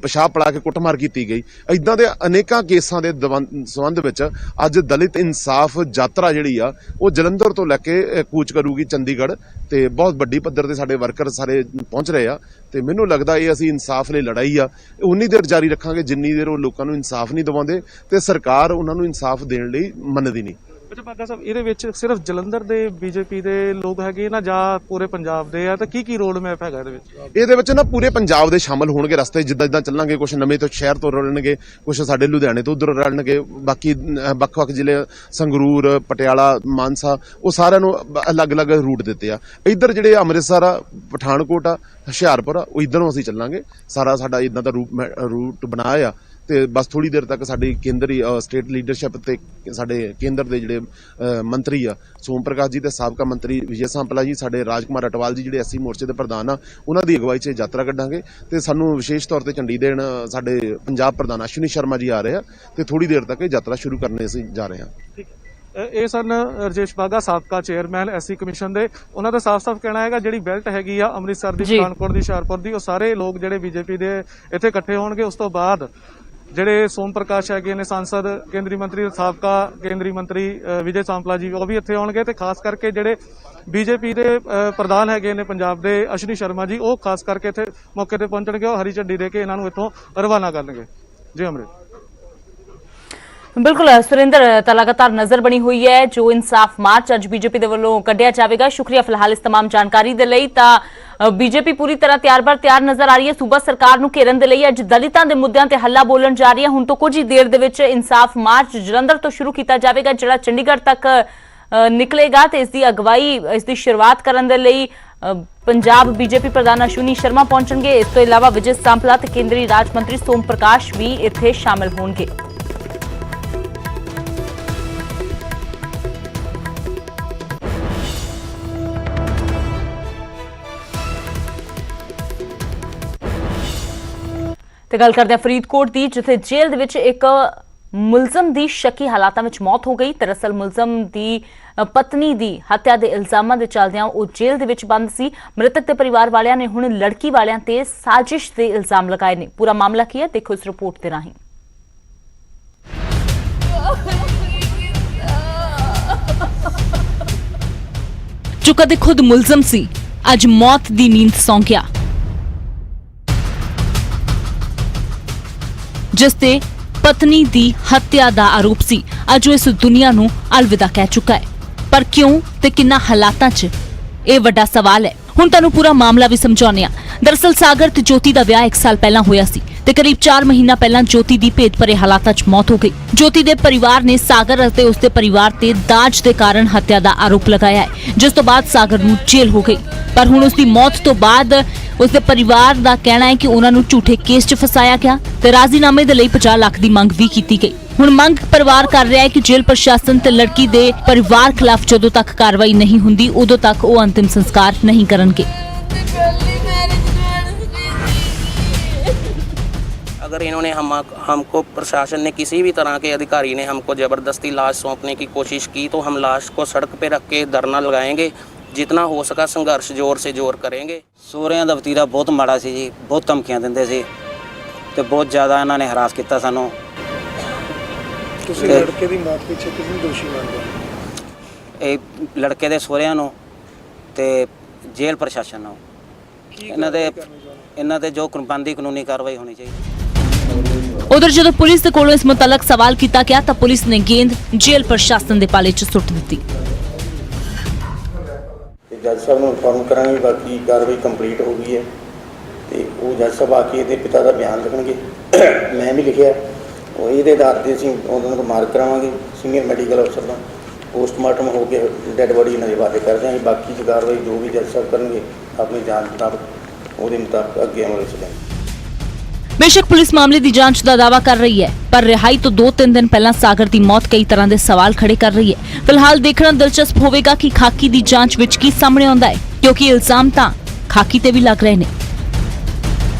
S18: ਪਿਸ਼ਾਬ ਪੜਾ ਕੇ ਕੁੱਟਮਾਰ ਕੀਤੀ ਗਈ। ਇਦਾਂ ਦੇ ਅਨੇਕਾਂ ਕੇਸਾਂ ਦੇ ਸੰਬੰਧ ਵਿੱਚ ਅੱਜ ਦਲਿਤ ਇਨਸਾਫ ਯਾਤਰਾ ਜਿਹੜੀ ਆ ਉਹ ਜਲੰਧਰ ਤੋਂ ਲੈ ਕੇ ਕੂਚ ਕਰੂਗੀ ਚੰਡੀਗੜ੍ਹ ਤੇ ਬਹੁਤ ਵੱਡੀ ਪੱਧਰ ਤੇ ਸਾਡੇ ਵਰਕਰ ਸਾਰੇ ਪਹੁੰਚ ਰਹੇ ਆ। ਤੇ ਮੈਨੂੰ ਲੱਗਦਾ ਇਹ ਅਸੀਂ ਇਨਸਾਫ ਲਈ ਲੜਾਈ ਆ ਉਨੀ ਦੇਰ ਜਾਰੀ ਰੱਖਾਂਗੇ ਜਿੰਨੀ ਦੇਰ ਉਹ ਲੋਕਾਂ ਨੂੰ ਇਨਸਾਫ ਨਹੀਂ ਦਿਵਾਉਂਦੇ ਤੇ ਸਰਕਾਰ ਉਹਨਾਂ ਨੂੰ ਇਨਸਾਫ ਦੇਣ ਲਈ ਮੰਨਦੀ ਨਹੀਂ।
S17: ਅੱਛਾ ਬਾਗਾ ਸਾਹਿਬ, ਇਹਦੇ ਵਿੱਚ ਸਿਰਫ ਜਲੰਧਰ ਦੇ ਬੀਜੇਪੀ ਦੇ ਲੋਕ ਹੈਗੇ ਨਾ ਜਾਂ ਪੂਰੇ ਪੰਜਾਬ ਦੇ ਆ ਤਾਂ ਕੀ ਰੋਡ ਮੈਪ ਹੈਗਾ ਇਹਦੇ ਵਿੱਚ?
S18: ਇਹਦੇ ਵਿੱਚ ਨਾ ਪੂਰੇ ਪੰਜਾਬ ਦੇ ਸ਼ਾਮਲ ਹੋਣਗੇ ਰਸਤੇ, ਜਿੱਦਾਂ ਚੱਲਾਂਗੇ। ਕੁਝ ਨਵੇਂ ਤੋਂ ਸ਼ਹਿਰ ਤੋਂ ਰਲਣਗੇ, ਕੁਝ ਸਾਡੇ ਲੁਧਿਆਣੇ ਤੋਂ ਉਧਰ ਰਲਣਗੇ, ਬਾਕੀ ਵੱਖ-ਵੱਖ ਜ਼ਿਲ੍ਹੇ ਸੰਗਰੂਰ, ਪਟਿਆਲਾ, ਮਾਨਸਾ, ਉਹ ਸਾਰਿਆਂ ਨੂੰ ਅਲੱਗ-ਅਲੱਗ ਰੂਟ ਦਿੱਤੇ ਆ। ਇੱਧਰ ਜਿਹੜੇ ਅੰਮ੍ਰਿਤਸਰ ਆ, ਪਠਾਨਕੋਟ ਆ, ਹੁਸ਼ਿਆਰਪੁਰ ਆ, ਉਹ ਇੱਧਰੋਂ ਅਸੀਂ ਚੱਲਾਂਗੇ। ਸਾਰਾ ਸਾਡਾ ਇੱਦਾਂ ਦਾ ਰੂਟ ਬਣਾਇਆ ਆ ਤੇ ਬਸ ਥੋੜੀ ਦੇਰ ਤੱਕ ਸਾਡੀ ਕੇਂਦਰੀ ਸਟੇਟ ਲੀਡਰਸ਼ਿਪ ਤੇ ਸਾਡੇ ਕੇਂਦਰ ਦੇ ਜਿਹੜੇ ਮੰਤਰੀ ਆ, ਸੋਮ ਪ੍ਰਕਾਸ਼ ਜੀ ਤੇ ਸਾਬਕਾ ਮੰਤਰੀ ਵਿਜੇ ਸਾਂਪਲਾ ਜੀ, ਸਾਡੇ ਰਾਜਕੁਮਾਰ ਅਟਵਾਲ ਜੀ ਜਿਹੜੇ ਐਸਸੀ ਮੋਰਚੇ ਦੇ ਪ੍ਰਧਾਨ ਆ, ਉਹਨਾਂ ਦੀ ਅਗਵਾਈ 'ਚ ਯਾਤਰਾ ਕੱਢਾਂਗੇ। ਤੇ ਸਾਨੂੰ ਵਿਸ਼ੇਸ਼ ਤੌਰ ਤੇ ਝੰਡੀ ਦੇਣ ਸਾਡੇ ਪੰਜਾਬ ਪ੍ਰਧਾਨ ਅਸ਼ਵਨੀ ਸ਼ਰਮਾ ਜੀ ਆ ਰਹੇ ਆ ਤੇ ਥੋੜੀ ਦੇਰ ਤੱਕ ਇਹ ਯਾਤਰਾ ਸ਼ੁਰੂ ਕਰਨੇ ਅਸੀਂ ਜਾ ਰਹੇ ਹਾਂ।
S17: ਇਹ ਸਨ ਰਜੇਸ਼ ਬਾਗਾ, ਸਾਬਕਾ ਚੇਅਰਮੈਨ ਐਸਸੀ ਕਮਿਸ਼ਨ ਦੇ। ਉਹਨਾਂ ਦਾ ਸਾਫ਼-ਸਾਫ਼ ਕਹਿਣਾ ਹੈਗਾ ਜਿਹੜੀ ਬੈਲਟ ਹੈਗੀ ਆ ਅੰਮ੍ਰਿਤਸਰ ਦੀ, ਪਠਾਨਕੋਟ ਦੀ, ਹੁਸ਼ਿਆਰਪੁਰ ਦੀ, ਉਹ ਸਾਰੇ ਲੋਕ ਜਿਹੜੇ ਬੀਜੇਪੀ ਦੇ ਇੱਥੇ ਇਕੱਠੇ ਹੋਣਗੇ। ਉਸ ਤੋਂ ਬਾਅਦ ਜਿਹੜੇ ਸੋਮ ਪ੍ਰਕਾਸ਼ ਹੈਗੇ ਨੇ ਸਾਂਸਦ, ਕੇਂਦਰੀ ਮੰਤਰੀ, ਸਾਬਕਾ ਕੇਂਦਰੀ ਮੰਤਰੀ ਵਿਜੇ ਸਾਂਪਲਾ ਜੀ, ਉਹ ਵੀ ਇੱਥੇ ਆਉਣਗੇ ਤੇ ਖਾਸ ਕਰਕੇ ਜਿਹੜੇ ਬੀਜੇਪੀ ਦੇ ਪ੍ਰਧਾਨ ਹੈਗੇ ਨੇ ਪੰਜਾਬ ਦੇ ਅਸ਼ਵਨੀ ਸ਼ਰਮਾ ਜੀ, ਉਹ ਖਾਸ ਕਰਕੇ ਇੱਥੇ ਮੌਕੇ ਤੇ ਪਹੁੰਚਣਗੇ। ਉਹ ਹਰੀ ਝੰਡੀ ਦੇ ਕੇ ਇਹਨਾਂ ਨੂੰ ਇੱਥੋਂ ਰਵਾਨਾ ਕਰਨਗੇ। ਜੀ ਅਮਰਿਤ।
S1: बिल्कुल सुरेंद्र, तो लगातार नजर बनी हुई है जो इंसाफ मार्च अज बीजेपी दे वल्लों कढ़िया जाएगा। शुक्रिया फिलहाल इस तमाम जानकारी दे लई। तां बीजेपी पूरी तरह तैयार नजर आ रही है सूबा सरकार नूं घेरन दे लई। अज दलितां दे मुद्दिआं ते हल्ला बोलण जा रही है। हुण तो कुछ ही देर दे विच इंसाफ मार्च जलंधर तो शुरू किया जाएगा, जिहड़ा चंडीगढ़ तक निकलेगा। ते इसकी अगवाई, इसकी शुरुआत करन दे लई पंजाब बीजेपी प्रधान अश्विनी शर्मा पहुंचणगे। इस तो इलावा विजय सांपला ते केंद्रीय राज मंत्री सोम प्रकाश भी इत्थे शामिल होणगे। ਤੇ ਗੱਲ ਕਰਦੇ ਹਾਂ ਫਰੀਦਕੋਟ ਦੀ, ਜਿੱਥੇ ਜੇਲ੍ਹ ਦੇ ਵਿੱਚ ਇੱਕ ਮੁਲਜ਼ਮ ਦੀ ਸ਼ੱਕੀ ਹਾਲਾਤਾਂ ਵਿੱਚ ਮੌਤ ਹੋ ਗਈ। ਦਰਅਸਲ ਮੁਲਜ਼ਮ ਦੀ ਪਤਨੀ ਦੀ ਹੱਤਿਆ ਦੇ ਇਲਜ਼ਾਮਾਂ ਦੇ ਚੱਲਦਿਆਂ ਉਹ ਜੇਲ੍ਹ ਦੇ ਵਿੱਚ ਬੰਦ ਸੀ। ਮ੍ਰਿਤਕ ਦੇ ਪਰਿਵਾਰ ਵਾਲਿਆਂ ਨੇ ਹੁਣ ਲੜਕੀ ਵਾਲਿਆਂ ਤੇ ਸਾਜ਼ਿਸ਼ ਦੇ ਇਲਜ਼ਾਮ ਲਗਾਏ ਨੇ। ਪੂਰਾ ਮਾਮਲਾ ਕੀ ਹੈ, ਦੇਖੋ ਇਸ ਰਿਪੋਰਟ ਦੇ ਰਾਹੀਂ। ਜੋ ਕਦੇ ਖੁਦ ਮੁਲਜ਼ਮ ਸੀ, ਅੱਜ ਮੌਤ ਦੀ ਨੀਂਦ ਸੌਂ ਗਿਆ। जिस ते पत्नी दी हत्या दा आरोप सी, अज वो इस दुनिया नूं अलविदा कह चुका है। पर क्यों ते किन्ना हालातां च, ये वड्डा सवाल है। हुण तुहानूं पूरा मामला भी समझाउने आ। दरअसल सागर ते ज्योति दा विआह 1 साल पहलां होया सी ते करीब 4 महीना पहलां ज्योति दी भेद भरे हालातां च मौत हो गई। ज्योति दे परिवार ने सागर अते उसदे परिवार ते दाज दे कारण हत्या दा आरोप लगाया है, जिस तो बाद सागर नूं जेल हो गई। पर हुण उसदी मौत तो बाद उसके परिवार का कहना है कि उन्होंने झूठे केस च फसाया गया ते राजीनामे दे लई 50 लाख की मंग भी की गई। हुण मंग परिवार कर रहा है कि जेल प्रशासन ते लड़की दे परिवार खिलाफ जदों तक कार्रवाई नहीं हुंदी उदों तक वो अंतिम संस्कार नहीं करनगे।
S19: अगर इन्होंने हमको प्रशासन ने किसी भी तरह के अधिकारी ने हमको ज़बरदस्ती लाश सौंपने की कोशिश की तो हम लाश को सड़क पे रख के धरना लगाएंगे। जितना हो सका संघर्ष जोर से जोर करेंगे।
S20: ਸਹੁਰਿਆਂ ਦਾ ਵਤੀਰਾ ਬਹੁਤ ਮਾੜਾ ਸੀ ਜੀ, ਬਹੁਤ ਧਮਕੀਆਂ ਦਿੰਦੇ ਸੀ ਤੇ ਬਹੁਤ ਜ਼ਿਆਦਾ ਇਹਨਾਂ ਨੇ ਹਰਾਸ ਕੀਤਾ ਸਾਨੂੰ।
S21: ਤੁਸੀਂ ਲੜਕੇ ਦੀ ਮੌਤ ਪਿੱਛੇ ਕਿਸ ਨੂੰ ਦੋਸ਼ੀ ਮੰਨਦੇ ਹੋ?
S20: ਇਹ ਲੜਕੇ ਦੇ ਸਹੁਰਿਆਂ ਨੂੰ ਤੇ ਜੇਲ੍ਹ ਪ੍ਰਸ਼ਾਸਨ ਨੂੰ। ਇਹਨਾਂ ਦੇ ਜੋ ਬਣਦੀ ਕਾਨੂੰਨੀ ਕਾਰਵਾਈ ਹੋਣੀ ਚਾਹੀਦੀ।
S1: उधर जो पुलिस के कोलों इस मुतलक सवाल किया गया तो पुलिस ने गेंद जेल प्रशासन के पाले च सुट दी।
S22: जज साहब ਨੂੰ ਇਨਫੋਰਮ ਕਰਾਂਗੇ, ਬਾਕੀ ਕਾਰਵਾਈ ਕੰਪਲੀਟ ਹੋ ਗਈ ਹੈ ਤੇ ਉਹ ਜਜ ਸਾਹਿਬ ਆ ਕੇ ਇਹਦੇ ਪਿਤਾ ਦਾ ਬਿਆਨ ਲਿਖਣਗੇ। ਮੈਂ ਵੀ ਲਿਖਿਆ, ਉਹ ਇਹਦੇ ਆਧਾਰ ਤੇ ਅਸੀਂ ਉਹਨਾਂ ਨੂੰ ਮਾਰਕ ਕਰਾਵਾਂਗੇ ਸੀਨੀਅਰ ਮੈਡੀਕਲ ਅਫਸਰ ਦਾ। ਪੋਸਟਮਾਰਟਮ ਹੋ ਕੇ ਡੈਡ ਬੋਡੀ ਇਹਨਾਂ ਦੇ ਹਵਾਲੇ ਕਰ ਦਿਆਂਗੇ। ਬਾਕੀ ਦੀ ਕਾਰਵਾਈ ਜੋ ਵੀ ਜਜ ਸਾਹਿਬ ਕਰਨਗੇ ਆਪਣੀ ਜਾਂਚ ਮੁਤਾਬਕ ਉਹਦੇ ਮੁਤਾਬਕ ਅੱਗੇ ਅਮਲ ਚ ਲਿਆਂਗੇ।
S1: बेशक पुलिस मामले की जांच का दावा कर रही है, पर रिहाई तो 2-3 दिन पहला सागर की मौत कई तरह के सवाल खड़े कर रही है। फिलहाल देखना दिलचस्प होगा कि खाकी की जांच विच की सामने आउंदा है, क्योंकि इल्जाम तां खाकी ते भी लग रहे ने।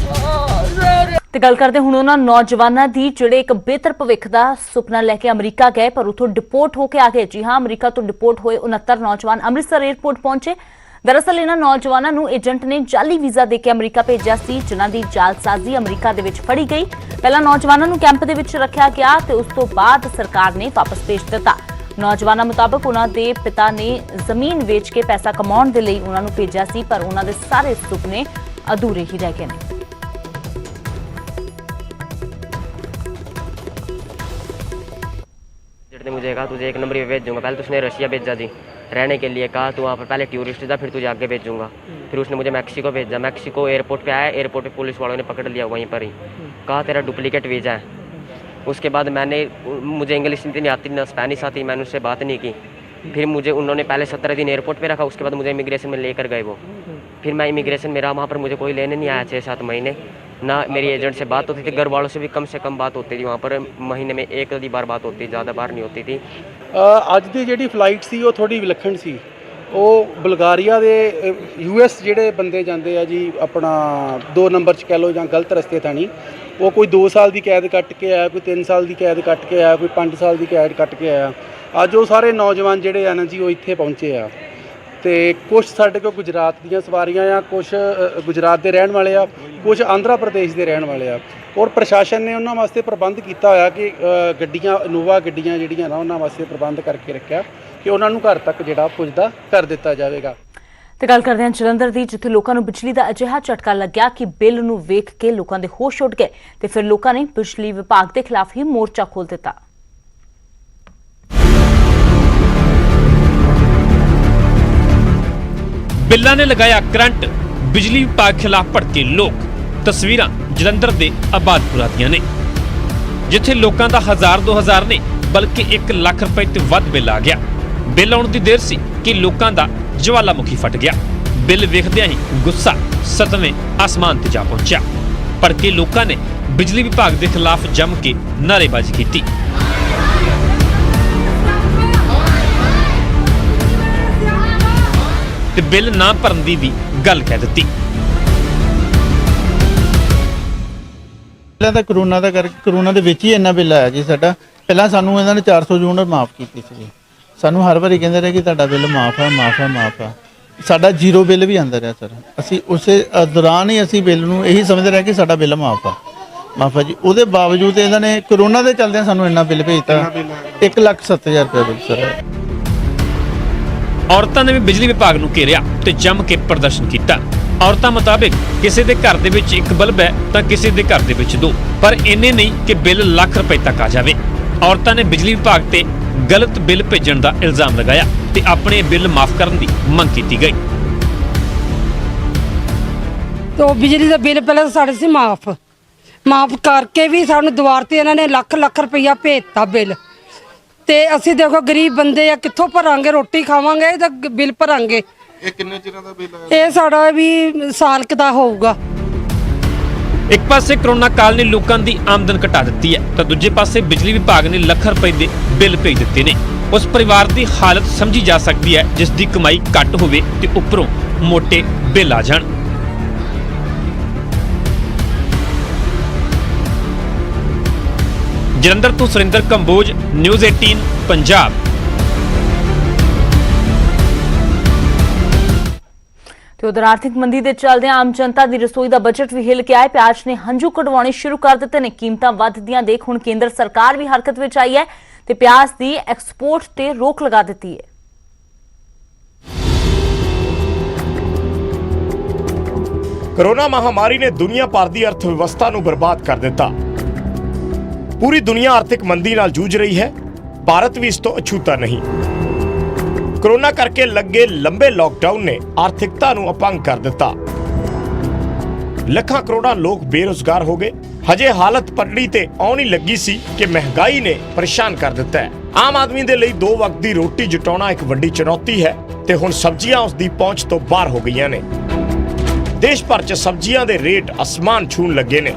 S1: ते गल करते हुण उन्हां नौजवानां दी जिहड़े एक बेहतर भविख दा सुपना लैके अमरीका गए पर उत्थों डिपोर्ट होकर आ गए। जी हां, अमरीका तो डिपोर्ट होए 69 नौजवान अमृतसर एयरपोर्ट पहुंचे। दरअसल इन्हां नौजवानों नूं एजेंट ने जाली वीज़ा देके अमरीका भेजिया सी, जिन्हां दी जालसाजी अमरीका दे विच फड़ी गई। पहला नौजवानों नूं कैंप दे विच रखिया गया ते उस तो बाद सरकार ने वापस भेज दिता। नौजवानों मुताबक उन्हां दे पिता ने जमीन वेच के पैसा कमाउण दे लई उन्हां नूं भेजिया सी, पर उन्हां दे सारे सुपने अधूरे ही रह गए ने।
S23: ने मुझे कहा तुझे 1 नंबर पे भेजूंगा। पहले तो उसने रशिया भेजा जी रहने के लिए, कहा तू वहाँ पर पहले टूरिस्ट था फिर तुझे आगे भेजूंगा। फिर उसने मुझे मैक्सिको भेजा। मैक्सिको एयरपोर्ट पे आया, एयरपोर्ट पे पुलिस वालों ने पकड़ लिया वहीं पर ही, कहा तेरा डुप्लीकेट वीज़ा है। उसके बाद मुझे इंग्लिश नहीं आती ना स्पेनिश आती, मैंने उससे बात नहीं की। फिर मुझे उन्होंने पहले 17 दिन एयरपोर्ट पे रखा, उसके बाद मुझे इमिग्रेशन में लेकर गए वो। फिर मैं इमिग्रेशन में रहा, वहाँ पर मुझे कोई लेने नहीं आया 6-7 महीने। ना मेरी एजेंट से बात होती थी, घर वालों से भी कम से कम बात होती थी। वहाँ पर महीने में 1 बार बात होती, ज़्यादा बार नहीं होती थी।
S24: ਅੱਜ ਦੀ ਜਿਹੜੀ ਫਲਾਈਟ ਸੀ ਉਹ ਥੋੜੀ ਵਿਲੱਖਣ ਸੀ। ਉਹ ਬਲਗਾਰੀਆ ਦੇ US ਜਿਹੜੇ ਬੰਦੇ ਜਾਂਦੇ ਆ ਜੀ ਆਪਣਾ 2 ਨੰਬਰ 'ਚ ਕਹਿ ਲਓ ਜਾਂ ਗਲਤ ਰਸਤੇ ਥਾਣੀ, ਉਹ ਕੋਈ 2 ਸਾਲ ਦੀ ਕੈਦ ਕੱਟ ਕੇ ਆਇਆ, ਕੋਈ 3 ਸਾਲ ਦੀ ਕੈਦ ਕੱਟ ਕੇ ਆਇਆ, ਕੋਈ 5 ਸਾਲ ਦੀ ਕੈਦ ਕੱਟ ਕੇ ਆਇਆ। ਅੱਜ ਉਹ ਸਾਰੇ ਨੌਜਵਾਨ ਜਿਹੜੇ ਆ ਨਾ ਜੀ ਉਹ ਇੱਥੇ ਪਹੁੰਚੇ ਆ ਤੇ ਕੁਝ ਸਾਡੇ ਕੋਲ ਗੁਜਰਾਤ ਦੀਆਂ ਸਵਾਰੀਆਂ ਆ, ਕੁਝ ਗੁਜਰਾਤ ਦੇ ਰਹਿਣ ਵਾਲੇ ਆ, ਕੁਝ ਆਂਧਰਾ ਪ੍ਰਦੇਸ਼ ਦੇ ਰਹਿਣ ਵਾਲੇ ਆ। ਔਰ ਪ੍ਰਸ਼ਾਸਨ ਨੇ ਉਹਨਾਂ ਵਾਸਤੇ ਪ੍ਰਬੰਧ ਕੀਤਾ ਹੋਇਆ ਕਿ ਗੱਡੀਆਂ ਇਨੋਵਾ ਗੱਡੀਆਂ ਜਿਹੜੀਆਂ ਨਾ ਉਹਨਾਂ ਵਾਸਤੇ ਪ੍ਰਬੰਧ ਕਰਕੇ ਰੱਖਿਆ ਕਿ ਉਹਨਾਂ ਨੂੰ ਘਰ ਤੱਕ ਜਿਹੜਾ ਪੁੱਜਦਾ ਕਰ ਦਿੱਤਾ ਜਾਵੇਗਾ।
S1: ਤੇ ਗੱਲ ਕਰਦੇ ਹਾਂ ਜਲੰਧਰ ਦੀ, ਜਿੱਥੇ ਲੋਕਾਂ ਨੂੰ ਬਿਜਲੀ ਦਾ ਅਜਿਹਾ ਝਟਕਾ ਲੱਗਿਆ ਕਿ ਬਿੱਲ ਨੂੰ ਵੇਖ ਕੇ ਲੋਕਾਂ ਦੇ ਹੋਸ਼ ਉੱਡ ਗਏ ਤੇ ਫਿਰ ਲੋਕਾਂ ਨੇ ਬਿਜਲੀ ਵਿਭਾਗ ਦੇ ਖਿਲਾਫ ਹੀ ਮੋਰਚਾ ਖੋਲ੍ਹ ਦਿੱਤਾ।
S8: ਬਿੱਲਾਂ ਨੇ ਲਗਾਇਆ ਕਰੰਟ, ਬਿਜਲੀ ਵਿਭਾਗ ਖਿਲਾਫ ਭੜਕੇ ਲੋਕ। ਤਸਵੀਰਾਂ ਜਲੰਧਰ ਦੇ ਆਬਾਦਪੁਰਾ ਦੀਆਂ ਨੇ, ਜਿੱਥੇ ਲੋਕਾਂ ਦਾ 1000-2000 ਨੇ ਬਲਕਿ 1 ਲੱਖ ਰੁਪਏ ਤੋਂ ਵੱਧ ਬਿੱਲ ਆ ਗਿਆ। ਬਿੱਲ ਆਉਣ ਦੀ ਦੇਰ ਸੀ ਕਿ ਲੋਕਾਂ ਦਾ ਜਵਾਲਾਮੁਖੀ ਫਟ ਗਿਆ। ਬਿੱਲ ਵੇਖਦਿਆਂ ਹੀ ਗੁੱਸਾ 7ਵੇਂ ਆਸਮਾਨ ਤੇ ਜਾ ਪਹੁੰਚਿਆ। ਭੜਕੇ ਲੋਕਾਂ ਨੇ ਬਿਜਲੀ ਵਿਭਾਗ ਦੇ ਖਿਲਾਫ ਜੰਮ ਕੇ ਨਾਅਰੇਬਾਜ਼ੀ ਕੀਤੀ। ਤੇ ਬਿੱਲ ਨਾ ਭਰਨ ਦੀ ਵੀ ਗੱਲ ਕਹਿ ਦਿੱਤੀ।
S3: ਪਹਿਲਾਂ ਤਾਂ ਕਰੋਨਾ ਦੇ ਵਿੱਚ ਹੀ ਇੰਨਾ ਬਿੱਲ ਆਇਆ ਜੀ ਸਾਡਾ। ਪਹਿਲਾਂ ਸਾਨੂੰ ਇਹਨਾਂ ਨੇ 400 ਯੂਨਿਟ ਮਾਫ ਕੀਤੀ ਸੀ। ਸਾਨੂੰ ਹਰ ਵਾਰੀ ਕਹਿੰਦੇ ਰਹੇ ਕਿ ਤੁਹਾਡਾ ਬਿੱਲ ਮਾਫ ਆ। ਸਾਡਾ ਜ਼ੀਰੋ ਬਿੱਲ ਵੀ ਆਂਦਾ ਰਿਹਾ ਸਰ। ਅਸੀਂ ਉਸੇ ਦੌਰਾਨ ਹੀ ਅਸੀਂ ਬਿੱਲ ਨੂੰ ਇਹੀ ਸਮਝਦੇ ਰਹੇ ਕਿ ਸਾਡਾ ਬਿੱਲ ਮਾਫ ਆ ਜੀ। ਉਹਦੇ ਬਾਵਜੂਦ ਇਹਨਾਂ ਨੇ ਕਰੋਨਾ ਦੇ ਚੱਲਦਿਆਂ ਸਾਨੂੰ ਇੰਨਾ ਬਿੱਲ ਭੇਜਤਾ, 1,07,000 ਰੁਪਏ ਬਿੱਲ ਸਰ।
S8: ਔਰਤਾਂ ਨੇ ਵੀ ਬਿਜਲੀ ਵਿਭਾਗ ਨੂੰ ਘੇਰਿਆ ਤੇ ਜੰਮ ਕੇ ਪ੍ਰਦਰਸ਼ਨ ਕੀਤਾ। ਔਰਤਾਂ ਮੁਤਾਬਿਕ ਕਿਸੇ ਦੇ ਘਰ ਦੇ ਵਿੱਚ 1 ਬਲਬ ਹੈ ਤਾਂ ਕਿਸੇ ਦੇ ਘਰ ਦੇ ਵਿੱਚ 2, ਪਰ ਇੰਨੇ ਨਹੀਂ ਕਿ ਬਿੱਲ ਲੱਖ ਰੁਪਏ ਤੱਕ ਆ ਜਾਵੇ। ਔਰਤਾਂ ਨੇ ਬਿਜਲੀ ਵਿਭਾਗ ਤੇ ਗਲਤ ਬਿੱਲ ਭੇਜਣ ਦਾ ਇਲਜ਼ਾਮ ਲਗਾਇਆ ਤੇ ਆਪਣੇ ਬਿੱਲ ਮਾਫ ਕਰਨ ਦੀ ਮੰਗ ਕੀਤੀ ਗਈ।
S4: तो बिजली का बिल पहले साढ़े से माफ करके भी सानू दुआर ते इन्होंने लख रुपया भेजता बिल। ते असी देखो गरीब बंदे आ, कित्थों भरांगे, रोटी खावांगे तो बिल भरांगे। ये साड़ा भी साल का होगा।
S8: एक पासे कोरोना काल ने लोगों की आमदन घटा दी है तो दूजे पासे बिजली विभाग ने ਲੱਖ रुपए के बिल भेज दिते ने। उस परिवार की हालत समझी जा सकती है जिसकी कमाई घट होवे ते उपरों मोटे बिल आ जाण। जलंधर तो सुरिंदर कंबोज, न्यूज़ 18 पंजाब।
S1: ਤੇ ਉਧਰ ਆਰਥਿਕ ਮੰਦੀ ਦੇ ਚੱਲਦਿਆਂ ਆਮ ਜਨਤਾ ਦੀ ਰਸੋਈ ਦਾ ਬਜਟ ਵੀ ਹਿੱਲ ਕੇ ਆਇਆ। ਪਿਆਜ਼ ਨੇ ਹੰਝੂ ਕਢਵਾਉਣੇ ਸ਼ੁਰੂ ਕਰ ਦਿੱਤੇ ਨੇ। ਕੀਮਤਾਂ ਵੱਧਦੀਆਂ ਦੇਖ ਹੁਣ ਕੇਂਦਰ ਸਰਕਾਰ ਵੀ ਹਰਕਤ ਵਿੱਚ ਆਈ ਹੈ ਤੇ ਪਿਆਜ਼ ਦੀ ਐਕਸਪੋਰਟ ਤੇ ਰੋਕ ਲਗਾ ਦਿੱਤੀ ਹੈ।
S5: कोरोना महामारी ने दुनिया भर की अर्थव्यवस्था ਨੂੰ बर्बाद कर ਦਿੱਤਾ। पूरी दुनिया आर्थिक मंदी नाल जूझ रही है। भारत भी इस तो अछूता नहीं। कोरोना करके लगे लंबे लॉकडाउन ने आर्थिकता ਨੂੰ अपंग कर ਦਿੱਤਾ। ਲੱਖਾਂ ਕਰੋੜਾਂ ਲੋਕ ਬੇਰੁਜ਼ਗਾਰ ਹੋ ਗਏ। ਹਜੇ ਹਾਲਤ ਪਟੜੀ ਤੇ ਆਉਣ ਹੀ ਲੱਗੀ ਸੀ ਕਿ ਮਹਿੰਗਾਈ ਨੇ ਪਰੇਸ਼ਾਨ ਕਰ ਦਿੱਤਾ ਹੈ। ਆਮ ਆਦਮੀ ਦੇ ਲਈ 2 ਵਕਤ ਦੀ ਰੋਟੀ ਜੁਟਾਉਣਾ ਇੱਕ ਵੱਡੀ ਚੁਣੌਤੀ ਹੈ ਤੇ ਹੁਣ ਸਬਜ਼ੀਆਂ ਉਸ ਦੀ ਪਹੁੰਚ ਤੋਂ ਬਾਹਰ ਹੋ ਗਈਆਂ ਨੇ। ਦੇਸ਼ ਭਰ 'ਚ ਸਬਜ਼ੀਆਂ ਦੇ ਰੇਟ ਅਸਮਾਨ ਛੂਹਣ ਲੱਗੇ ਨੇ।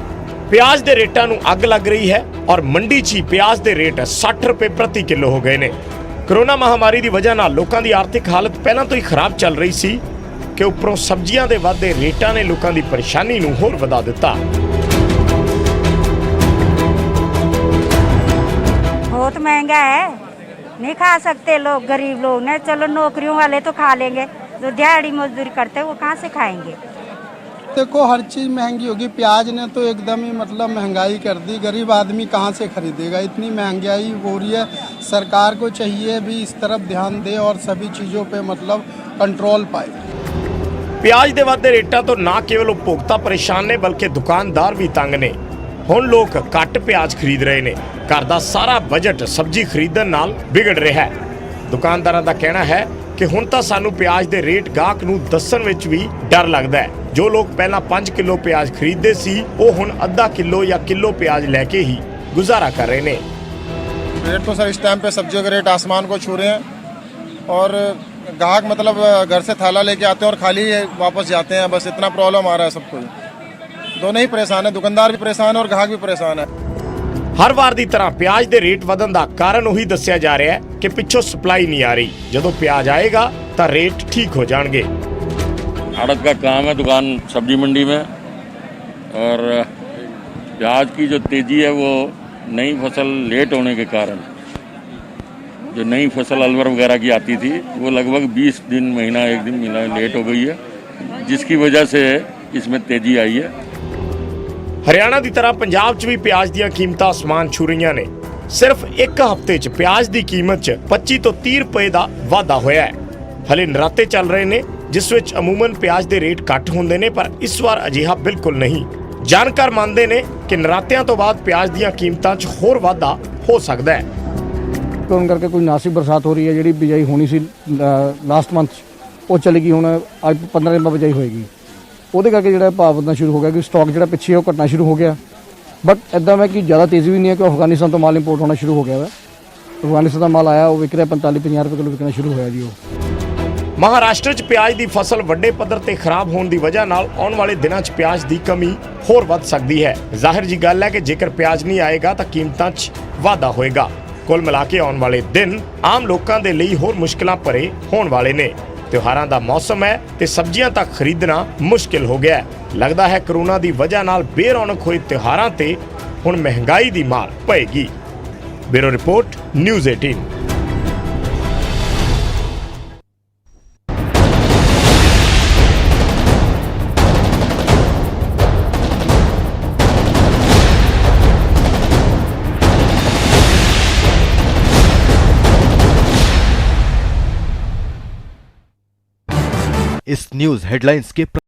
S5: ਪਿਆਜ਼ ਦੇ ਰੇਟਾਂ ਨੂੰ ਅੱਗ ਲੱਗ ਰਹੀ ਹੈ ਔਰ ਮੰਡੀ 'ਚ ਹੀ ਪਿਆਜ਼ ਦੇ ਰੇਟ 60 ਰੁਪਏ ਪ੍ਰਤੀ ਕਿਲੋ ਹੋ ਗਏ ਨੇ। कोरोना महामारी की वजह नाल लोगों की आर्थिक हालत पहला तो ही खराब चल रही सी कि उपरों सब्जियां दे वाधे रेटां ने लोगों की परेशानी नूं होर वधा दिता।
S6: बहुत महंगा है, नहीं खा सकते लोग, गरीब लोग ने। चलो नौकरियों वाले तो खा लेंगे, जो दिहाड़ी मजदूरी करते वो कहाँ से खाएंगे।
S25: देखो हर चीज़ महंगी होगी। प्याज ने तो एकदम ही मतलब महंगाई कर दी। गरीब आदमी कहाँ से खरीदेगा, इतनी महंगाई हो रही है। सरकार को चाहिए भी इस तरफ ध्यान दे और सभी चीज़ों पे मतलब कंट्रोल पाए।
S5: प्याज दे वाधे रेटां तो ना केवल उपभोक्ता परेशान ने बल्कि दुकानदार भी तंग ने। हुण लोग घट प्याज खरीद रहे ने। घर दा सारा बजट सब्जी खरीदण नाल बिगड़ रहा है। दुकानदारां दा कहना है कि हुण तां सानू प्याज दे रेट गाहक नूं दस्सण विच भी डर लगदा है। जो लोग पहला 5 किलो प्याज खरीदते सी वो हुण आधा किलो या किलो प्याज लेके ही गुजारा कर रहे ने।
S26: रेट तो सर इस टाइम पे सब्जियों के रेट आसमान को छू रहे हैं और ग्राहक मतलब घर से थाला लेके आते हैं और खाली वापस जाते हैं। बस इतना प्रॉब्लम आ रहा है सबको। दोनों ही परेशान है, दुकानदार भी परेशान है और ग्राहक भी परेशान है।
S5: हर वार की तरह प्याज के रेट ਵਧਣ ਦਾ ਕਾਰਨ ਉਹੀ ਦੱਸਿਆ ਜਾ ਰਿਹਾ ਹੈ ਕਿ ਪਿੱਛੋਂ ਸਪਲਾਈ नहीं आ रही। ਜਦੋਂ प्याज आएगा तो रेट ठीक हो जाएंगे।
S27: आड़त का काम है दुकान सब्जी मंडी में, और प्याज की जो तेज़ी है वो नई फसल लेट होने के कारण, जो नई फसल अलवर वगैरह की आती थी वो लगभग 20 दिन महीना 1 दिन महीना लेट हो गई है, जिसकी वजह से इसमें तेज़ी आई है।
S5: हरियाणा की तरह पंजाब च भी प्याज दी कीमतां आसमान छू रही ने। सिर्फ एक हफ्ते च प्याज की कीमत च 25 तो 30 रुपए का वाधा होया है। हले नराते चल रहे ने जिस विच अमूमन प्याज के रेट घट होंदे ने, पर इस बार अजिहा बिल्कुल नहीं। जानकार मानते ने कि नरात्यां तो बाद प्याज दी कीमतां च होर वाधा हो सकता है।
S28: तो करके कोई नासिक बरसात हो रही है, जी बिजाई होनी सी लास्ट मंथ
S2: ਉਹ ਚਲੀ ਗਈ, ਹੁਣ ਅੱਜ 15 ਦਿਨ ਬਾਅਦ ਬਜਾਈ ਹੋਏਗੀ। ਉਹਦੇ ਕਰਕੇ ਜਿਹੜਾ ਭਾਅ ਵਧਣਾ ਸ਼ੁਰੂ ਹੋ ਗਿਆ ਕਿ ਸਟਾਕ ਜਿਹੜਾ ਪਿੱਛੇ ਉਹ ਘਟਣਾ ਸ਼ੁਰੂ ਹੋ ਗਿਆ। ਬਟ ਇੱਦਾਂ ਮੈਂ ਕਿ ਜ਼ਿਆਦਾ ਤੇਜ਼ੀ ਵੀ ਨਹੀਂ ਹੈ ਕਿ ਅਫਗਾਨਿਸਤਾਨ ਤੋਂ ਮਾਲ ਇੰਪੋਰਟ ਹੋਣਾ ਸ਼ੁਰੂ ਹੋ ਗਿਆ ਵਾ। ਅਫਗਾਨਿਸਤਾਨ ਦਾ ਮਾਲ ਆਇਆ, ਉਹ ਵਿਕ ਰਿਹਾ 45-50 ਰੁਪਏ ਕਿਲੋ ਵਿਕਣਾ ਸ਼ੁਰੂ ਹੋਇਆ ਜੀ। ਉਹ
S5: ਮਹਾਰਾਸ਼ਟਰ 'ਚ ਪਿਆਜ਼ ਦੀ ਫਸਲ ਵੱਡੇ ਪੱਧਰ ਤੇ ਖਰਾਬ ਹੋਣ ਦੀ ਵਜ੍ਹਾ ਨਾਲ ਆਉਣ ਵਾਲੇ ਦਿਨਾਂ 'ਚ ਪਿਆਜ਼ ਦੀ ਕਮੀ ਹੋਰ ਵੱਧ ਸਕਦੀ ਹੈ। ਜ਼ਾਹਿਰ ਜੀ ਗੱਲ ਹੈ ਕਿ ਜੇਕਰ ਪਿਆਜ਼ ਨਹੀਂ ਆਏਗਾ ਤਾਂ ਕੀਮਤਾਂ 'ਚ ਵਾਧਾ ਹੋਏਗਾ। ਕੁੱਲ ਮਿਲਾ ਕੇ ਆਉਣ ਵਾਲੇ ਦਿਨ ਆਮ ਲੋਕਾਂ ਦੇ ਲਈ ਹੋਰ ਮੁਸ਼ਕਲਾਂ ਭਰੇ ਹੋਣ ਵਾਲੇ ਨੇ। ਤਿਉਹਾਰਾਂ ਦਾ ਮੌਸਮ ਹੈ ਤੇ ਸਬਜ਼ੀਆਂ ਤੱਕ ਖਰੀਦਣਾ ਮੁਸ਼ਕਿਲ ਹੋ ਗਿਆ ਹੈ। ਲੱਗਦਾ ਹੈ ਕਰੋਨਾ ਦੀ ਵਜ੍ਹਾ ਨਾਲ ਬੇਰੌਣਕ ਹੋਏ ਤਿਉਹਾਰਾਂ ਤੇ ਹੁਣ ਮਹਿੰਗਾਈ ਦੀ ਮਾਰ ਪਏਗੀ। Bureau report, news 18।
S7: इस न्यूज हेडलाइंस के